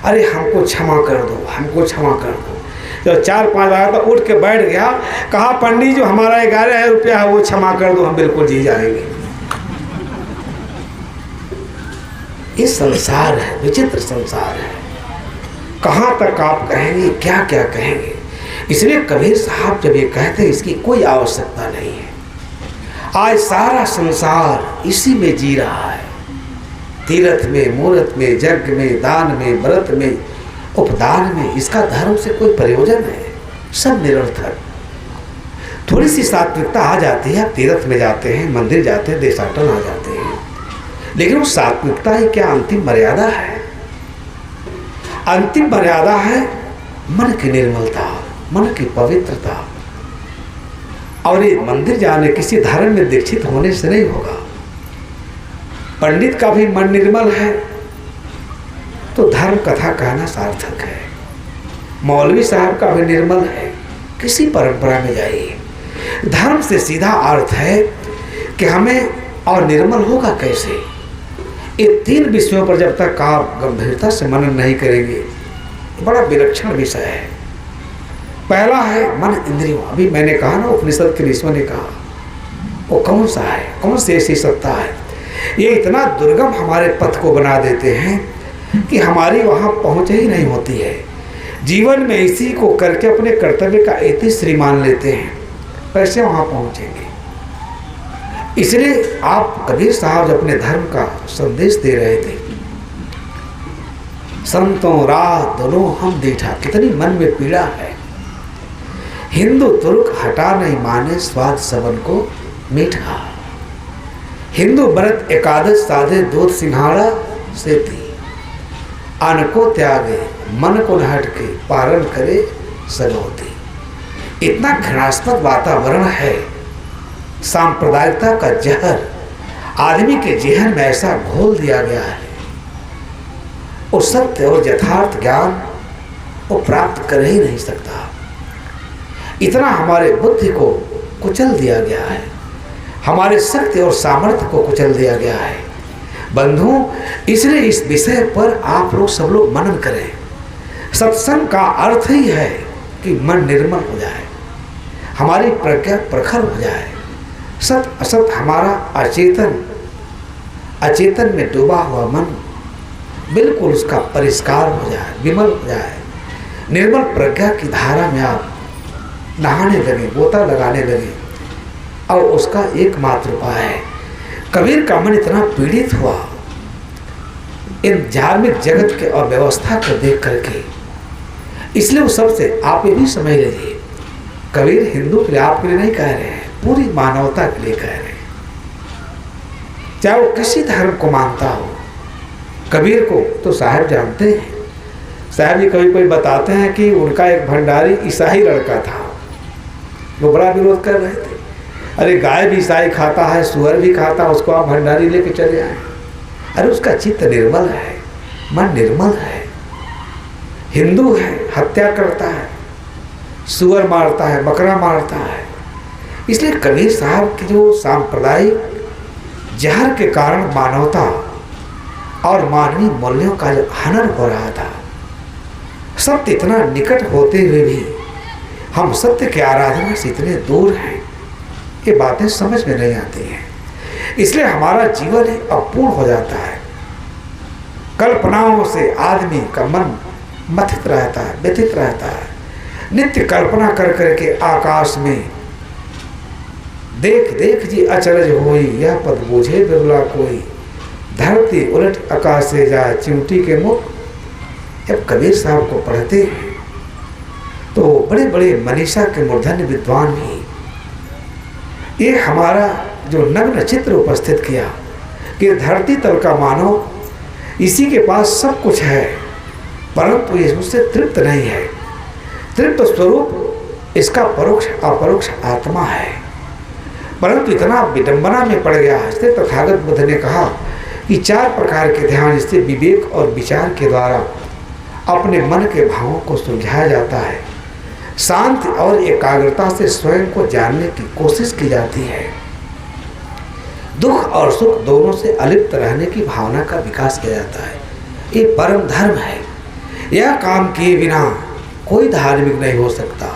अरे हमको क्षमा कर दो, हमको क्षमा कर दो। जब 4-5 बार तो उठ के बैठ गया, कहा पंडित जो हमारा 11,000 रुपया है वो क्षमा कर दो, हम बिल्कुल जी जाएंगे। ये संसार है, विचित्र संसार है, कहाँ तक आप कहेंगे, क्या क्या कहेंगे। इसलिए कबीर साहब जब ये कहते हैं इसकी कोई आवश्यकता नहीं है। आज सारा संसार इसी में जी रहा है, तीर्थ में, मूर्त में, यज्ञ में, दान में, व्रत में, उपदान में, इसका धर्म से कोई प्रयोजन है, सब निरर्थक। थोड़ी सी सात्विकता आ जाती है, तीर्थ में जाते हैं, मंदिर जाते हैं, देशाटन आ जाते हैं, लेकिन वो सात्विकता ही क्या अंतिम मर्यादा है? अंतिम मर्यादा है मन की निर्मलता, मन की पवित्रता। और ये मंदिर जाने, किसी धर्म में दीक्षित होने से नहीं होगा। पंडित का भी मन निर्मल है तो धर्म कथा कहना सार्थक है, मौलवी साहब का भी निर्मल है, किसी परंपरा में जाइए। धर्म से सीधा अर्थ है कि हमें, और निर्मल होगा कैसे? ये 3 विषयों पर जब तक आप गंभीरता से मनन नहीं करेंगे, बड़ा विलक्षण विषय है। पहला है मन इंद्रियों। अभी मैंने कहा ना, उपनिषद के ऋषियों ने कहा, वो कौन सा है, कौन सी ऐसी सत्ता है, ये इतना दुर्गम हमारे पथ को बना देते हैं कि हमारी वहाँ पहुँच ही नहीं होती है। जीवन में इसी को करके अपने कर्तव्य का इतिश्री मान लेते हैं, कैसे वहाँ पहुँचेंगे? इसलिए आप कबीर साहब जब अपने धर्म का संदेश दे रहे थे, संतों रात दोनों हम देखा, कितनी मन में पीड़ा है। हिंदू तुर्क हटा नहीं माने स्वाद सबन को मीठा, हिंदू व्रत एकादश साधे दूध सिंघाड़ा से थी, अन्न को त्यागे मन को न हटके पारण करे सगोती। इतना घृणास्पद वातावरण है, सांप्रदायिकता का जहर आदमी के जेहन में ऐसा घोल दिया गया है, वो सत्य और यथार्थ ज्ञान वो प्राप्त कर ही नहीं सकता। इतना हमारे बुद्धि को कुचल दिया गया है, हमारे शक्ति और सामर्थ्य को कुचल दिया गया है। बंधु, इसलिए इस विषय पर आप लोग सब लोग मनन करें। सत्संग का अर्थ ही है कि मन निर्मल हो जाए, हमारी प्रज्ञा प्रखर हो जाए, सत असत हमारा अचेतन में डूबा हुआ मन बिल्कुल उसका परिष्कार हो जाए, विमल हो जाए। निर्मल प्रज्ञा की धारा में आप नहाने लगे, गोता लगाने लगे, और उसका एकमात्र उपाय है। कबीर का मन इतना पीड़ित हुआ इन धार्मिक जगत के अव्यवस्था को देख करके, इसलिए वो सबसे, आप ये भी समझ लीजिए, कबीर हिंदू के लिए, आपके लिए नहीं कह रहे हैं, पूरी मानवता के लिए कह रहे हैं। चाहे वो किसी धर्म को मानता हो, कबीर को तो साहब जानते हैं। साहब जी कभी कोई बताते हैं कि उनका एक भंडारी ईसाई लड़का था, वो बड़ा विरोध कर रहे थे, अरे गाय भी ईसाई खाता है, सुअर भी खाता है, उसको आप भंडारी लेके चले आए। अरे उसका चित्त निर्मल है, मन निर्मल है, हिंदू है, हत्या करता है, सुअर मारता है, बकरा मारता है। इसलिए कबीर साहब की जो सांप्रदायिक जहर के कारण मानवता और मानवीय मूल्यों का जो हनन हो रहा था, सत्य इतना निकट होते हुए भी हम सत्य की आराधना से इतने दूर हैं, ये बातें समझ में नहीं आती हैं। इसलिए हमारा जीवन ही अपूर्ण हो जाता है। कल्पनाओं से आदमी का मन मथित रहता है, व्यथित रहता है। नित्य कल्पना कर करके आकाश में देख देख जी अचरज होई, यह पद बूझे बिरला कोई, धरती उलट आकाश से जाए चिमटी के मुख। जब कबीर साहब को पढ़ते हैं तो बड़े बड़े मनीषा के मूर्धन्य विद्वान भी ये हमारा जो नग्न चित्र उपस्थित किया कि धरती तल का मानव इसी के पास सब कुछ है, परंतु ये उससे तृप्त नहीं है। तृप्त स्वरूप इसका परोक्ष अपरोक्ष आत्मा है, परंतु इतना विडंबना में पड़ गया। इसलिए तथागत बुद्ध ने कहा कि 4 प्रकार के ध्यान, इससे विवेक और विचार के द्वारा अपने मन के भावों को सुलझाया जाता है। शांति और एकाग्रता से स्वयं को जानने की कोशिश की जाती है। दुख और सुख दोनों से अलिप्त रहने की भावना का विकास किया जाता है। ये परम धर्म है। यह काम किए बिना कोई धार्मिक नहीं हो सकता,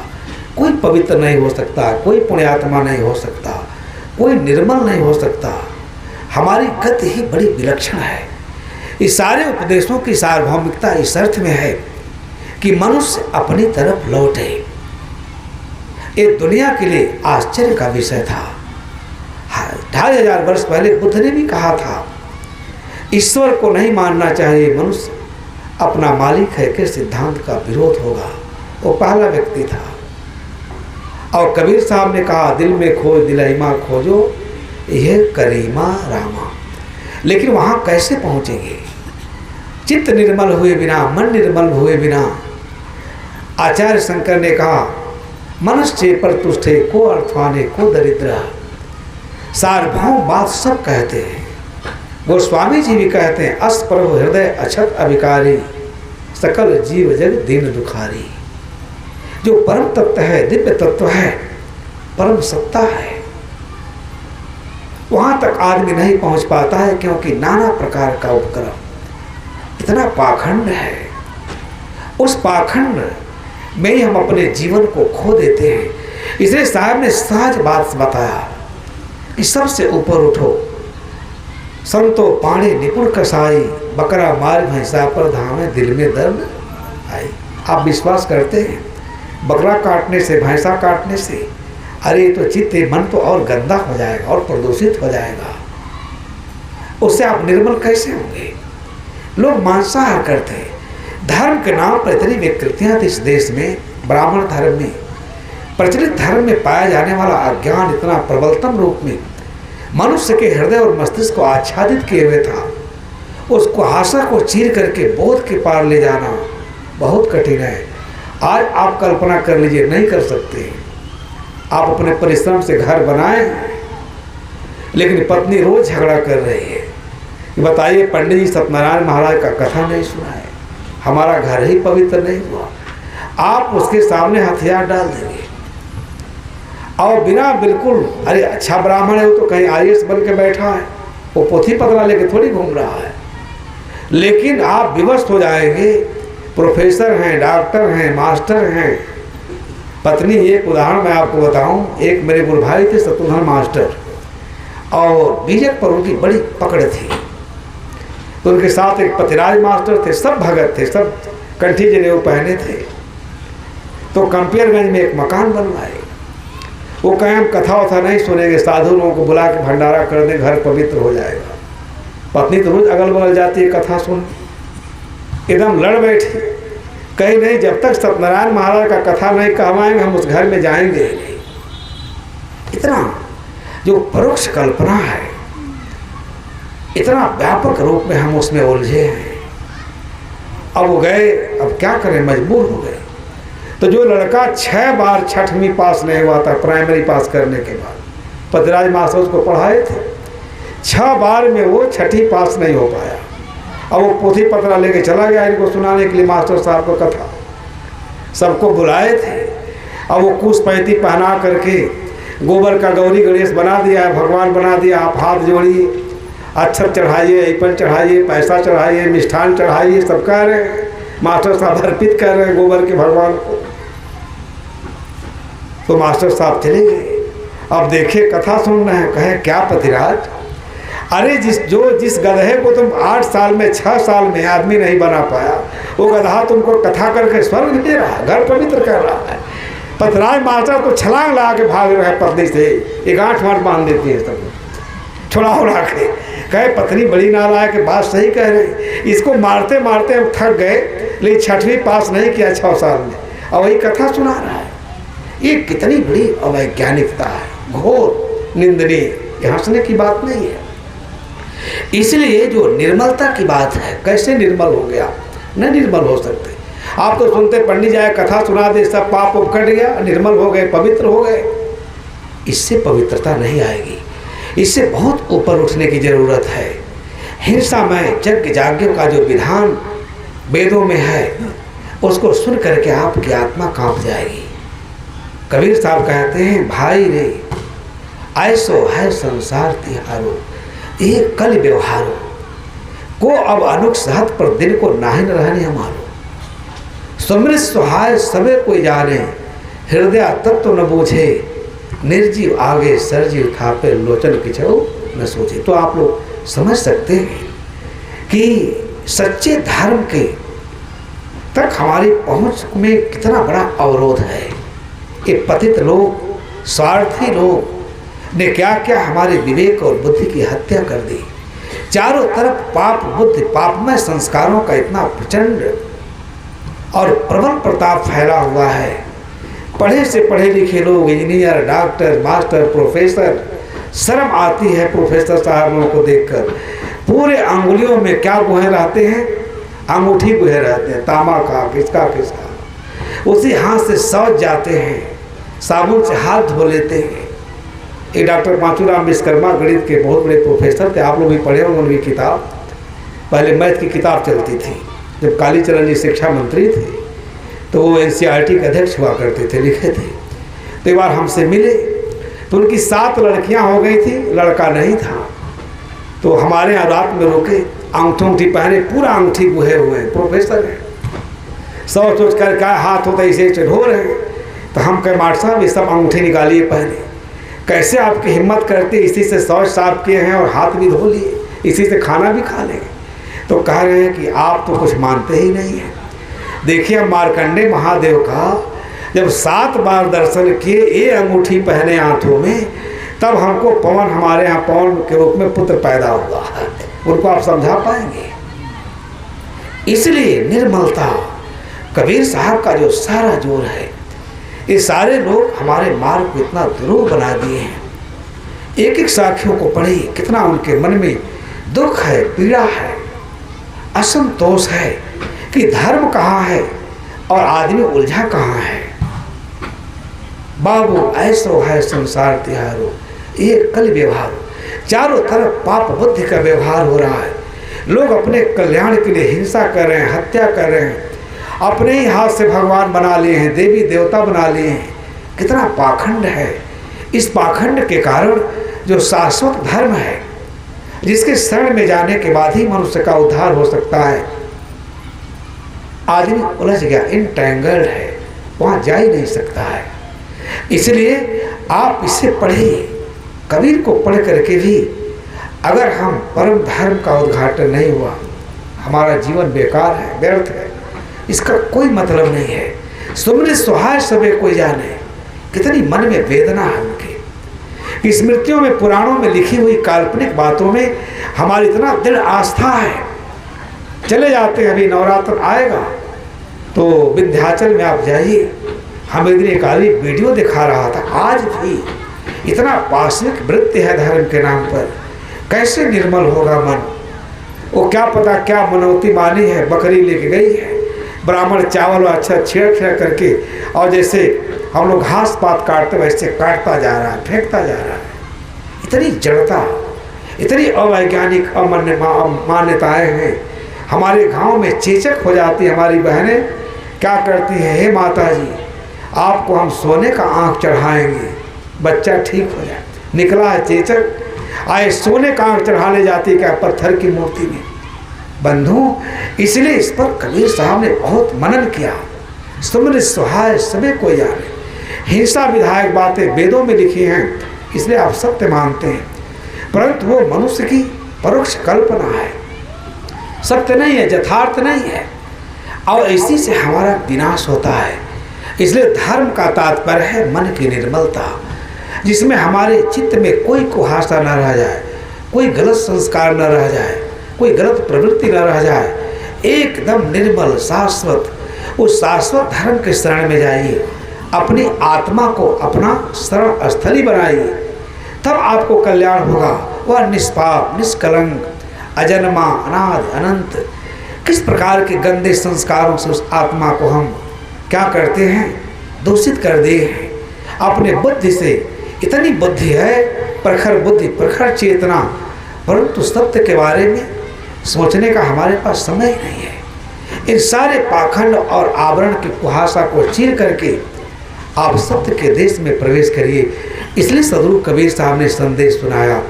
कोई पवित्र नहीं हो सकता, कोई पुण्यात्मा नहीं हो सकता, कोई निर्मल नहीं हो सकता। हमारी गति ही बड़ी विलक्षण है। इस सारे उपदेशों की सार्वभौमिकता इस अर्थ में है कि मनुष्य अपनी तरफ लौटे। ये दुनिया के लिए आश्चर्य का विषय था। 2500 वर्ष पहले बुद्ध ने भी कहा था, ईश्वर को नहीं मानना चाहिए, मनुष्य अपना मालिक है के सिद्धांत का विरोध होगा। वो पहला व्यक्ति था। और कबीर साहब ने कहा, दिल में खोज दिलैमा खोजो, यह करीमा रामा। लेकिन वहाँ कैसे पहुँचेंगे? चित्त निर्मल हुए बिना, मन निर्मल हुए बिना। आचार्य शंकर ने कहा, मनुष्य पर तुष्टे को अर्थवाने को दरिद्र। सार्वभौम बात सब कहते हैं। गोस्वामी जी भी कहते हैं, अस प्रभु हृदय अछत अभिकारी, सकल जीव जग दीन दुखारी। जो परम तत्व है, दिव्य तत्व है, परम सत्ता है, वहां तक आदमी नहीं पहुंच पाता है, क्योंकि नाना प्रकार का उपक्रम, इतना पाखंड है। उस पाखंड में ही हम अपने जीवन को खो देते हैं। इसलिए साहब ने सहज बात बताया कि सबसे ऊपर उठो, संतो पाणे निपुण कसाई, बकरा मार भैंसा पर धामे दिल में दर्द आई। आप विश्वास करते हैं बकरा काटने से, भैंसा काटने से, अरे तो चित्त मन तो और गंदा हो जाएगा और प्रदूषित हो जाएगा, उससे आप निर्मल कैसे होंगे? लोग मांसाहार करते हैं। धर्म के नाम पर इतनी विकृतियाँ थी इस देश में। ब्राह्मण धर्म में, प्रचलित धर्म में पाया जाने वाला अज्ञान इतना प्रबलतम रूप में मनुष्य के हृदय और मस्तिष्क को आच्छादित किए हुए था। उसको आशा को चीर करके बोध के पार ले जाना बहुत कठिन है। आज आप कल्पना कर लीजिए, नहीं कर सकते। आप अपने परिश्रम से घर बनाए, लेकिन पत्नी रोज झगड़ा कर रही है। बताइए, पंडित जी सत्यनारायण महाराज का कथा नहीं सुना है, हमारा घर ही पवित्र नहीं हुआ। आप उसके सामने हथियार डाल देंगे और बिना बिल्कुल, अरे अच्छा ब्राह्मण है, वो तो कहीं IAS बन के बैठा है, वो पोथी पतरा लेके थोड़ी घूम रहा है। लेकिन आप विवश हो जाएंगे, प्रोफेसर हैं, डॉक्टर हैं, मास्टर हैं। पत्नी, एक उदाहरण मैं आपको बताऊं, एक मेरे गुरु भाई थे शत्रुघ्न मास्टर, और बीजक पर उनकी बड़ी पकड़ थी। तो उनके साथ एक पतिराज मास्टर थे, सब भगत थे, सब कंठी जनेऊ पहने थे। तो कंपियरगंज में एक मकान बनवाए। वो कहें हम कथा वथा नहीं सुनेंगे, साधु लोगों को बुला के भंडारा कर दे, घर पवित्र हो जाएगा। पत्नी तो रोज अगल बगल जाती है कथा सुन, एकदम लड़ बैठी, कहीं नहीं, जब तक सत्यनारायण महाराज का कथा नहीं कहवाएंगे हम उस घर में जाएंगे नहीं। इतना जो परोक्ष कल्पना है, इतना व्यापक रूप में हम उसमें उलझे हैं। अब वो गए, अब क्या करें, मजबूर हो गए। तो जो लड़का 6 बार 6वीं पास नहीं हुआ था प्राइमरी पास करने के बाद, पतिराज मास्टर उसको पढ़ाए थे, 6 बार में वो 6ठी पास नहीं हो पाया। अब वो पोथी पतरा लेके चला गया इनको सुनाने के लिए मास्टर साहब को कथा। सबको बुलाए थे। अब वो कुश पैंती पहना करके गोबर का गौरी गणेश बना दिया, भगवान बना दिया, आप हाथ जोड़िए। अच्छा चढ़ाइए, एपल चढ़ाइए, पैसा चढ़ाइए, मिष्ठान चढ़ाइए, सब कह रहे हैं। मास्टर साहब अर्पित कर रहे हैं गोबर के भगवान को। तो मास्टर साहब चले गए। अब देखिए कथा सुन रहे हैं, कहे क्या पतिराज, अरे जिस गधे को तुम 8 साल में 6 साल में आदमी नहीं बना पाया, वो गधा तुमको कथा करके स्वर्ग दे रहा है, घर पवित्र कर रहा है। पतिराज मास्टर को छलांग लगा के भाग रहे हैं पत्नी से, एक गांठ वाँठ बांध देती है सब छोड़ा उड़ा के। कहे पत्नी बड़ी नालायक है, बात सही कह रहे, इसको मारते मारते हम थक गए, लेकिन 6वीं पास नहीं किया 6 साल में, और वही कथा सुना रहा है। ये कितनी बड़ी अवैज्ञानिकता है, घोर निंदनीय, ये हंसने की बात नहीं है। इसलिए जो निर्मलता की बात है, कैसे निर्मल हो गया, नहीं निर्मल हो सकते। आप तो सुनते पंडित जाए कथा सुना दे, सब पाप कट गया, निर्मल हो गए, पवित्र हो गए। इससे पवित्रता नहीं आएगी, इससे बहुत ऊपर उठने की जरूरत है। हिंसामय यज्ञ याज्ञों का जो विधान वेदों में है, उसको सुन करके आपकी आत्मा कांप जाएगी। कबीर साहब कहते हैं, भाई रे ऐसो है संसार तिहारो, ये कल व्यवहारो को अब अनुक सहत पर दिन को नाहिन रहने हमारो। समृत सुहाय सबे कोई जाने, हृदय तत्व न बूझे, निर्जीव आगे सरजीव थापे, लोचन किछो न सोचे। तो आप लोग समझ सकते हैं कि सच्चे धर्म के तक हमारी पहुंच में कितना बड़ा अवरोध है। ये पतित लोग, स्वार्थी लोग ने क्या क्या हमारे विवेक और बुद्धि की हत्या कर दी। चारों तरफ पाप बुद्धि, पापमय संस्कारों का इतना प्रचंड और प्रबल प्रताप फैला हुआ है। पढ़े से पढ़े लिखे लोग, इंजीनियर, डॉक्टर, मास्टर, प्रोफेसर, शर्म आती है प्रोफेसर साहबों को देखकर। पूरे अंगुलियों में क्या गुहे रहते हैं, अंगूठी गुहे रहते हैं, तांबा का, किसका किसका। उसी हाथ से शौच जाते हैं, साबुन से हाथ धो लेते हैं। एक डॉक्टर पांचूराम विश्वकर्मा गणित के बहुत बड़े प्रोफेसर थे, आप लोग भी पढ़े होंगे उनकी किताब। पहले मैथ की किताब चलती थी, जब कालीचरण जी शिक्षा मंत्री थे तो वो NCERT के अध्यक्ष हुआ करते थे, लिखे थे। तो एक बार हमसे मिले तो उनकी 7 लड़कियां हो गई थी, लड़का नहीं था। तो हमारे यहाँ रात में रोके, अंगूठी पहने, पूरा अंगूठी गुहे हुए हैं, प्रोफेसर हैं। सोच कर क्या हाथ होता इसे चढ़ो रहे हैं। तो हम कहे मास्टर साहब ये सब अंगूठी निकालिए पहले। कैसे आपकी हिम्मत करते, इसी से शौच साफ किए हैं और हाथ भी धो लिए, इसी से खाना भी खा लेंगे। तो कह रहे हैं कि आप तो कुछ मानते ही नहीं हैं। देखिए मार्कंडे महादेव का जब 7 बार दर्शन किए, ये अंगूठी पहने हाथों में, तब हमको पवन, हमारे यहाँ पवन के रूप में पुत्र पैदा हुआ। उनको आप समझा पाएंगे। इसलिए निर्मलता, कबीर साहब का जो सारा जोर है, ये सारे लोग हमारे मार्ग को इतना दुरूह बना दिए हैं। एक एक साखियों को पढ़िए, कितना उनके मन में दुख है, पीड़ा है, असंतोष है कि धर्म कहाँ है और आदमी उलझा कहाँ है। बाबू ऐसो है संसार तिहारो, ये कल व्यवहार, चारों तरफ पाप बुद्धि का व्यवहार हो रहा है। लोग अपने कल्याण के लिए हिंसा कर रहे हैं, हत्या कर रहे हैं, अपने ही हाथ से भगवान बना लिए हैं, देवी देवता बना लिए हैं। कितना पाखंड है। इस पाखंड के कारण जो शाश्वत धर्म है, जिसके शरण में जाने के बाद ही मनुष्य का उद्धार हो सकता है, आदमी उलझ गया, इंटैंगल्ड है, वहाँ जा ही नहीं सकता है। इसलिए आप इसे पढ़िए। कबीर को पढ़ करके भी अगर हम परम धर्म का उद्घाटन नहीं हुआ, हमारा जीवन बेकार है, व्यर्थ है, इसका कोई मतलब नहीं है। सुमृत सुहाय सबे कोई जाने, कितनी मन में वेदना है उनके। स्मृतियों में, पुराणों में लिखी हुई काल्पनिक बातों में हमारी इतना दृढ़ आस्था है। चले जाते हैं, अभी नवरात्र आएगा तो विंध्याचल में आप जाइए, हम एक दिन एक आदमी वीडियो दिखा रहा था। आज भी इतना पाश्विक वृत्ति है धर्म के नाम पर, कैसे निर्मल होगा मन। वो क्या पता क्या मनौती मानी है, बकरी लेके गई है, ब्राह्मण चावल अच्छा छेड़ करके, और जैसे हम लोग घास पात काटते वैसे काटता जा रहा है, फेंकता जा रहा है। इतनी जड़ता, इतनी अवैज्ञानिक मान्यताएं हैं। हमारे गांव में चेचक हो जाती है, हमारी बहनें क्या करती हैं, हे माता जी आपको हम सोने का आँख चढ़ाएंगे, बच्चा ठीक हो जाए। निकला है चेचक, आए सोने का आंख चढ़ाने जाती क्या पत्थर की मूर्ति में। बंधु, इसलिए इस पर कबीर साहब ने बहुत मनन किया। सुमन सुहाय समय कोई जाने, हिंसा विधायक बातें वेदों में लिखी हैं, इसलिए आप सत्य मानते हैं, परंतु वो मनुष्य की परोक्ष कल्पना है, सत्य नहीं है, यथार्थ नहीं है, और इसी से हमारा विनाश होता है। इसलिए धर्म का तात्पर्य है मन की निर्मलता, जिसमें हमारे चित्त में कोई कुहासा न रह जाए, कोई गलत संस्कार न रह जाए, कोई गलत प्रवृत्ति न रह जाए, एकदम निर्मल शाश्वत, उस शाश्वत धर्म के शरण में जाइए, अपनी आत्मा को अपना शरण स्थली बनाइए, तब आपको कल्याण होगा। वह निष्पाप, निष्कलंक, अजन्मा, अनादि, अनंत। किस प्रकार के गंदे संस्कारों से उस आत्मा को हम क्या करते हैं, दूषित कर दिए हैं। अपने बुद्धि से, इतनी बुद्धि है, प्रखर बुद्धि, प्रखर चेतना, परंतु सत्य के बारे में सोचने का हमारे पास समय ही नहीं है। इन सारे पाखंड और आवरण के कुहासा को चीर करके आप सत्य के देश में प्रवेश करिए। इसलिए सदगुरु कबीर साहब ने संदेश सुनाया,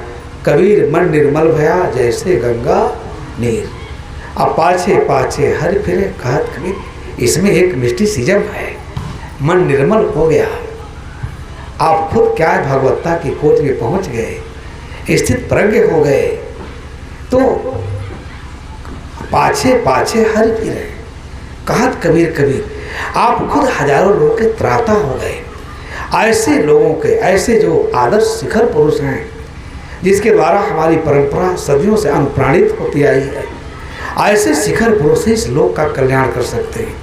कबीर मन निर्मल भया जैसे गंगा नीर। अब पाछे पाछे हर फिरे कहत कबीर, इसमें एक मिस्टिसिज्म है। मन निर्मल हो गया, आप खुद क्या है भगवत्ता की कोट में पहुंच गए, स्थित प्रज्ञ हो गए, तो पाछे पाछे हर फिरे कहत कबीर कबीर, आप खुद हजारों लोगों के त्राता हो गए। ऐसे लोगों के, ऐसे जो आदर्श शिखर पुरुष हैं, जिसके द्वारा हमारी परंपरा सदियों से अनुप्राणित होती आई है, ऐसे शिखर पुरुष इस लोक का कल्याण कर सकते हैं।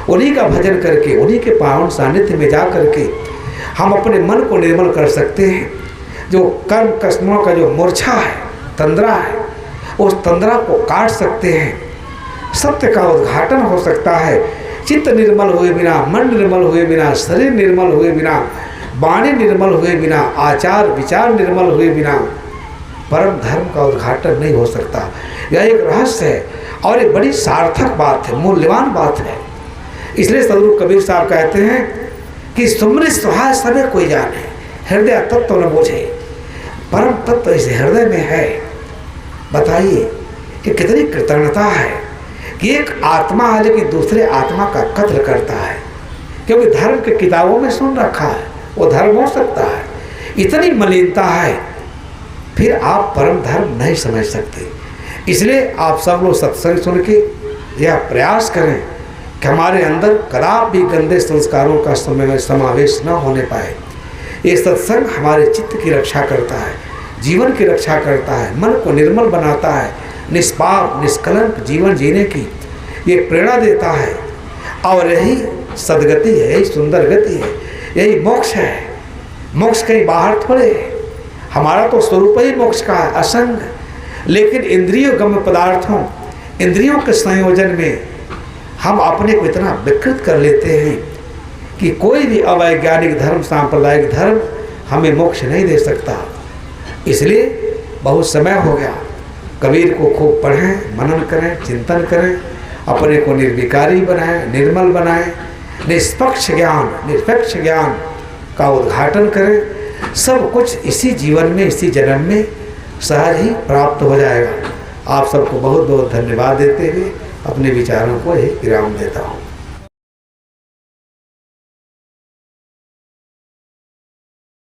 उन्हीं का भजन करके, उन्हीं के पावन सानिध्य में जा करके हम अपने मन को निर्मल कर सकते हैं। जो कर्म कसमों का जो मूर्छा है, तंद्रा है, उस तंद्रा को काट सकते हैं। सत्य का उद्घाटन हो सकता है। चित्त निर्मल हुए बिना, मन निर्मल हुए बिना, शरीर निर्मल हुए बिना, वाणी निर्मल हुए बिना, आचार विचार निर्मल हुए बिना परम धर्म का उद्घाटन नहीं हो सकता। यह एक रहस्य है और एक बड़ी सार्थक बात है, मूल्यवान बात है। इसलिए सदगुरु कबीर साहब कहते हैं कि सुमन सुहाय समय कोई जाने, हृदय तत्व न बूझे। परम तत्व इस हृदय में है। बताइए कि कितनी कृतज्ञता है कि एक आत्मा है लेकिन दूसरे आत्मा का कत्ल करता है, क्योंकि धर्म के किताबों में सुन रखा है वो धर्म हो सकता है। इतनी मलिनता है, फिर आप परम धर्म नहीं समझ सकते। इसलिए आप सब लोग सत्संग सुन के यह प्रयास करें कि हमारे अंदर कदापि भी गंदे संस्कारों का समावेश न होने पाए। ये सत्संग हमारे चित्त की रक्षा करता है, जीवन की रक्षा करता है, मन को निर्मल बनाता है, निष्पाप निष्कलंक जीवन जीने की ये प्रेरणा देता है। और यही सदगति है, यही सुंदर गति है, यही मोक्ष है। मोक्ष कहीं बाहर थोड़े है, हमारा तो स्वरूप ही मोक्ष का है, असंग। लेकिन इंद्रियों गम्य पदार्थों, इंद्रियों के संयोजन में हम अपने को इतना विकृत कर लेते हैं कि कोई भी अवैज्ञानिक धर्म, सांप्रदायिक धर्म हमें मोक्ष नहीं दे सकता। इसलिए बहुत समय हो गया, कबीर को खूब पढ़ें, मनन करें, चिंतन करें, अपने को निर्विकारी बनाएं, निर्मल बनाएं, निष्पक्ष ज्ञान, निरपेक्ष ज्ञान का उद्घाटन करें। सब कुछ इसी जीवन में, इसी जन्म में सहज ही प्राप्त हो जाएगा। आप सबको बहुत बहुत धन्यवाद देते हुए अपने विचारों को ही विराम देता हूँ।